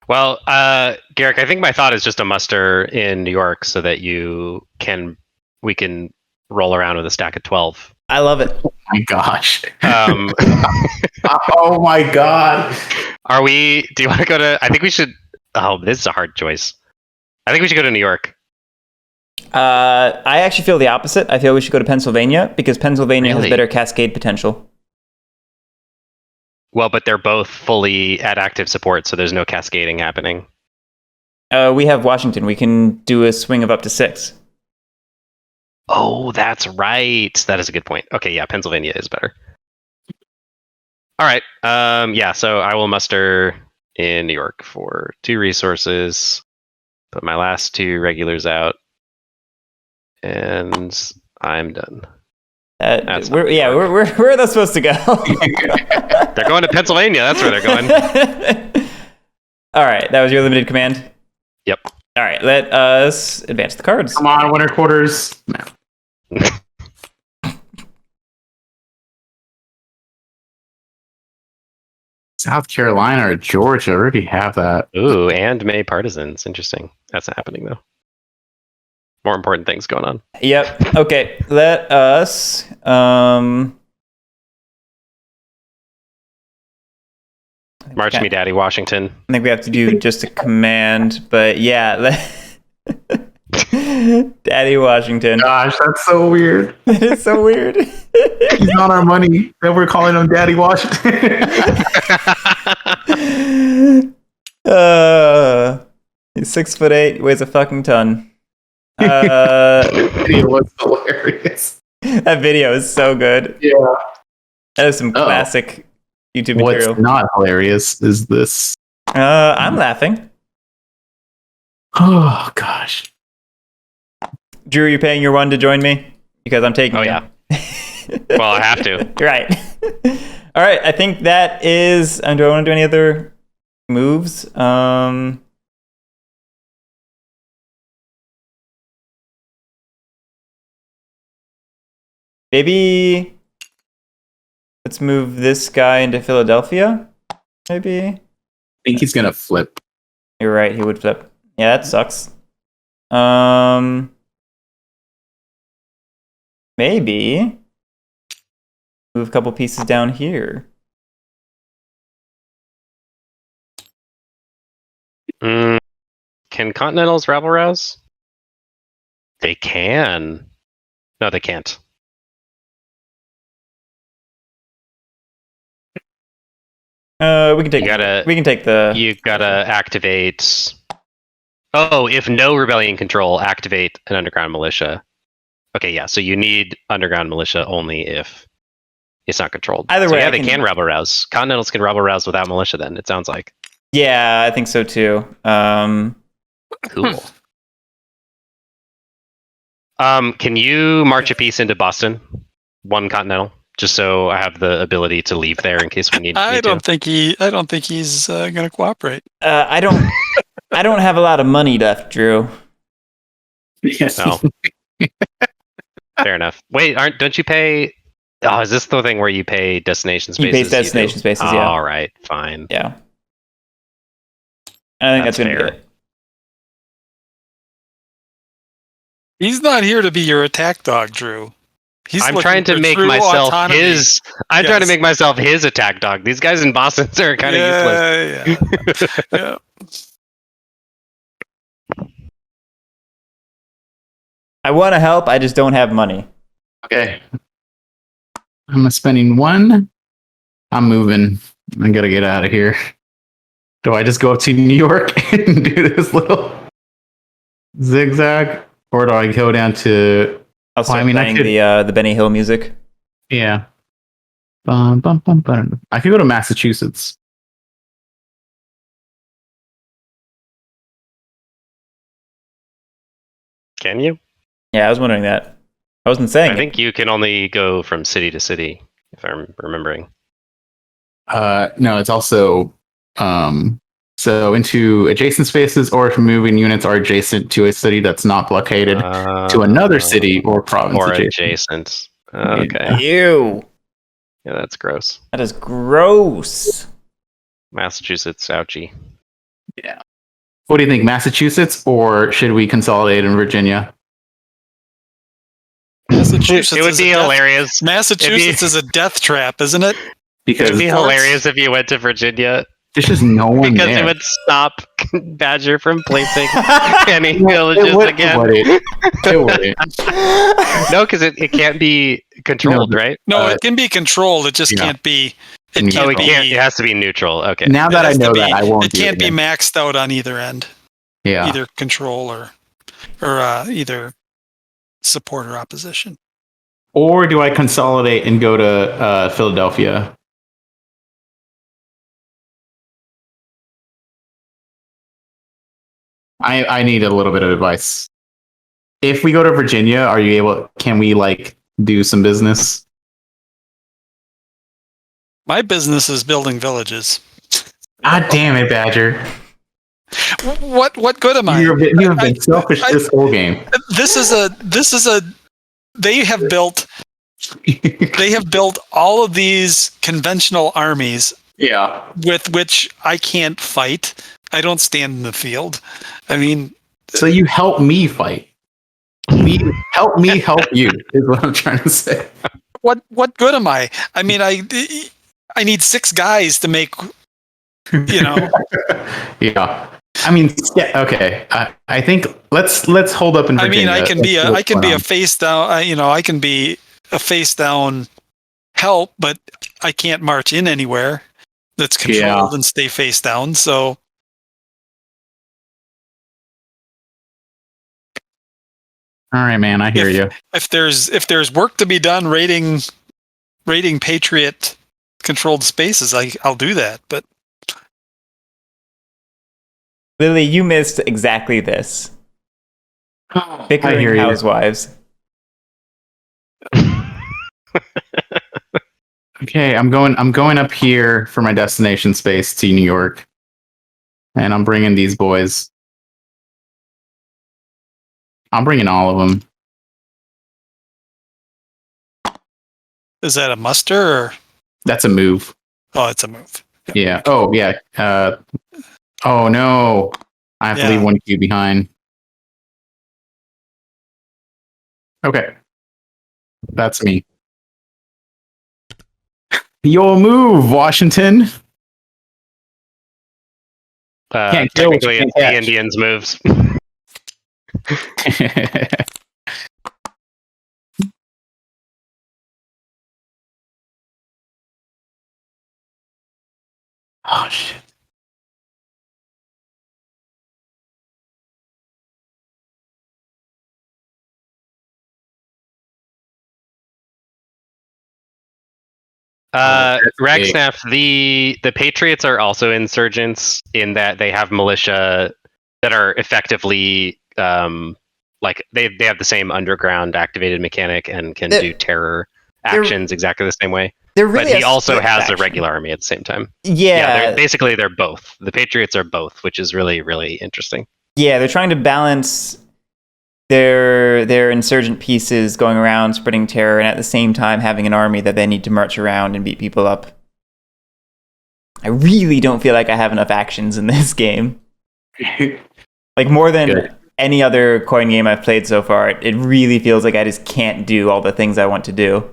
Well, Guerric, I think my thought is just a muster in New York so that we can roll around with a stack of 12. I love it. Oh my gosh. Um, Oh my god. do you want to go to, I think we should, oh, this is a hard choice. I think we should go to New York. I actually feel the opposite. I feel we should go to Pennsylvania because Pennsylvania has better cascade potential. Well, but they're both fully at active support, so there's no cascading happening. We have Washington. We can do a swing of up to 6. Oh, that's right. That is a good point. Okay, yeah, Pennsylvania is better. All right. Yeah, so I will muster in New York for 2 resources. Put my last 2 regulars out. And I'm done. Where are those supposed to go? They're going to Pennsylvania. That's where they're going. All right, that was your limited command? Yep. All right, let us advance the cards. Come on, winter quarters. No. South Carolina or Georgia already have that. Ooh, and May partisans. Interesting. That's not happening, though. More important things going on. Yep. Okay, let us... March me, Daddy, Washington. I think we have to do just a command, but yeah. Daddy Washington. Gosh, that's so weird. It is so weird. He's on our money, and we're calling him Daddy Washington. He's 6'8", weighs a fucking ton. It looks hilarious. That video is so good. Yeah. That is some classic YouTube material. What's not hilarious is this. I'm laughing. Oh, gosh. Drew, you paying your 1 to join me? Because I'm taking Oh, you. yeah. Well, I have to. Right. All right, I think that is... do I want to do any other moves? Maybe let's move this guy into Philadelphia. Maybe. I think he's gonna flip. You're right. He would flip. Yeah, that sucks. Maybe move a couple pieces down here. Can Continentals rabble rouse? They can. No, they can't. We can take. We can take the. You gotta activate. Oh, if no rebellion control, activate an underground militia. Okay, yeah. So you need underground militia only if it's not controlled. Either way, yeah, they can rabble rouse. Continentals can rabble rouse without militia. Then it sounds like. Yeah, I think so too. Cool. Can you march a piece into Boston? 1 continental, just so I have the ability to leave there in case we need. I don't think he's going to cooperate. I don't have a lot of money left, Drew. Yes. No. Fair enough. Wait, don't you pay? Oh, is this the thing where you pay destination spaces? You pay destination spaces, yeah. All right, fine. Yeah. I think that's going to be it. He's not here to be your attack dog, Drew. I'm trying to make myself his. I'm trying to make myself his attack dog. These guys in Boston are kind of useless. Yeah. I want to help. I just don't have money. Okay. I'm spending 1. I'm moving. I gotta get out of here. Do I just go up to New York and do this little zigzag, or do I go down to? I'll start playing the Benny Hill music. Yeah. Bum, bum, bum, bum. I could go to Massachusetts. Can you? Yeah, I was wondering that. I wasn't saying. I think you can only go from city to city, if I'm remembering. No, it's also so into adjacent spaces, or if moving units are adjacent to a city that's not blockaded to another city or province. Or adjacent. Okay. Yeah. Ew. Yeah, that's gross. That is gross. Massachusetts, ouchie. Yeah. What do you think, Massachusetts, or should we consolidate in Virginia? Massachusetts it would be hilarious. Massachusetts is a death trap, isn't it? Because it would be hilarious if you went to Virginia. There's just no one because there. it would stop Badger from placing any villages again. It wouldn't. No, because it can't be controlled, right? No, it can be controlled. It just can't be. It can't be. It has to be neutral. Okay. Now that I know that, I won't. It can't be maxed out on either end. Yeah. Either control or either support or opposition. Or do I consolidate and go to Philadelphia? I need a little bit of advice. If we go to Virginia, can we do some business? My business is building villages. God damn it, Badger. What good am I? You have been selfish this whole game. They have built all of these conventional armies. Yeah. With which I can't fight. I don't stand in the field. I mean, so you help me fight. Help me help you is what I'm trying to say. What good am I? I mean, I need 6 guys to make. Yeah. I mean, okay. I think let's hold up in Virginia. I mean, I can be a face down. I can be a face down help, but I can't march in anywhere that's controlled and stay face down. So. All right, man. I hear you. If there's work to be done raiding Patriot controlled spaces, I'll do that. But Lily, you missed exactly this. Bickering housewives. Okay, I'm going up here for my destination space to New York, and I'm bringing these boys. I'm bringing all of them. Is that a muster? Or? That's a move. Oh, it's a move. Yeah. Oh, yeah. Oh, no. I have to leave 1 queue behind. Okay. That's me. Your move, Washington. Technically, it's the Indians' moves. Oh shit. Ragsnaff, the Patriots are also insurgents in that they have militia that are effectively they have the same underground activated mechanic and can do terror actions exactly the same way. But he also has a regular army at the same time. Yeah. They're both. The Patriots are both, which is really, really interesting. Yeah, they're trying to balance their insurgent pieces going around spreading terror and at the same time having an army that they need to march around and beat people up. I really don't feel like I have enough actions in this game. More than any other coin game I've played so far, it really feels like I just can't do all the things I want to do.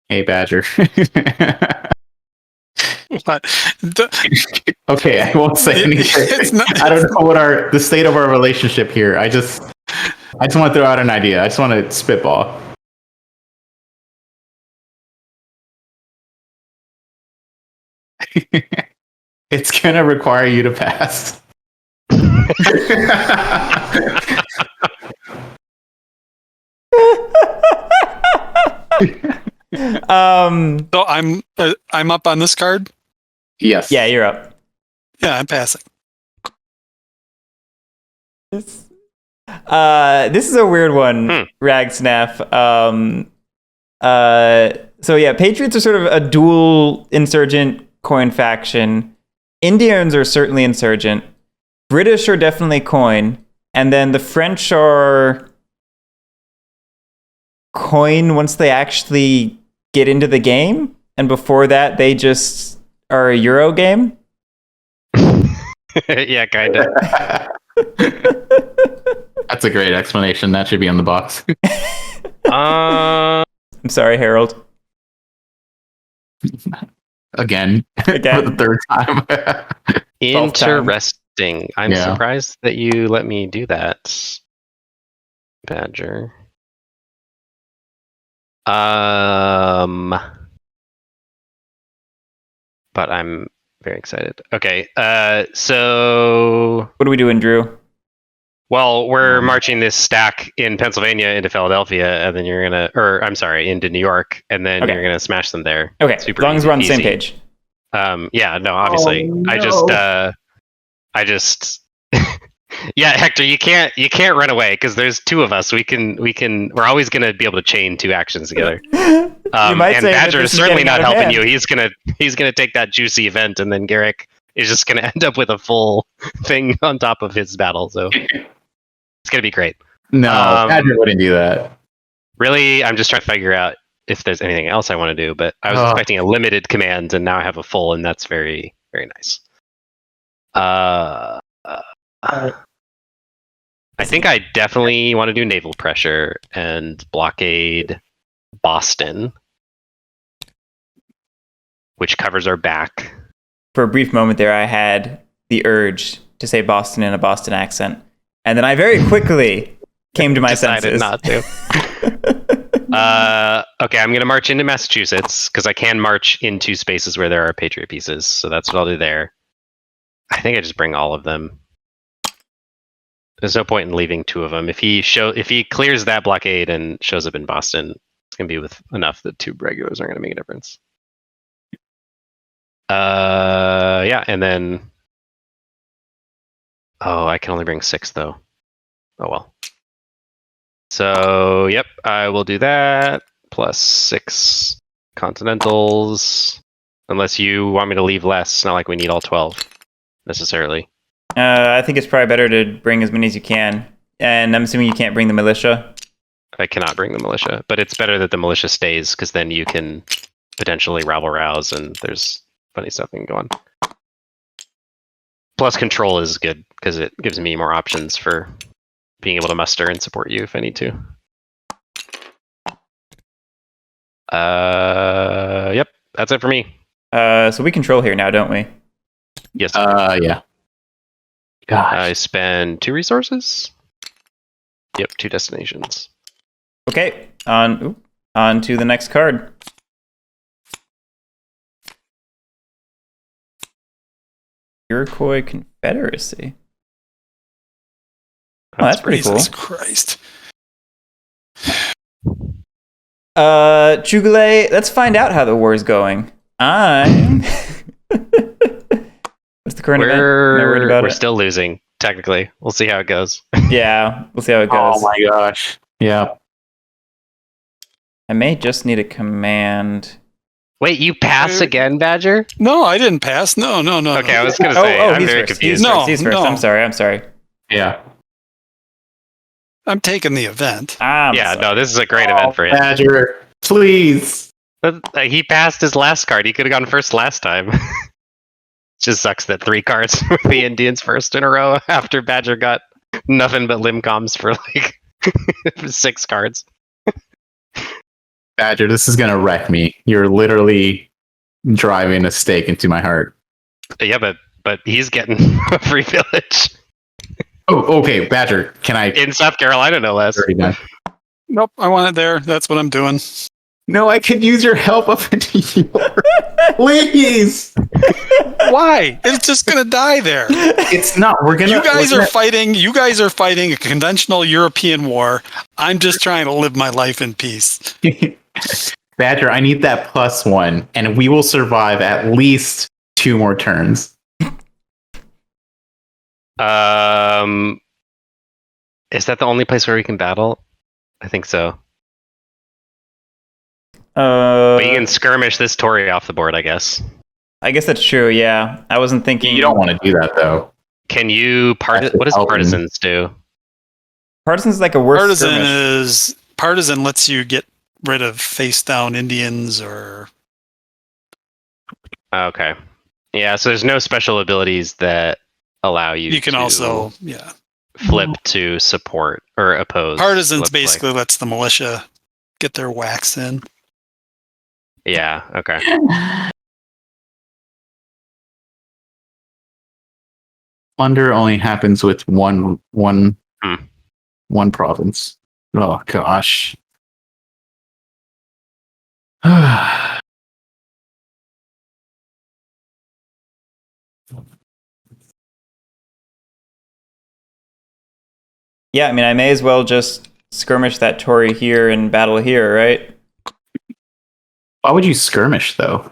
Hey, Badger. But okay, I won't say anything. I don't know the state of our relationship here. I just want to throw out an idea. I just want to spitball. It's gonna require you to pass. So I'm up on this card? Yes. Yeah, you're up. Yeah, I'm passing. This is a weird one, Ragsnaff. So yeah, Patriots are sort of a dual insurgent coin faction. Indians are certainly insurgent. British are definitely coin. and then the French are coin once they actually get into the game, and before that they just are a Euro game. Yeah, kind of. That's a great explanation. That should be on the box. I'm sorry, Harold. Again. For the third time. Interesting. I'm surprised that you let me do that, Badger. But I'm very excited. Okay, so what are we doing, Drew? Well, we're marching this stack in Pennsylvania into Philadelphia, and then you're gonna, into New York, and then you're gonna smash them there. Okay, super as long as we're on the easy. same page. Yeah, no, obviously, no. I just, yeah, Hector, you can't run away because there's two of us. We're always gonna be able to chain two actions together. And Badger is certainly not helping you. He's gonna take that juicy event, and then Guerric is just gonna end up with a full thing on top of his battle. So it's gonna be great. No, Badger wouldn't do that. Really, I'm just trying to figure out if there's anything else I want to do, but I was expecting a limited command, and now I have a full, and that's very, very nice. I think I definitely want to do naval pressure and blockade Boston, which covers our back. For a brief moment there, I had the urge to say Boston in a Boston accent, and then I very quickly came to my senses. Not to. Okay, I'm going to march into Massachusetts because I can march into spaces where there are Patriot pieces, so that's what I'll do there. I think I just bring all of them. There's no point in leaving two of them. If he clears that blockade and shows up in Boston, it's going to be with enough that two regulars aren't going to make a difference. Yeah, and then... Oh, I can only bring 6, though. Oh, well. So, yep, I will do that. Plus 6 Continentals. Unless you want me to leave less. It's not like we need all 12, necessarily. I think it's probably better to bring as many as you can. And I'm assuming you can't bring the militia. I cannot bring the militia, but it's better that the militia stays, because then you can potentially rabble-rouse, and there's funny stuff that can go on. Plus, control is good, because it gives me more options for being able to muster and support you if I need to. Yep, that's it for me. So we control here now, don't we? Yes. Yeah. Gosh. I spend 2 resources. Yep, 2 destinations. Okay, on to the next card. Iroquois Confederacy. Oh, that's pretty cool. Jesus Christ. Chugale, let's find out how the war is going. What's the current event? We're still losing, technically. We'll see how it goes. Yeah, we'll see how it goes. Oh my gosh. Yeah. I may just need a command. Wait, you pass again, Badger? No, I didn't pass. No. Okay, I was going to say, I'm very confused. He's first. I'm sorry. Yeah. I'm taking the event. No, this is a great event for him. Badger, please. But, he passed his last card. He could have gone first last time. Just sucks that 3 cards with the Indians first in a row after Badger got nothing but limb comms for like 6 cards. Badger, this is gonna wreck me. You're literally driving a stake into my heart. Yeah, but he's getting a free village. Oh, okay, Badger. Can I in South Carolina, no less? Nope, I want it there. That's what I'm doing. No, I could use your help up into York. Please. Why? It's just gonna die there. It's not. You guys are fighting a conventional European war. I'm just trying to live my life in peace. Badger, I need that +1, and we will survive at least 2 more turns. Is that the only place where we can battle? I think so. But you can skirmish this Tory off the board, I guess. I guess that's true, yeah. I wasn't thinking... You don't want to do that, though. Can you... what does partisans do? Partisan's like a worse skirmish. Partisan lets you get rid of face down Indians or. Okay. Yeah, so there's no special abilities that allow you. You can to also flip to support or oppose. Partisans basically lets the militia get their whacks in. Yeah. Okay. Plunder only happens with one province. Oh gosh. Yeah, I mean, I may as well just skirmish that Tory here and battle here, right? Why would you skirmish though?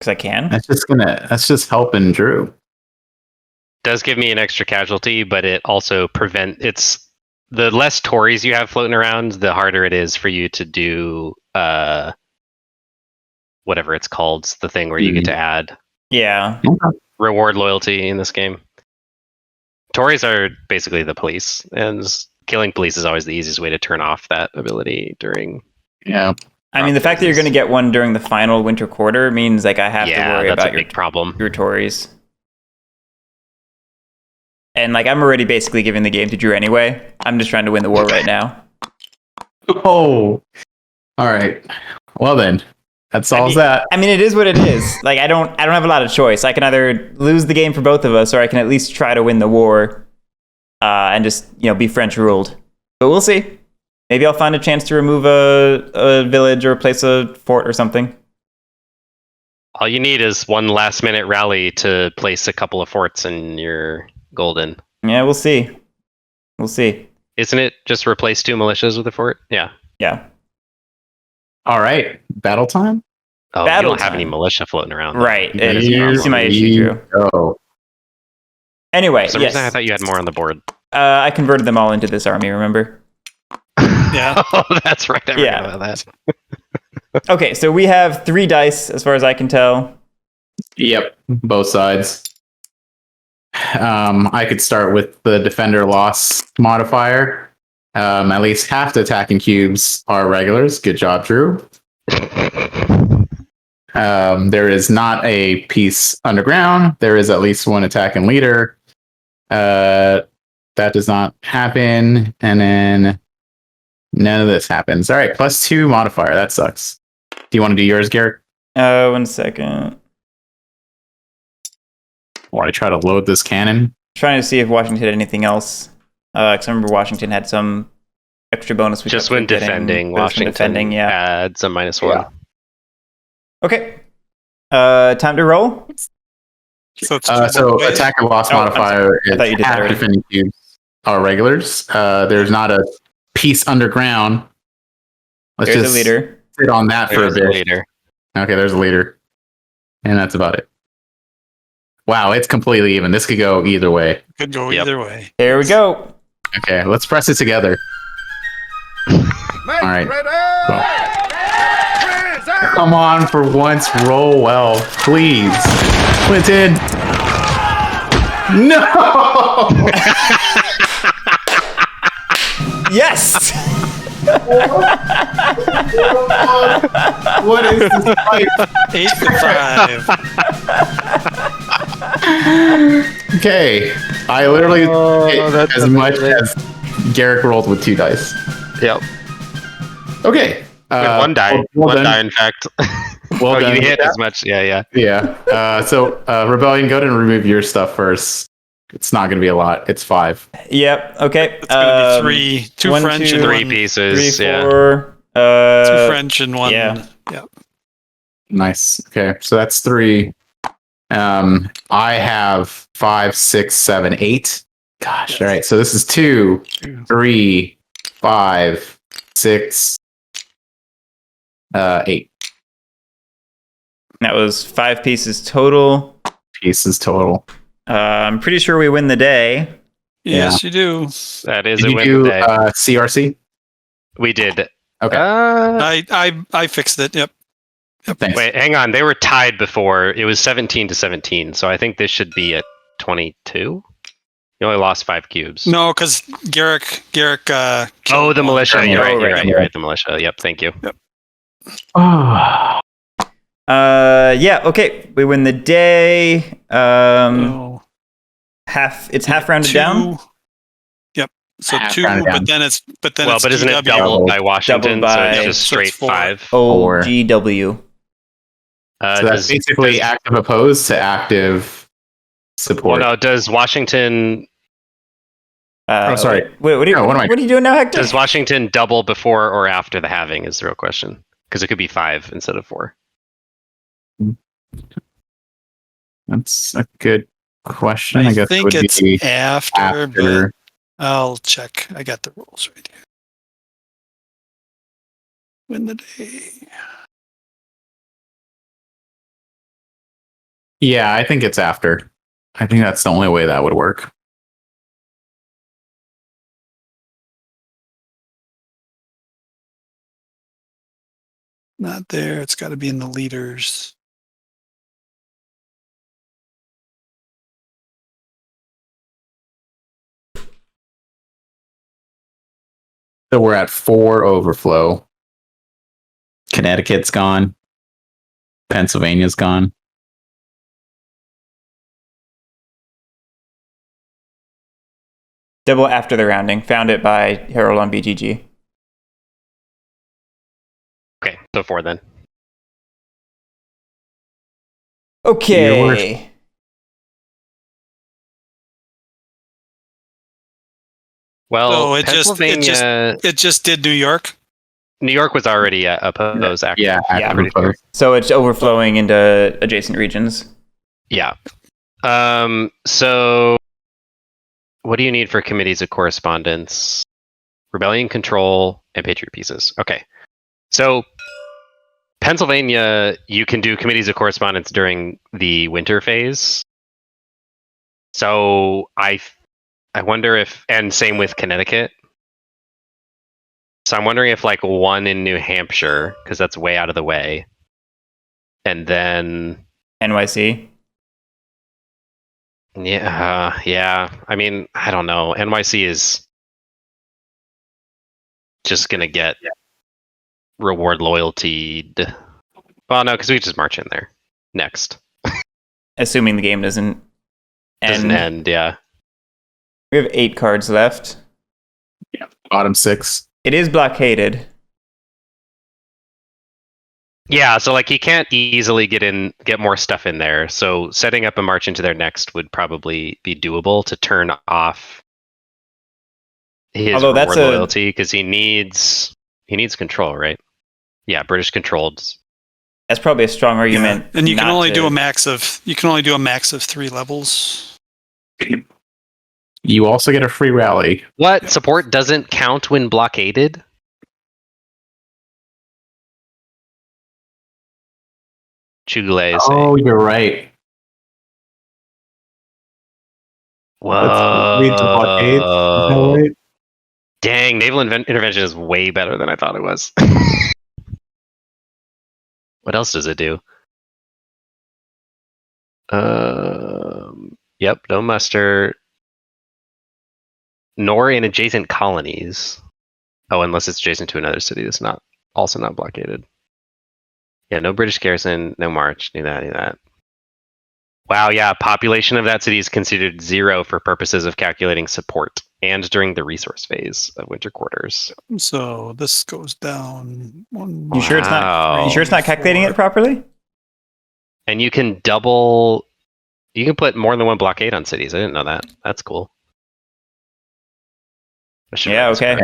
Because I can. That's just helping Drew. Does give me an extra casualty, but it also it's the less Tories you have floating around, the harder it is for you to do whatever it's called, the thing where you get to add reward loyalty in this game. Tories are basically the police, and killing police is always the easiest way to turn off that ability during. Yeah. I mean, the fact that you're going to get one during the final winter quarter means like I have to worry about big problem. Your Tories. And like I'm already basically giving the game to Drew anyway. I'm just trying to win the war right now. Oh. All right. Well then, that solves that. I mean, it is what it is. Like I don't have a lot of choice. I can either lose the game for both of us, or I can at least try to win the war, and just be French ruled. But we'll see. Maybe I'll find a chance to remove a village or place a fort or something. All you need is one last minute rally to place a couple of forts and you're golden. Yeah, we'll see. We'll see. Isn't it just replace 2 militias with a fort? Yeah. Yeah. All right. Battle time? Oh, you don't have any militia floating around. Right. You see my issue, Drew. Oh. Anyway, for some reason I thought you had more on the board. I converted them all into this army, remember? Yeah. Oh, that's right. I forgot about that. Okay, so we have 3 dice, as far as I can tell. Yep, both sides. I could start with the defender loss modifier. At least half the attacking cubes are regulars. Good job, Drew. There is not a piece underground. There is at least 1 attacking leader. That does not happen. And then none of this happens. All right, +2 modifier. That sucks. Do you want to do yours, Guerric? 1 second. Or I try to load this cannon. Trying to see if Washington had anything else. Because I remember Washington had some extra bonus. Just when defending, Washington adds a -1. Yeah. Okay. Time to roll. So attacker loss modifier is half defending cubes are regulars. There's not a piece underground. Let's there's just a leader. sit on that for a bit. Leader. Okay, there's a leader. And that's about it. Wow, it's completely even. This could go either way. Could go either way. Here we go. Okay, let's press it together. All right. Come on, for once, roll well, please. Clinton. No. Yes. What is this fight? 8-5. Okay, I literally hit as much as Guerric rolled with 2 dice. Yep. Okay. With 1 die. Well one die, in fact. Well you hit as much. Yeah. So, Rebellion, go ahead and remove your stuff first. It's not going to be a lot. It's 5. Yep. Okay. It's going to be 2 French and 3 pieces. 3, 4. 2 French and 1. Yeah. Nice. Okay, so that's 3. I have 5, 6, 7, 8. Gosh. All right. So this is 2, 3, 5, 6, 8. That was 5 pieces total. I'm pretty sure we win the day. Yes, you do. That is Did a you win do today. CRC? We did. Okay. I fixed it. Yep. Thanks. Wait, hang on. They were tied before. It was 17-17, so I think this should be at 22. You only lost 5 cubes. No, because Guerric. Oh, the militia. Oh, You're right. right. You're right. The militia. Yep. Thank you. Yep. Yeah. Okay. We win the day. So It's half rounded down. Yep. So Half 2, rounded down. but then it's Isn't it GW. doubled by Washington? Doubled by- so it's Yep, just so it's straight 4. 5. OGW. So that's basically active opposed to active support. Well, no. Does Washington sorry. What are you doing now, Hector? Does Washington double before or after the halving? Is the real question. Because it could be 5 instead of 4. That's a good question. I guess think it would it's be after, but I'll check. I got the rules right here. Win the day. Yeah, I think it's after. I think that's the only way that would work. Not there. It's got to be in the leaders. So we're at 4 overflow. Connecticut's gone. Pennsylvania's gone. Double after the rounding. Found it by Harold on BGG. Okay, so 4 then. Okay. Well, So Pennsylvania, it just did New York. New York was already opposed. Actually. Yeah, active pretty opposed. So it's overflowing into adjacent regions. Yeah. So what do you need for committees of correspondence? Rebellion control and patriot pieces. Okay. So Pennsylvania, you can do committees of correspondence during the winter phase. So I wonder if, and same with Connecticut. So I'm wondering if like one in New Hampshire, because that's way out of the way. And then NYC. Yeah. I mean, I don't know. NYC is just gonna get reward loyalty. Well, no, because we just march in there next. Assuming the game doesn't end. Yeah. We have 8 cards left. Yeah, bottom 6. It is blockaded. Yeah, so like he can't easily get more stuff in there. So setting up a march into there next would probably be doable to turn off his Although reward loyalty because he needs control, right? Yeah, British controlled. That's probably a strong argument. Yeah. And you can only do a max of 3 levels. You also get a free rally. What? Support doesn't count when blockaded? Chugule is Oh, you're right. Whoa. Lead to blockade. Is that right? Dang, naval intervention is way better than I thought it was. What else does it do? Yep, no muster. Nor in adjacent colonies. Oh, unless it's adjacent to another city that's also not blockaded. Yeah, no British garrison, no march, knew that. Wow, yeah, population of that city is considered 0 for purposes of calculating support and during the resource phase of winter quarters. So this goes down 1. You sure it's not? You sure it's not calculating it properly? And you can double. You can put more than one blockade on cities. I didn't know that. That's cool. Yeah. Okay.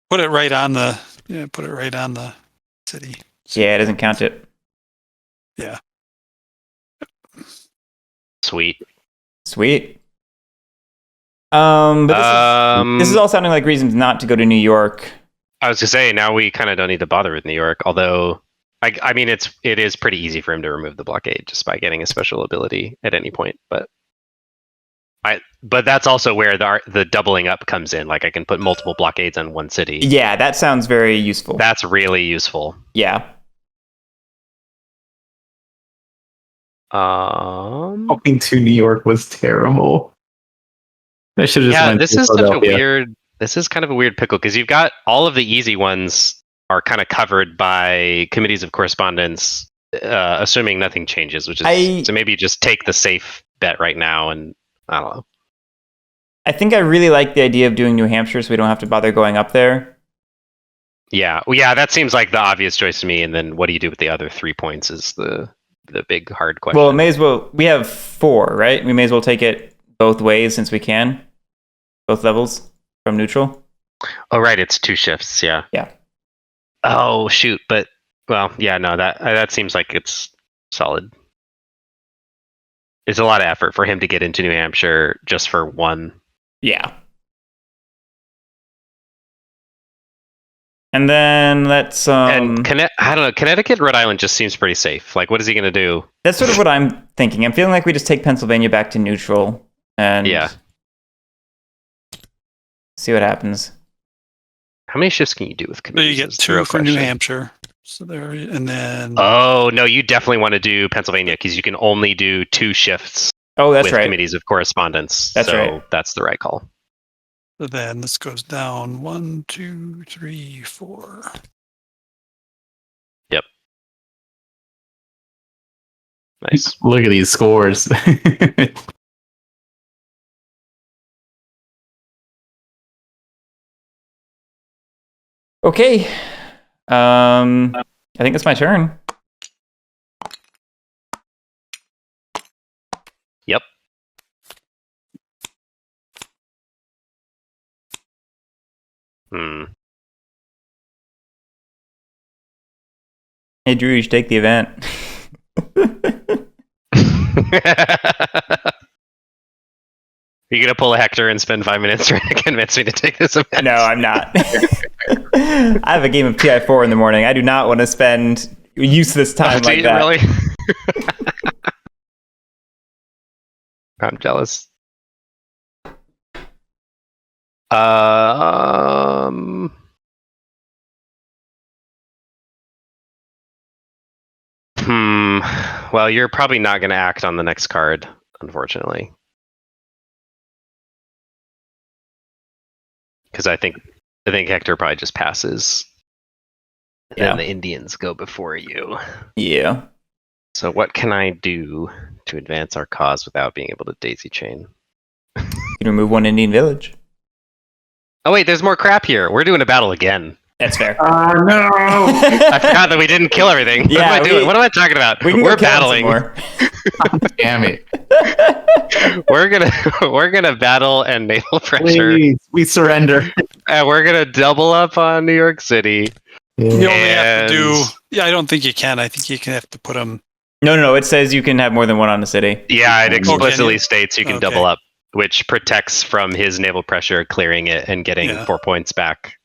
Put it right on the. Yeah, put it right on the city. Yeah, it doesn't count it. Yeah. Sweet. But this is all sounding like reasons not to go to New York. I was to say now we kind of don't need to bother with New York, although I mean it is pretty easy for him to remove the blockade just by getting a special ability at any point. But that's also where the doubling up comes in. Like I can put multiple blockades on one city. Yeah, that sounds very useful. That's really useful. Yeah. Going to New York was terrible. They should have just went this to is such a Philadelphia. weird. This is kind of a weird pickle because you've got all of the easy ones are kind of covered by committees of correspondence, assuming nothing changes. Which is so maybe just take the safe bet right now, and I don't know. I think I really like the idea of doing New Hampshire, so we don't have to bother going up there. Yeah, well, yeah, that seems like the obvious choice to me. And then what do you do with the other 3 points is the big hard question. Well, may as well. We have 4, right? We may as well take it both ways since we can, both levels from neutral. Oh, right, it's 2 shifts. Yeah. Yeah. Oh shoot, but well, yeah, no, that seems like it's solid. It's a lot of effort for him to get into New Hampshire just for 1. Yeah. And then let's and I don't know, Connecticut, Rhode Island just seems pretty safe. Like, what is he going to do? That's sort of what I'm thinking. I'm feeling like we just take Pennsylvania back to neutral and see what happens. How many shifts can you do with So committees? you get 2 for New Hampshire. So there, and then. Oh no, you definitely want to do Pennsylvania because you can only do 2 shifts. Oh, that's with right. Committees of correspondence. That's so right. That's the right call. So then this goes down 1, 2, 3, 4. Yep. Nice. Look at these scores. Okay. I think it's my turn. Yep. Hey, Drew, you should take the event. Are you going to pull a Hector and spend 5 minutes trying to convince me to take this event? No, I'm not. I have a game of TI4 in the morning. I do not want to spend useless time like that. Really? I'm jealous. Well, you're probably not going to act on the next card, unfortunately. Because I think Hector probably just passes. And then the Indians go before you. Yeah. So what can I do to advance our cause without being able to daisy chain? You can remove 1 Indian village. Oh wait, there's more crap here. We're doing a battle again. That's fair. No! I forgot that we didn't kill everything. Yeah, what am I doing? What am I talking about? We're battling. Damn it! we're gonna battle and naval pressure. Please, we surrender. And we're gonna double up on New York City. You only have to do. Yeah, I don't think you can. I think you can have to put them. No. It says you can have more than 1 on the city. Yeah, it explicitly states you can Okay. double up, which protects from his naval pressure clearing it and getting 4 points back.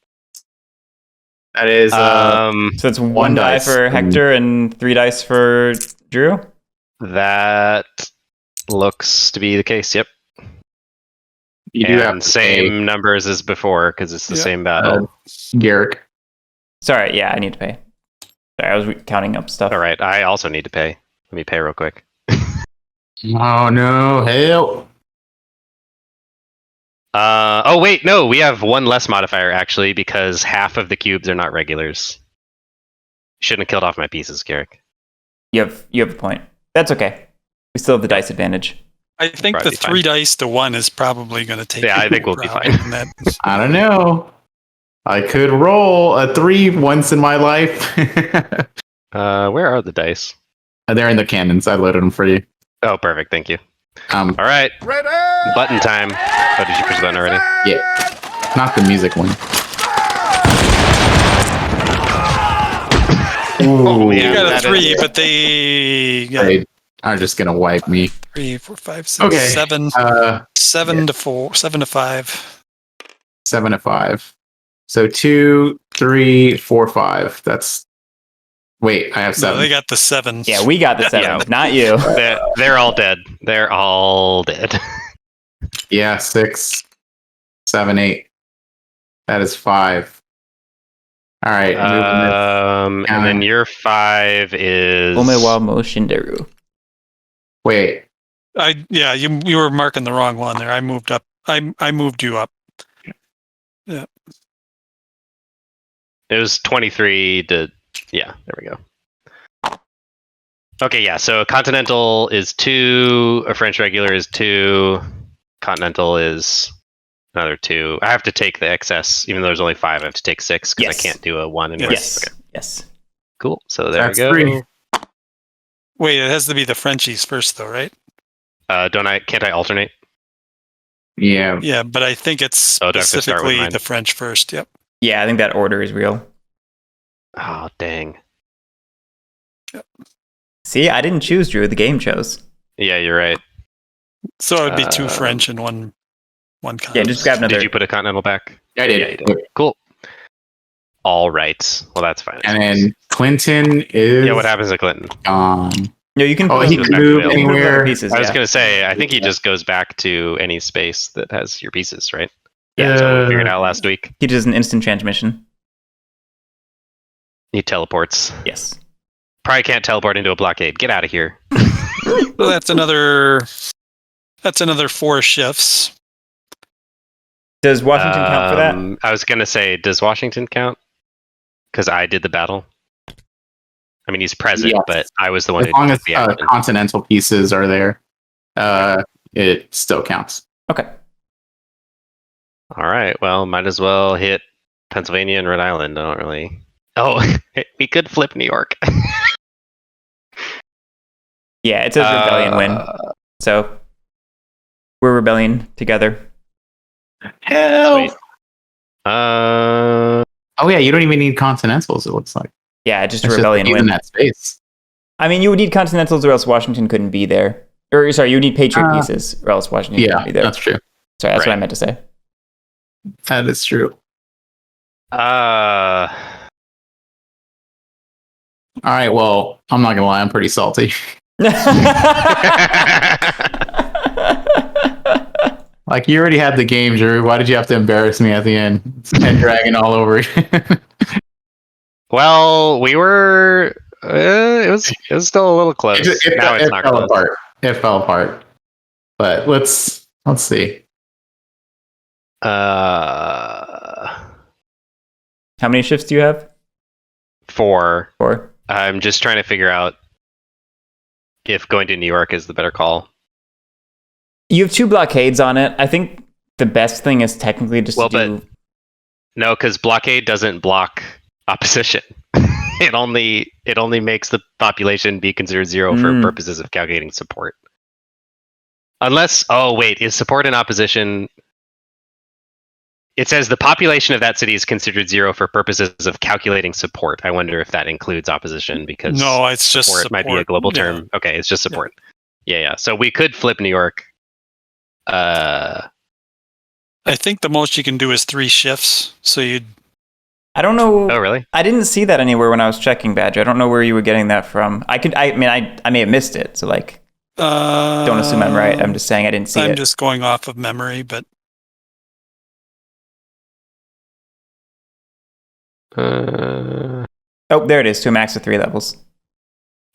That is. So it's 1 die dice. for Hector and 3 dice for Drew? That looks to be the case. Yep. You do have And same numbers as before because it's the same battle. Guerric. Sorry, yeah, I need to pay. Sorry, I was counting up stuff. All right, I also need to pay. Let me pay real quick. Oh no! Help! Oh wait, no, we have 1 less modifier actually because half of the cubes are not regulars. Shouldn't have killed off my pieces, Guerric. You have a point. That's okay. We still have the dice advantage. I think Probably the 3 dice to 1 is probably going to take. Yeah, I think we'll be fine. I don't know. I could roll a 3 once in my life. Where are the dice? They're in the cannons. I loaded them for you. Oh, perfect. Thank you. All right. Ready? Button time. Oh, did you push the button already? Yeah. Not the music one. Ooh, You got a that 3, is- but they got they are just gonna wipe me. 3, 4, 5, 6, Okay. 7. 7 to 4, 7 to 5. 7 to 5. So 2, 3, 4, 5. That's. Wait, I have 7. No, they got the 7. Yeah, we got the 7, Yeah. not you. They're all dead. They're all dead. Yeah, 6, 7, 8. That is 5. All right. And then your 5 is. Omewa mo shinderu. Wait. You were marking the wrong one there. I moved up I moved you up. Yeah. It was 23 to... Yeah, there we go. Okay, yeah, so Continental is 2, a French regular is 2, Continental is another 2. I have to take the excess, even though there's only 5, I have to take 6, because I can't do a 1 anyway. Yes. Okay. Yes. Cool, so there we go. 3. Wait, it has to be the Frenchies first, though, right? Can't I alternate? Yeah. Yeah, but I think it's Oh, do I have to start with specifically mine? the French first. Yep. Yeah, I think that order is real. Oh, dang. See, I didn't choose Drew. The game chose. Yeah, you're right. So it would be 2 French and one continental. Yeah, just grab another. Did you put a Continental back? I did. Yeah, you did. Cool. All right. Well, that's fine. And then Clinton is. Yeah, what happens to Clinton? No, you can. Oh, he can back move to the anywhere. Pieces, I was yeah. going to say, I think he just goes back to any space that has your pieces, right? Yeah, so we figured out last week. He does an instant transmission. He teleports. Yes. Probably can't teleport into a blockade. Get out of here. So that's another 4 shifts. Does Washington count for that? I was going to say, does Washington count? Because I did the battle. I mean, he's present, Yes. but I was the one As who long took as the action. continental pieces are there, it still counts. Okay. All right. Well, might as well hit Pennsylvania and Rhode Island. I don't really. Oh, we could flip New York. Yeah, it says rebellion win. So we're rebellion together. Hell. Sweet. Oh yeah, you don't even need continentals. It looks like. Yeah, just a It's rebellion using win. that space. I mean, you would need continentals or else Washington couldn't be there. Or sorry, you would need Patriot pieces or else Washington couldn't Yeah, be there. that's true. Sorry, that's what Right. I meant to say. That is true. All right. Well, I'm not gonna lie. I'm pretty salty. Like you already had the game, Drew. Why did you have to embarrass me at the end? It's Pendragon all over again. Well, we were. It was still a little close. It Now it's not fell close. apart. It fell apart. But let's see. How many shifts do you have? 4. 4. I'm just trying to figure out if going to New York is the better call. You have 2 blockades on it. I think the best thing is technically just to do... No, because blockade doesn't block opposition. It only makes the population be considered 0 for purposes of calculating support. Unless, is support in opposition? It says the population of that city is considered 0 for purposes of calculating support. I wonder if that includes opposition because No, it's just support might be a global term. Okay, it's just support. Yeah. So we could flip New York. I think the most you can do is 3 shifts. So you'd. I don't know. Oh, really? I didn't see that anywhere when I was checking, Badger. I don't know where you were getting that from. I may have missed it. So like, don't assume I'm right. I'm just saying I didn't see it. I'm just going off of memory, but Oh, there it is. To a max of 3 levels.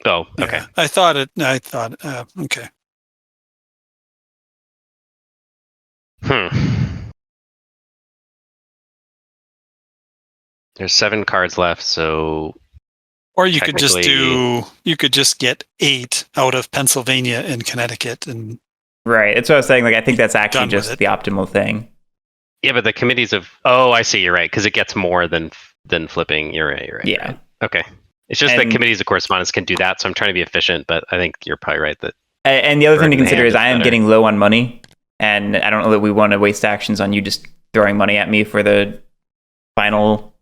Oh, okay. yeah, I thought okay. There's 7 cards left, so Or you could just technically- get 8 out of Pennsylvania and Connecticut, and Right. That's what I was saying. Like, I think that's actually Done with just it. the optimal thing. yeah, but the committees of I see. You're right because it gets more than flipping. You're right. Yeah. Right. Okay. It's just that And- committees of correspondence can do that, so I'm trying to be efficient. But I think you're probably right that And the other thing to Burning the consider hand is is I am better. getting low on money, and I don't know that we want to waste actions on you just throwing money at me for the final.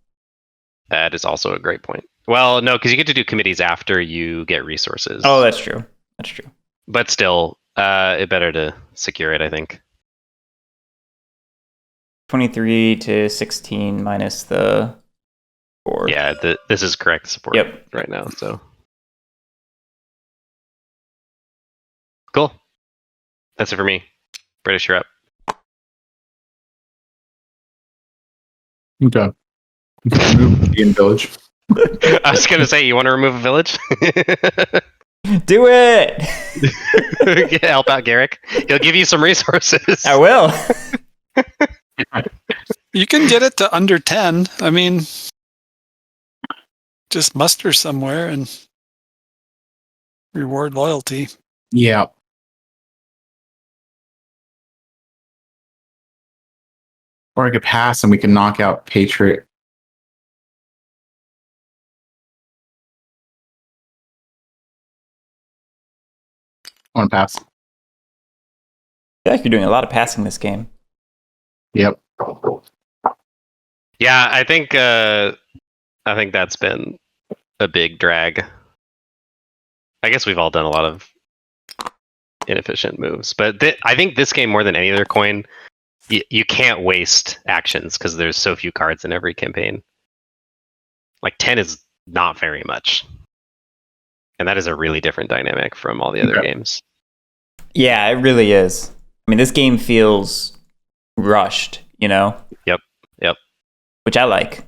that is also a great point. Well, no, because you get to do committees after you get resources. Oh, that's true. That's true. But still, it better to secure it. I think. 23 to 16 minus the 4. Yeah, this is correct support. Yep. Right now, so cool. That's it for me. British, you're up. Okay. Indian village. I was gonna say, you want to remove a village? Do it! Help out Guerric. He'll give you some resources. I will. You can get it to under 10. I mean, just muster somewhere and reward loyalty. Yeah. Or I could pass and we can knock out Patriot. I want to pass. I feel like you're doing a lot of passing this game. Yep. Yeah, I think that's been a big drag. I guess we've all done a lot of inefficient moves, but I think this game more than any other coin, you can't waste actions because there's so few cards in every campaign. Like 10 is not very much, and that is a really different dynamic from all the other games. Yeah, it really is. I mean, this game feels rushed, you know? Yep. Which I like.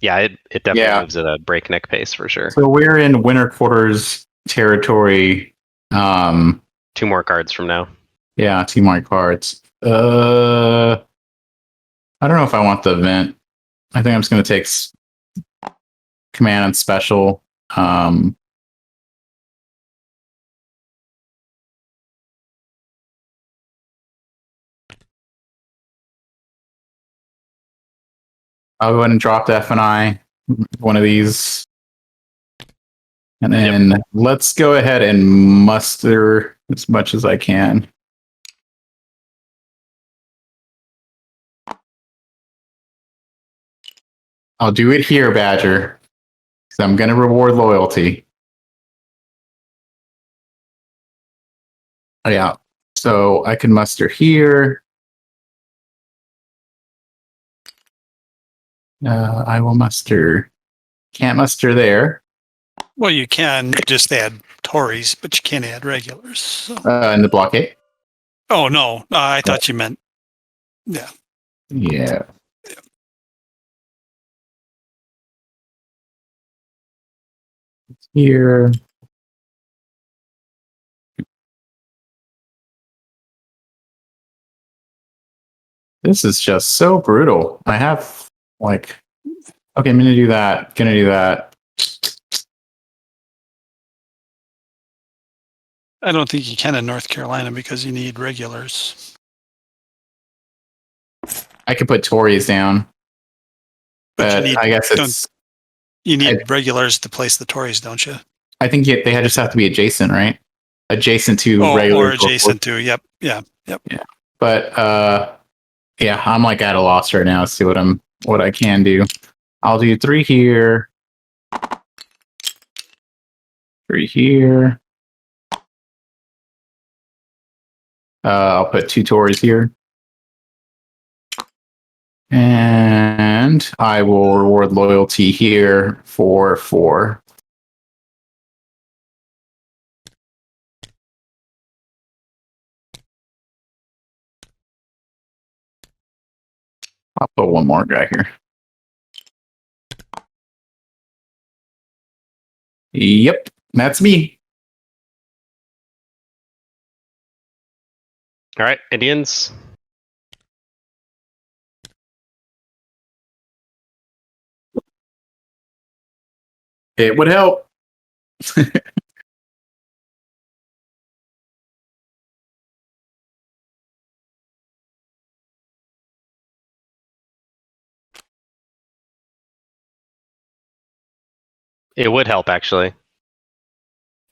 Yeah, it definitely moves at a breakneck pace for sure. So we're in winter quarters territory. 2 more cards from now. Yeah, 2 more cards. I don't know if I want the event. I think I'm just going to take command and special. I'll go ahead and drop the F&I, one of these. And then let's go ahead and muster as much as I can. I'll do it here, Badger, because I'm going to reward loyalty. Oh, yeah. So I can muster here. I will muster. Can't muster there. Well, you can just add Tories, but you can't add regulars. So. In the blockade. Oh, no. I thought you meant... Yeah. Yeah. Here. This is just so brutal. I have, like... Okay, I'm going to do that. I don't think you can in North Carolina because you need regulars. I could put Tories down. But I guess it's... You need regulars to place the Tories, don't you? I think they just have to be adjacent, right? Adjacent to regular. Or adjacent to, yep. Yeah. But yeah, I'm like at a loss right now to see what I can do. I'll do 3 here. 3 here. I'll put 2 Tories here. And I will reward loyalty here for 4. I'll put 1 more guy here. Yep, that's me. All right, Indians. It would help. It would help, actually.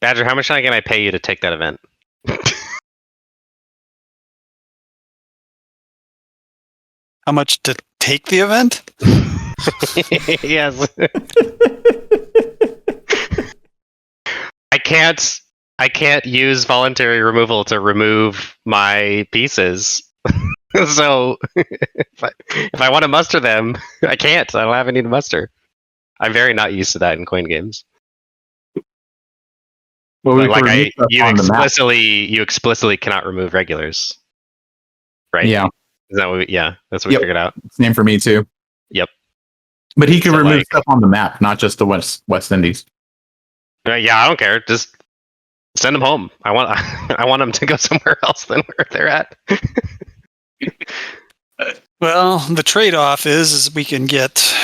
Badger, how much can I pay you to take that event? How much to take the event? Yes. I can't use voluntary removal to remove my pieces. So if I want to muster them, I can't. I don't have any to muster. I'm very not used to that in coin games. Well, you explicitly cannot remove regulars, right? Yeah. Is that what that's what we figured out. It's named for me too. Yep. But he can remove stuff on the map, not just the West Indies. Yeah, I don't care. Just send them home. I want them to go somewhere else than where they're at. Well, the trade-off is we can get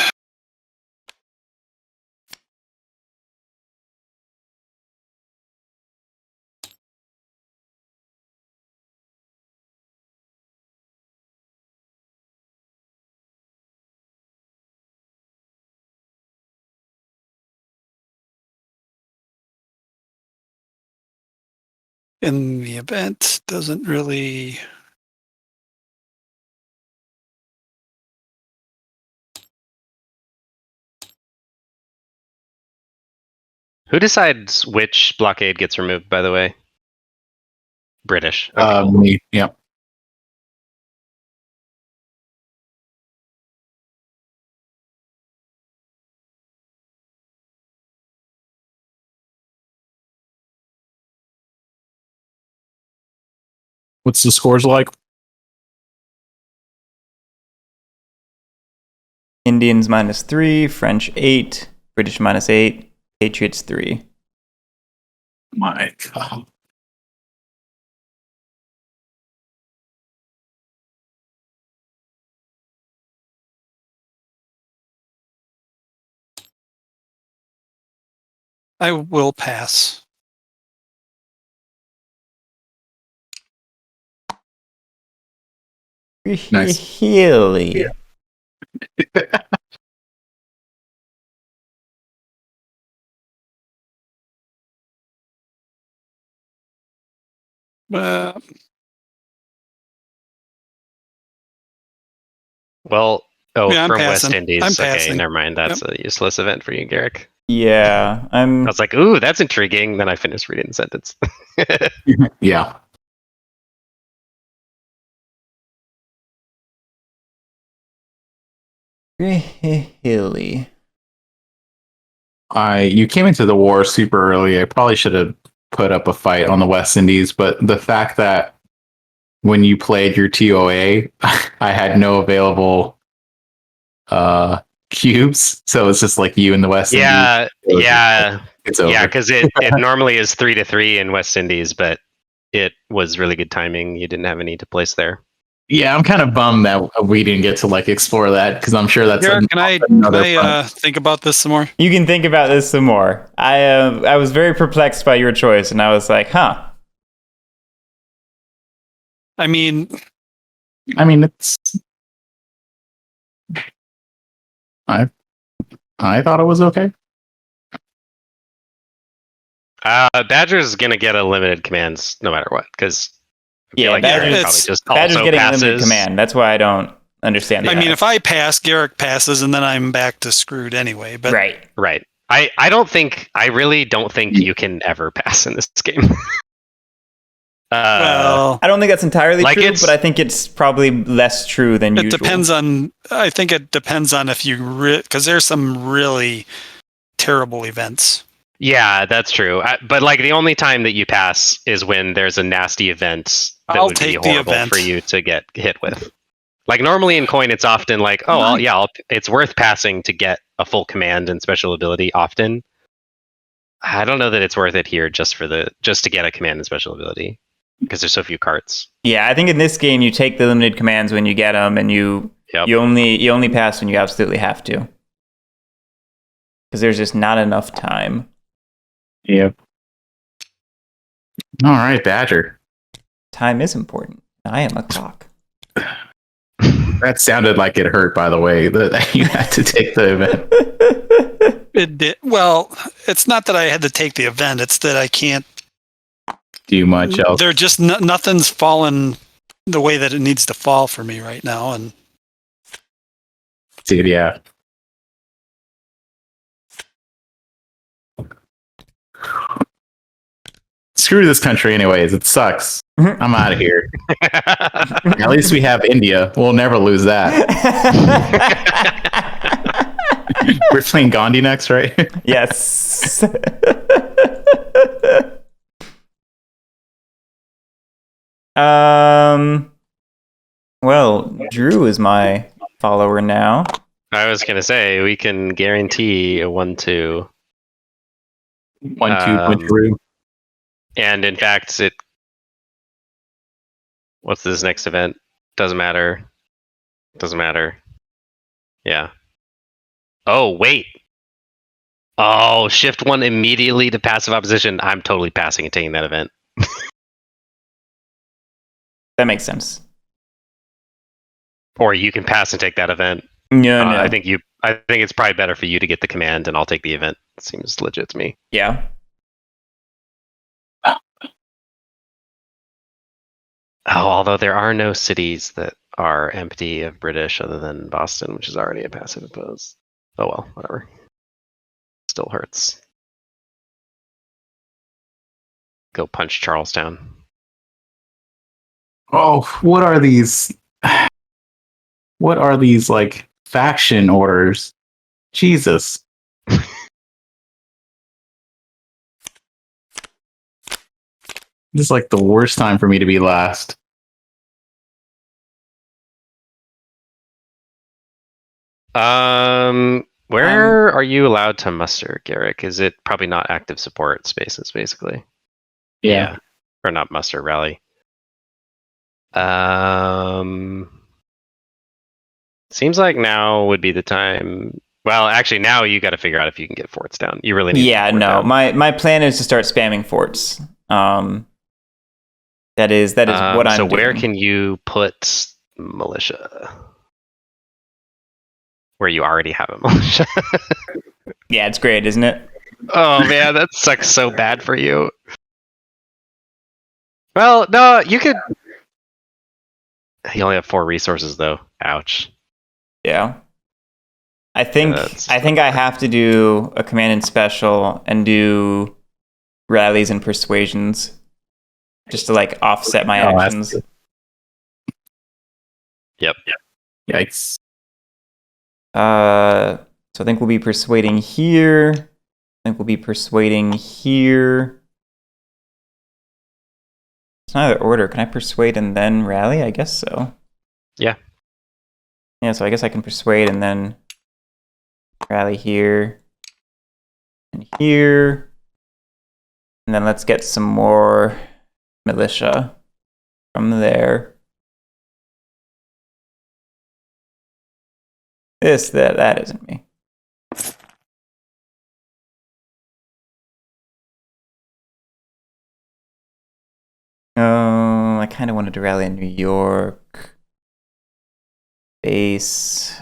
in the event doesn't really. Who decides which blockade gets removed, by the way? British. Okay, cool. Me, yeah. What's the scores like? Indians -3, French 8, British -8, Patriots 3. My God. I will pass. Nice. Really? Yeah. Well, Yeah, I'm from passing. West Indies. I'm Okay, passing. never mind. That's a useless event for you, Guerric. Yeah, I was like, ooh, that's intriguing. Then I finished reading the sentence. Yeah. Really? You came into the war super early. I probably should have put up a fight on the West Indies, but the fact that when you played your TOA, I had no available cubes, so it's just like you in the West Indies. Yeah, it's over. Yeah, because it normally is 3-3 in West Indies, but it was really good timing. You didn't have any to place there. Yeah, I'm kind of bummed that we didn't get to like explore that because I'm sure that's Guerric, can I think about this some more? You can think about this some more. I was very perplexed by your choice, and I was like, huh. I mean, it's. I thought it was okay. Badger's gonna get unlimited commands no matter what, because Badger's getting a limited command. That's why I don't understand. I mean, if I pass, Guerric passes, and then I'm back to screwed anyway. But right. I really don't think you can ever pass in this game. Well, I don't think that's entirely true, but I think it's probably less true than usual. I think it depends on if you because there's some really terrible events. Yeah, that's true. But like the only time that you pass is when there's a nasty event that would be horrible for you to get hit with. Like normally in coin, it's often like, it's worth passing to get a full command and special ability. Often, I don't know that it's worth it here just to get a command and special ability because there's so few cards. Yeah, I think in this game you take the limited commands when you get them, and you only pass when you absolutely have to, because there's just not enough time. Yep. All right, Badger. Time is important. I am a clock. That sounded like it hurt, by the way, that you had to take the event. It did. Well, it's not that I had to take the event. It's that I can't do much else. They're just nothing's fallen the way that it needs to fall for me right now. And dude, yeah. Screw this country anyways. It sucks. I'm out of here. At least we have India. We'll never lose that. We're playing Gandhi next, right? Yes. Well, Drew is my follower now. I was going to say, we can guarantee a 1-2. 1-2 Drew. And in fact, what's this next event? Doesn't matter. Doesn't matter. Yeah. Oh, wait. Oh, shift 1 immediately to passive opposition. I'm totally passing and taking that event. That makes sense. Or you can pass and take that event. No. I think it's probably better for you to get the command, and I'll take the event. It seems legit to me. Yeah. Oh, although there are no cities that are empty of British other than Boston, which is already a passive oppose. Oh well, whatever. Still hurts. Go punch Charlestown. Oh, what are these? What are these like faction orders? Jesus. This is like the worst time for me to be last. Where are you allowed to muster, Guerric? Is it probably not active support spaces, basically? Yeah. Or not muster, rally. Seems like now would be the time. Well, actually, now you got to figure out if you can get forts down. You really need. Yeah, no. Down. My plan is to start spamming forts. That is what I'm so doing. where can you put militia? Where you already have a militia. Yeah, it's great, isn't it? Oh man, that sucks so bad for you. Well, no, you could. You only have 4 resources though. Ouch. Yeah. I think I have to do a command and special and do rallies and persuasions just to like offset my actions. Yep. Yikes. So I think we'll be persuading here. I think we'll be persuading here. It's not either order. Can I persuade and then rally? I guess so. Yeah. Yeah, so I guess I can persuade and then rally here and here. And then let's get some more militia from there. That isn't me. Oh, I kind of wanted to rally in New York. Base.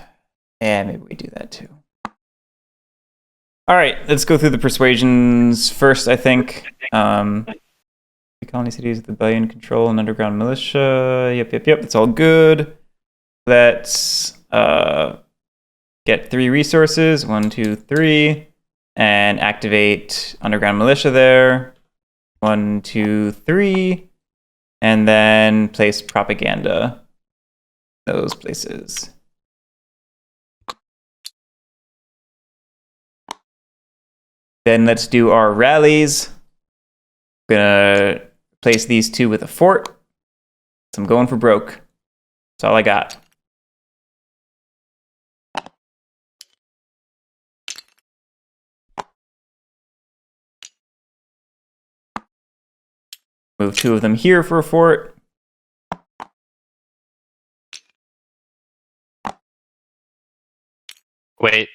Yeah, maybe we do that too. All right, let's go through the persuasions first, I think. The colony cities with rebellion control and underground militia. Yep. It's all good. Let's get 3 resources. 1, 2, 3. And activate underground militia there. 1, 2, 3. And then place propaganda those places. Then let's do our rallies. I'm gonna place these 2 with a fort. So I'm going for broke. That's all I got. Move 2 of them here for a fort. Wait,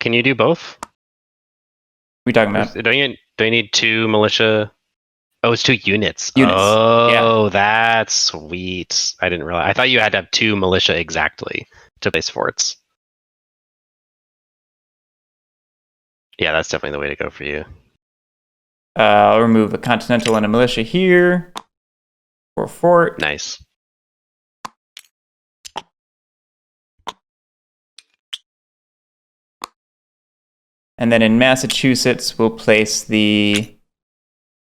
can you do both? What are we talking about? Don't you need 2 militia? Oh, it's 2 units. Units. Oh, Yeah. That's sweet. I didn't realize. I thought you had to have 2 militia exactly to place forts. Yeah, that's definitely the way to go for you. I'll remove a continental and a militia here for a fort. Nice. And then in Massachusetts, we'll place the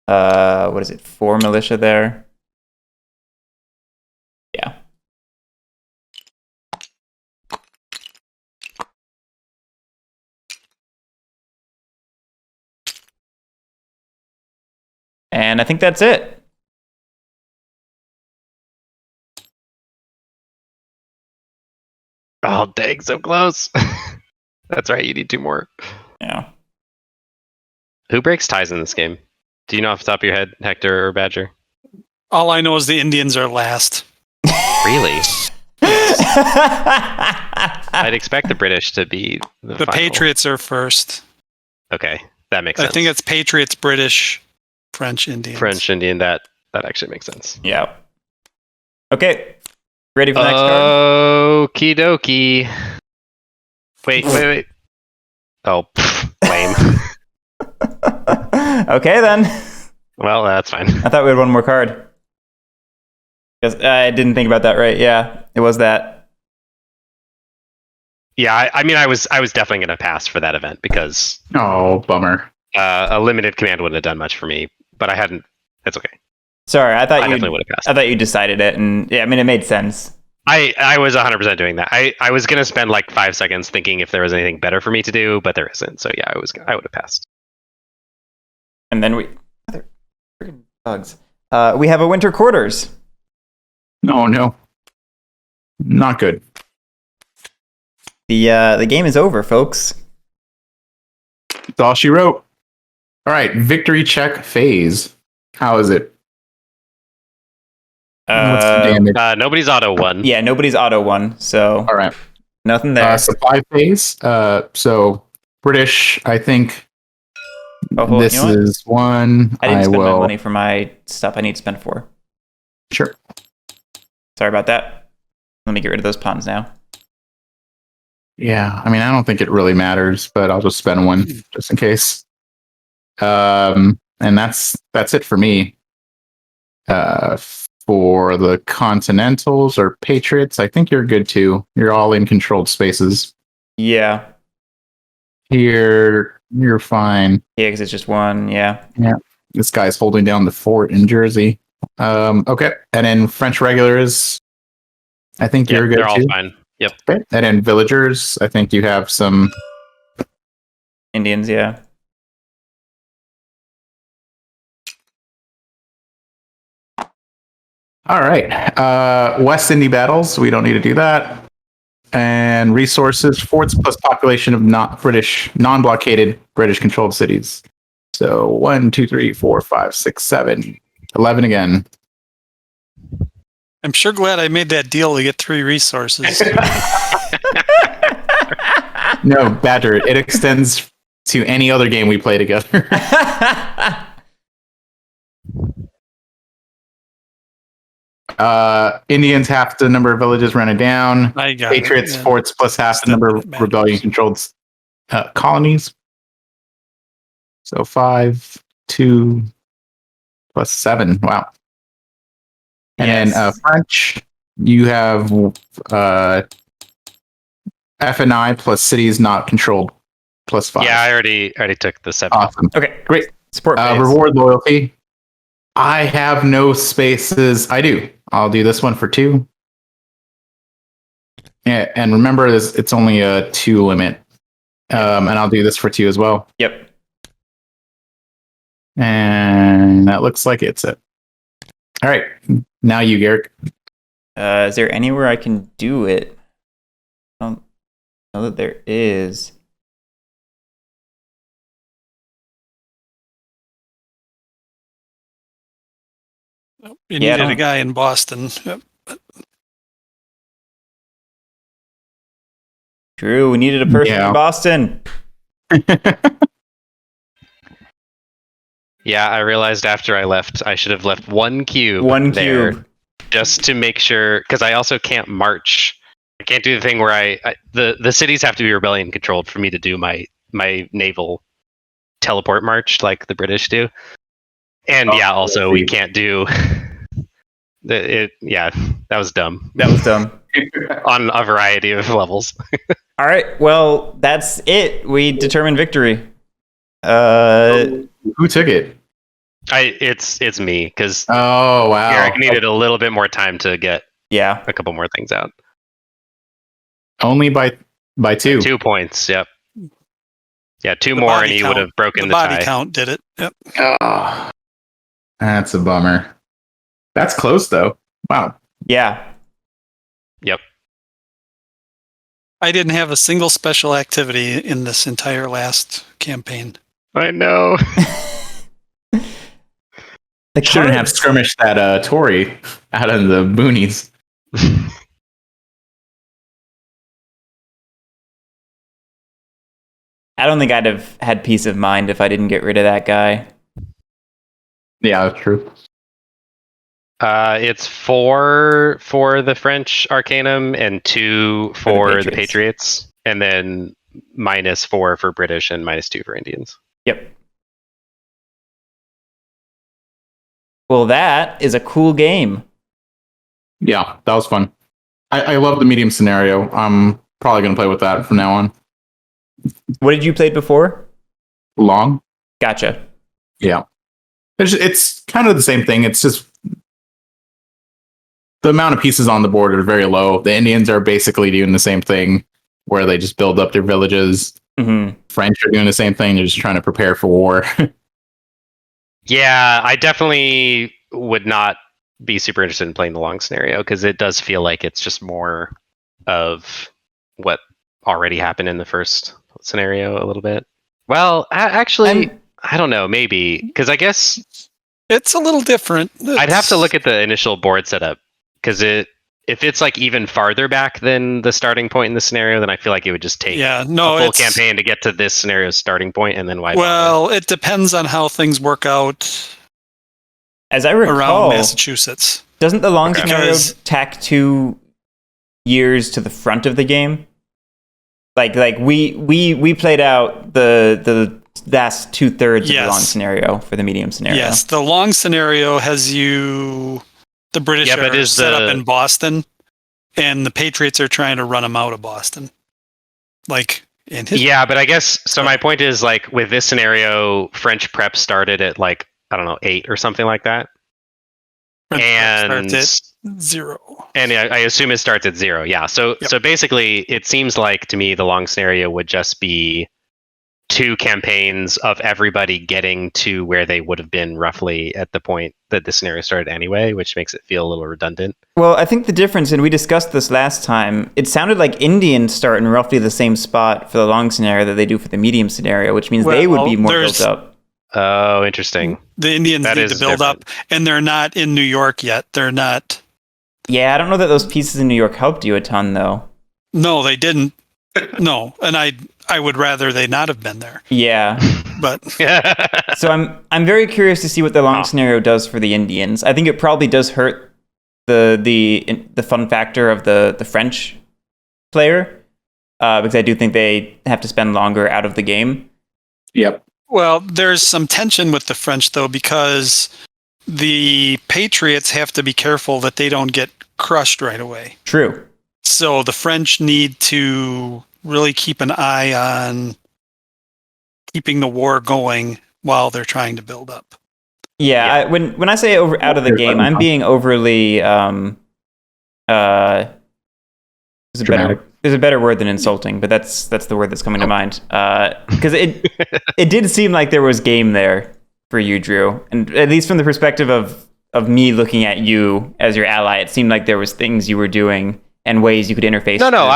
4 militia there. Yeah. And I think that's it. Oh, dang, so close. That's right, you need 2 more. Yeah. Who breaks ties in this game? Do you know off the top of your head, Hector or Badger? All I know is the Indians are last. Really? first. I'd expect the British to be the final. Patriots are first. Okay, that makes sense. I think it's Patriots, British, French, Indians. French, Indian. That actually makes sense. Yeah. Okay. Ready for the next card? Okie dokie. Wait. Oh, lame. Okay, then. Well, that's fine. I thought we had one more card. Because I didn't think about that right. Yeah, it was that. Yeah, I mean, I was definitely going to pass for that event because Oh, bummer. a limited command wouldn't have done much for me. But I hadn't. It's okay. Sorry, I definitely would have passed. I thought you decided it, and yeah, I mean, it made sense. I was 100% doing that. I was going to spend like 5 seconds thinking if there was anything better for me to do, but there isn't. So yeah, I would have passed. And then freaking bugs. We have a winter quarters. Oh, no. Not good. The game is over, folks. That's all she wrote. All right, victory check phase. How is it? What's the damage? Nobody's auto won. Yeah, nobody's auto won, so All right. nothing there. Supply phase. So British, I think this you know is one. I didn't spend my money for my stuff I need to spend for. Sure. Sorry about that. Let me get rid of those pawns now. Yeah, I mean, I don't think it really matters, but I'll just spend one just in case. And that's it for me. For the Continentals or Patriots, I think you're good too. You're all in controlled spaces. Yeah. Here, you're fine. Yeah, because it's just one. Yeah. Yeah. This guy's holding down the fort in Jersey. Okay. And then French regulars, I think you're good they're too. all fine. Yep. Okay. And then villagers, I think you have some Indians, yeah. All right. West Indy battles. We don't need to do that. And resources, forts plus population of non-blockaded British controlled cities. So 1, 2, 3, 4, 5, 6, 7, 11 again. I'm sure glad I made that deal to get 3 resources. No, Badger, it extends to any other game we play together. Indians half the number of villages running down. Patriots forts plus half the number of rebellion controlled colonies. So 5, 2 plus 7. Wow. And then French, you have F and I plus cities not controlled plus 5. Yeah, I already took the 7. Awesome. Okay, great. Support phase. Reward loyalty. I have no spaces. I do. I'll do this one for 2. Yeah, and remember, it's only a 2 limit. And I'll do this for 2 as well. Yep. And that looks like it's it. All right. Now you, Guerric. Is there anywhere I can do it? I don't know that there is. You needed a guy in Boston. Yep. True, we needed a person in Boston. Yeah, I realized after I left, I should have left 1 cube there just to make sure, because I also can't march. I can't do the thing where the cities have to be rebellion controlled for me to do my naval teleport march like the British do. And also we can't do it. Yeah, that was dumb. That was dumb. On a variety of levels. All right, well, that's it. We determined victory. Who took it? It's me, because wow, Guerric needed a little bit more time to get a couple more things out. Only by 2. 2 points. Yep. Yeah, 2 more, and he would have broken the tie. Body count did it. Yep. Oh, that's a bummer. That's close though. Wow. Yeah. Yep. I didn't have a single special activity in this entire last campaign. I know. They shouldn't have skirmished that Tory out of the boonies. I don't think I'd have had peace of mind if I didn't get rid of that guy. Yeah, that's true. It's 4 for the French Arcanum and 2 for the Patriots, and then -4 for British and -2 for Indians. Yep. Well, that is a cool game. Yeah, that was fun. I love the medium scenario. I'm probably going to play with that from now on. What did you play before? Long? Gotcha. Yeah. It's kind of the same thing. It's just the amount of pieces on the board are very low. The Indians are basically doing the same thing where they just build up their villages. Mm-hmm. French are doing the same thing. They're just trying to prepare for war. Yeah, I definitely would not be super interested in playing the long scenario because it does feel like it's just more of what already happened in the first scenario a little bit. Well, actually, I don't know, maybe, because I guess it's a little different. I'd have to look at the initial board setup because if it's like even farther back than the starting point in the scenario, then I feel like it would just take a full campaign to get to this scenario's starting point, and then why? Well, it depends on how things work out. As I recall, around Massachusetts, doesn't the long scenario tack 2 years to the front of the game? Like we played out the last 2/3 of the long scenario for the medium scenario. Yes, the long scenario has the British are set up in Boston, and the Patriots are trying to run them out of Boston. But I guess so. My point is, like, with this scenario, French prep started at, like, I don't know, 8 or something like that. And starts at 0. And I assume it starts at 0. Yeah. So basically, it seems like to me the long scenario would just be 2 campaigns of everybody getting to where they would have been roughly at the point that the scenario started anyway, which makes it feel a little redundant. Well, I think the difference, and we discussed this last time, it sounded like Indians start in roughly the same spot for the long scenario that they do for the medium scenario, which means they would be more built up. Oh, interesting. The Indians need to build up, and they're not in New York yet. They're not. Yeah, I don't know that those pieces in New York helped you a ton, though. No, they didn't. No, and I would rather they not have been there. Yeah, but so I'm very curious to see what the long scenario does for the Indians. I think it probably does hurt the fun factor of the French player because I do think they have to spend longer out of the game. Yep. Well, there's some tension with the French, though, because the Patriots have to be careful that they don't get crushed right away. True. So the French need to really keep an eye on keeping the war going while they're trying to build up. Yeah. When I say out of the game, I'm being overly there's a better word than insulting, but that's the word that's coming to mind. Because it did seem like there was game there for you, Drew, and at least from the perspective of me looking at you as your ally, it seemed like there was things you were doing and ways you could interface. No,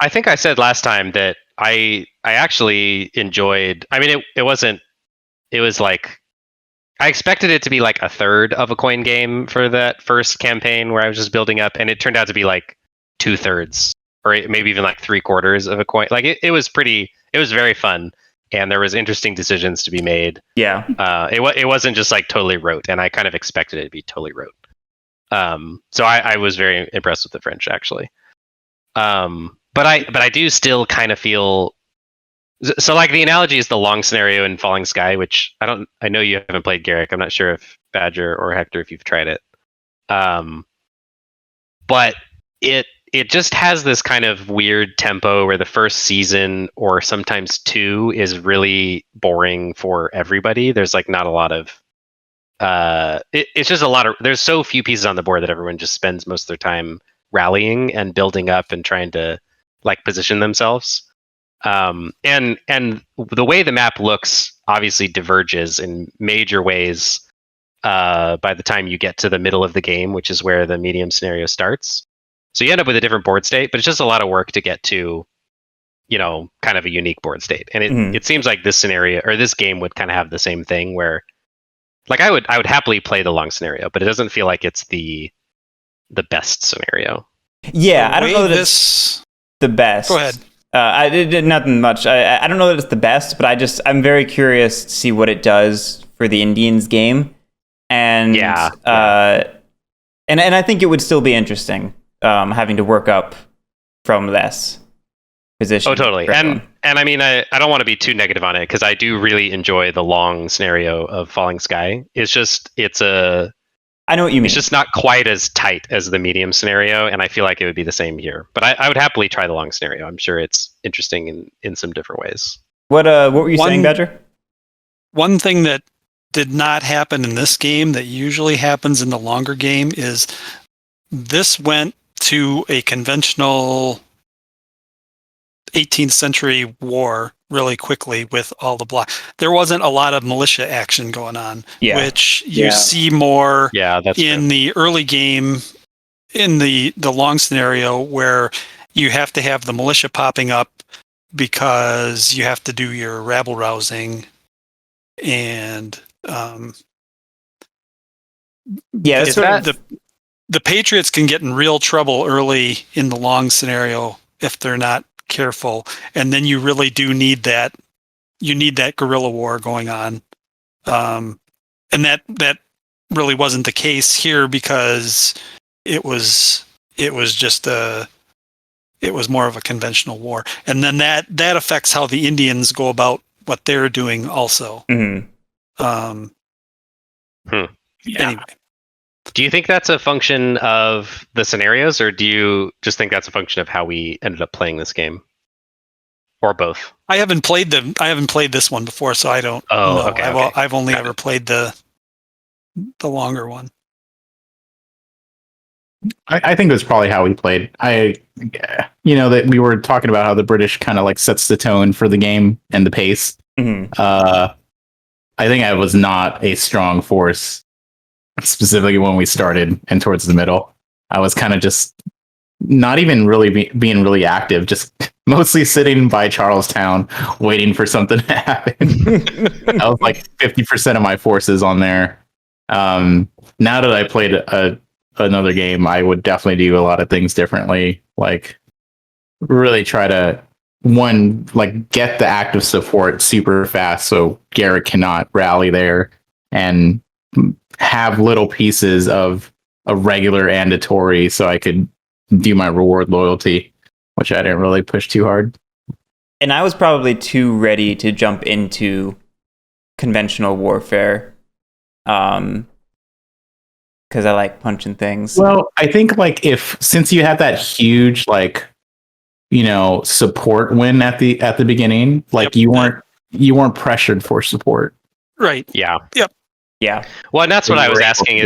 I think I said last time that I actually enjoyed. I mean, it wasn't. It was like I expected it to be like a third of a coin game for that first campaign where I was just building up, and it turned out to be like 2/3. Or maybe even like 3/4 of a coin. Like it was very fun, and there was interesting decisions to be made. Yeah. It wasn't just like totally rote, and I kind of expected it to be totally rote. So I was very impressed with the French actually. But I do still kind of feel so like the analogy is the long scenario in Falling Sky, which I know you haven't played Guerric. I'm not sure if Badger or Hector if you've tried it. But it just has this kind of weird tempo where the first season or sometimes 2 is really boring for everybody. There's like not a lot of it's just a lot of there's so few pieces on the board that everyone just spends most of their time rallying and building up and trying to like position themselves. And the way the map looks obviously diverges in major ways by the time you get to the middle of the game, which is where the medium scenario starts. So you end up with a different board state, but it's just a lot of work to get to, kind of a unique board state. And it seems like this scenario or this game would kind of have the same thing where, like, I would happily play the long scenario, but it doesn't feel like it's the best scenario. Yeah, I don't know that it's the best. Go ahead. I did nothing much. I don't know that it's the best, but I'm very curious to see what it does for the Indians game, and and I think it would still be interesting having to work up from less position. Oh, totally. And I mean, I don't want to be too negative on it because I do really enjoy the long scenario of Falling Sky. I know what you mean. It's just not quite as tight as the medium scenario, and I feel like it would be the same here. But I would happily try the long scenario. I'm sure it's interesting in some different ways. What were you saying, Badger? One thing that did not happen in this game that usually happens in the longer game is this went to a conventional 18th century war really quickly with all the block. There wasn't a lot of militia action going on, which you see more in the early game, in the long scenario where you have to have the militia popping up because you have to do your rabble rousing and the Patriots can get in real trouble early in the long scenario if they're not careful, and then you really do need that. You need that guerrilla war going on, and that really wasn't the case here because it was more of a conventional war, and then that affects how the Indians go about what they're doing also. Mm-hmm. Anyway. Do you think that's a function of the scenarios, or do you just think that's a function of how we ended up playing this game, or both? I haven't played this one before, so I don't know. Okay, I've only ever played the longer one. I think it was probably how we played. That we were talking about how the British kind of like sets the tone for the game and the pace. Mm-hmm. I think I was not a strong force. Specifically when we started and towards the middle, I was kind of just not even really being really active, just mostly sitting by Charlestown waiting for something to happen. I was like 50% of my forces on there. Now that I played another game, I would definitely do a lot of things differently. Like really try to get the active support super fast so Guerric cannot rally there, and have little pieces of a regular and a Tory so I could do my reward loyalty, which I didn't really push too hard. And I was probably too ready to jump into conventional warfare because I like punching things. Well, I think since you had that huge support win at the beginning, you weren't pressured for support. Right. Yeah. Yep. Yeah. Well, and that's what I was asking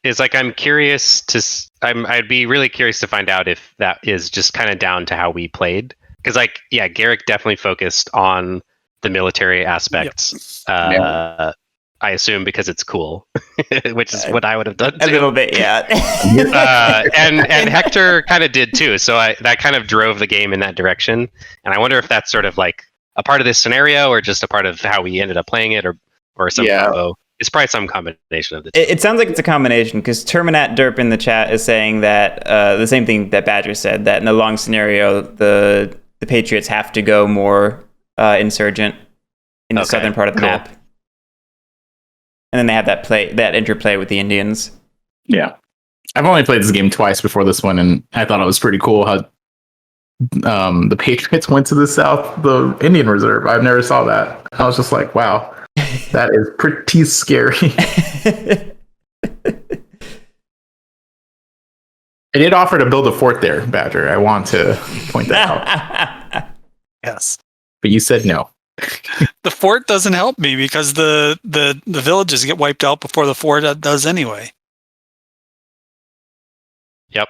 is I'm curious I'd be really curious to find out if that is just kind of down to how we played. Because Guerric definitely focused on the military aspects. Yep. I assume because it's cool, which is what I would have done too. A little bit, yeah. And Hector kind of did too. So that kind of drove the game in that direction. And I wonder if that's sort of like a part of this scenario or just a part of how we ended up playing it or some combo. It's probably some combination of the two. It sounds like it's a combination because Terminat Derp in the chat is saying that the same thing that Badger said, that in the long scenario, the Patriots have to go more insurgent in the southern part of the map. And then they have that interplay with the Indians. Yeah. I've only played this game twice before this one, and I thought it was pretty cool how the Patriots went to the Indian Reserve. I've never saw that. I was just like, wow. That is pretty scary. I did offer to build a fort there, Badger. I want to point that out. Yes. But you said no. The fort doesn't help me because the villages get wiped out before the fort does anyway. Yep.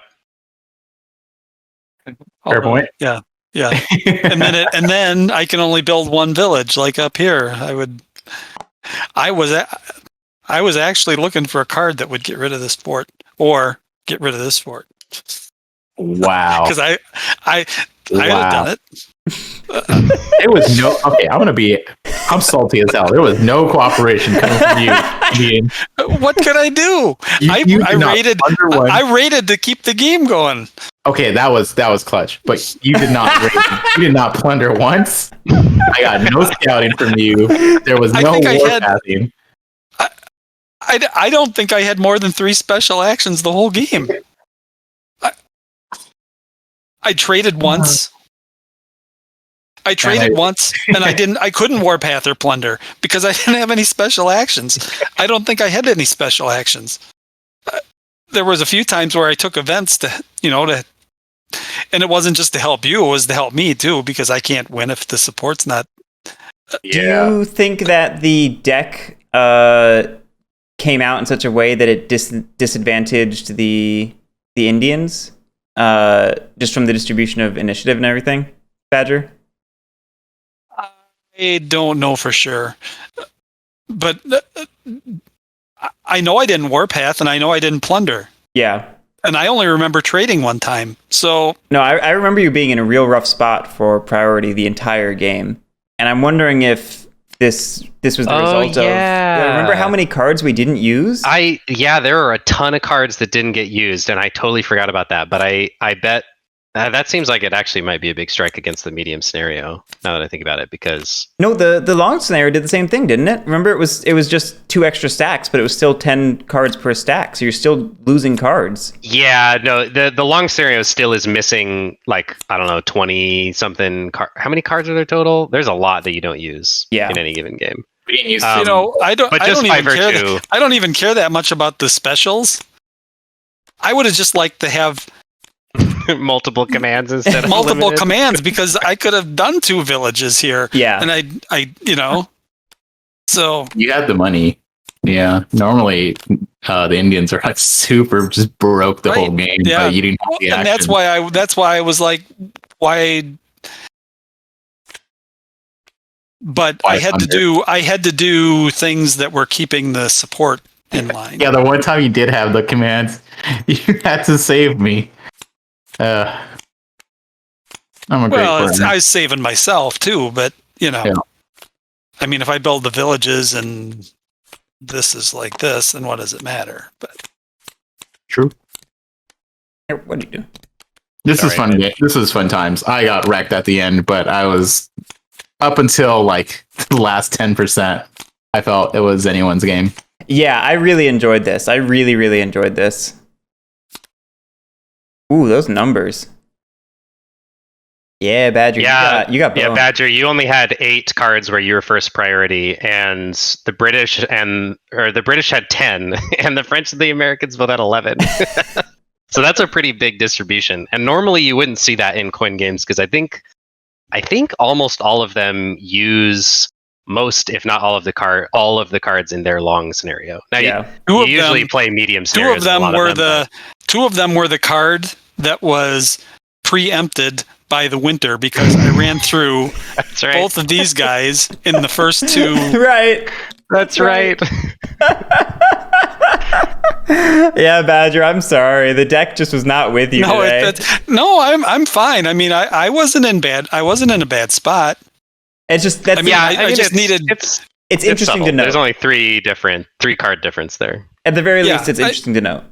Fair point. Yeah. and then I can only build one village, like up here. I was actually looking for a card that would get rid of this fort or get rid of this fort. Wow. Because I would have done it. It was no. Okay, I'm salty as hell. There was no cooperation coming from you. Ian. What could I do? I rated to keep the game going. Okay, that was clutch. But you did not raid. You did not plunder once. I got no scouting from you. There was no warpathing. I don't think I had more than 3 special actions the whole game. I traded once. I traded once, and I couldn't warpath or plunder because I didn't have any special actions. I don't think I had any special actions. There was a few times where I took events and it wasn't just to help you; it was to help me too because I can't win if the support's not. Yeah. Do you think that the deck came out in such a way that it disadvantaged the Indians, just from the distribution of initiative and everything, Badger? I don't know for sure, but I know I didn't warpath, and I know I didn't plunder. Yeah, and I only remember trading one time. So no, I remember you being in a real rough spot for priority the entire game, and I'm wondering if this was the result of. Remember how many cards we didn't use? There were a ton of cards that didn't get used, and I totally forgot about that. But I bet that seems like it actually might be a big strike against the medium scenario. Now that I think about it, because no, the long scenario did the same thing, didn't it? Remember, it was just 2 extra stacks, but it was still 10 cards per stack, so you're still losing cards. Yeah, no, the long scenario still is missing 20 something. How many cards are there total? There's a lot that you don't use in any given game. I don't even care that much about the specials. I would have just liked to have multiple commands instead of multiple commands because I could have done 2 villages here. Yeah, and I so you had the money. Yeah, normally the Indians are super just broke the whole game. Yeah, but you didn't have the action. And that's why I was like, why? But I had to do things that were keeping the support in line. Yeah, the one time you did have the commands, you had to save me. I'm a great partner. I was saving myself too, but I mean, if I build the villages and this is like this, then what does it matter? But true. What do you do? This is fun. This is fun times. I got wrecked at the end, but I was up until the last 10%. I felt it was anyone's game. Yeah, I really enjoyed this. I really, really enjoyed this. Ooh, those numbers. Yeah, Badger. Yeah, you got yeah, Badger. You only had 8 cards where you were first priority, and the British had 10, and the French and the Americans both had 11. So that's a pretty big distribution. And normally you wouldn't see that in coin games because I think almost all of them use most, if not all of the cards in their long scenario. Now you usually play medium scenarios. Two of them were the card that was preempted by the winter because I ran through both of these guys in the first 2. Right. That's right. Yeah, Badger, I'm sorry. The deck just was not with you today. I'm fine. I mean, I wasn't in a bad spot. It's just it's interesting subtle. to know. There's only 3 card difference there. At the very least, it's interesting to know.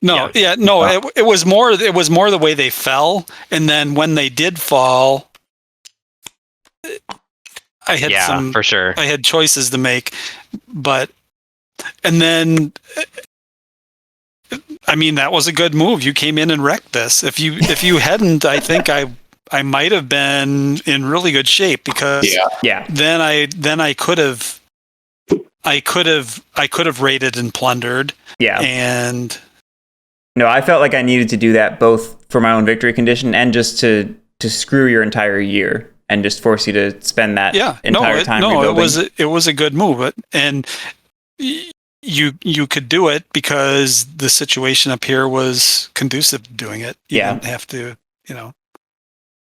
It was more the way they fell, and then when they did fall, I had for sure. I had choices to make, and then I mean that was a good move. You came in and wrecked this. If you hadn't, I think I might have been in really good shape because then I could have raided and plundered. Yeah. And no, I felt like I needed to do that both for my own victory condition and just to screw your entire year and just force you to spend that entire time rebuilding. It was a good move, and you could do it because the situation up here was conducive to doing it. You didn't have to,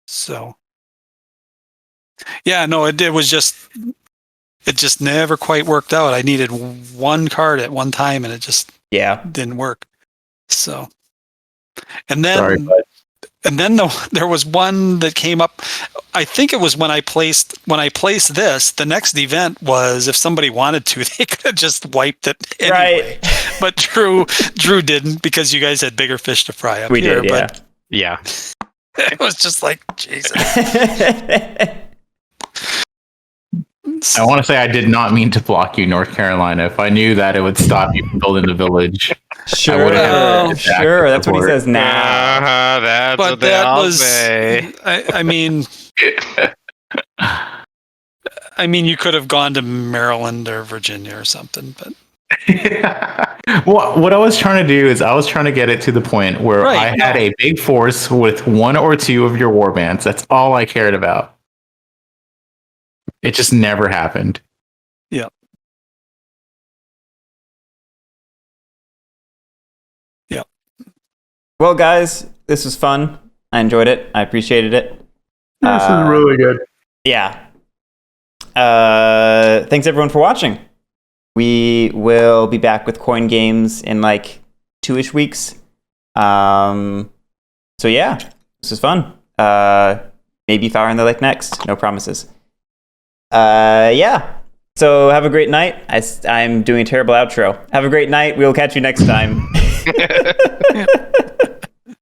So it just never quite worked out. I needed one card at one time, and it just didn't work. So, and then And then there was one that came up. I think it was when I placed this. The next event was if somebody wanted to, they could have just wiped it anyway. Right. But Drew didn't because you guys had bigger fish to fry up We here. did, yeah. But Yeah. it was just like Jesus. I want to say I did not mean to block you, North Carolina. If I knew that it would stop you from building the village, Sure, sure. That's what he says now. That's But what they that all was. say. I mean, you could have gone to Maryland or Virginia or something, but. Well, what I was trying to do is I was trying to get it to the point where I had a big force with one or two of your warbands. That's all I cared about. It just never happened. Yeah. Yeah. Well, guys, this was fun. I enjoyed it. I appreciated it. This is really good. Yeah. Thanks everyone for watching. We will be back with coin games in like 2-ish weeks. So yeah, this was fun. Maybe Fire in the Lake next. No promises. Yeah. So have a great night. I'm doing a terrible outro. Have a great night. We'll catch you next time.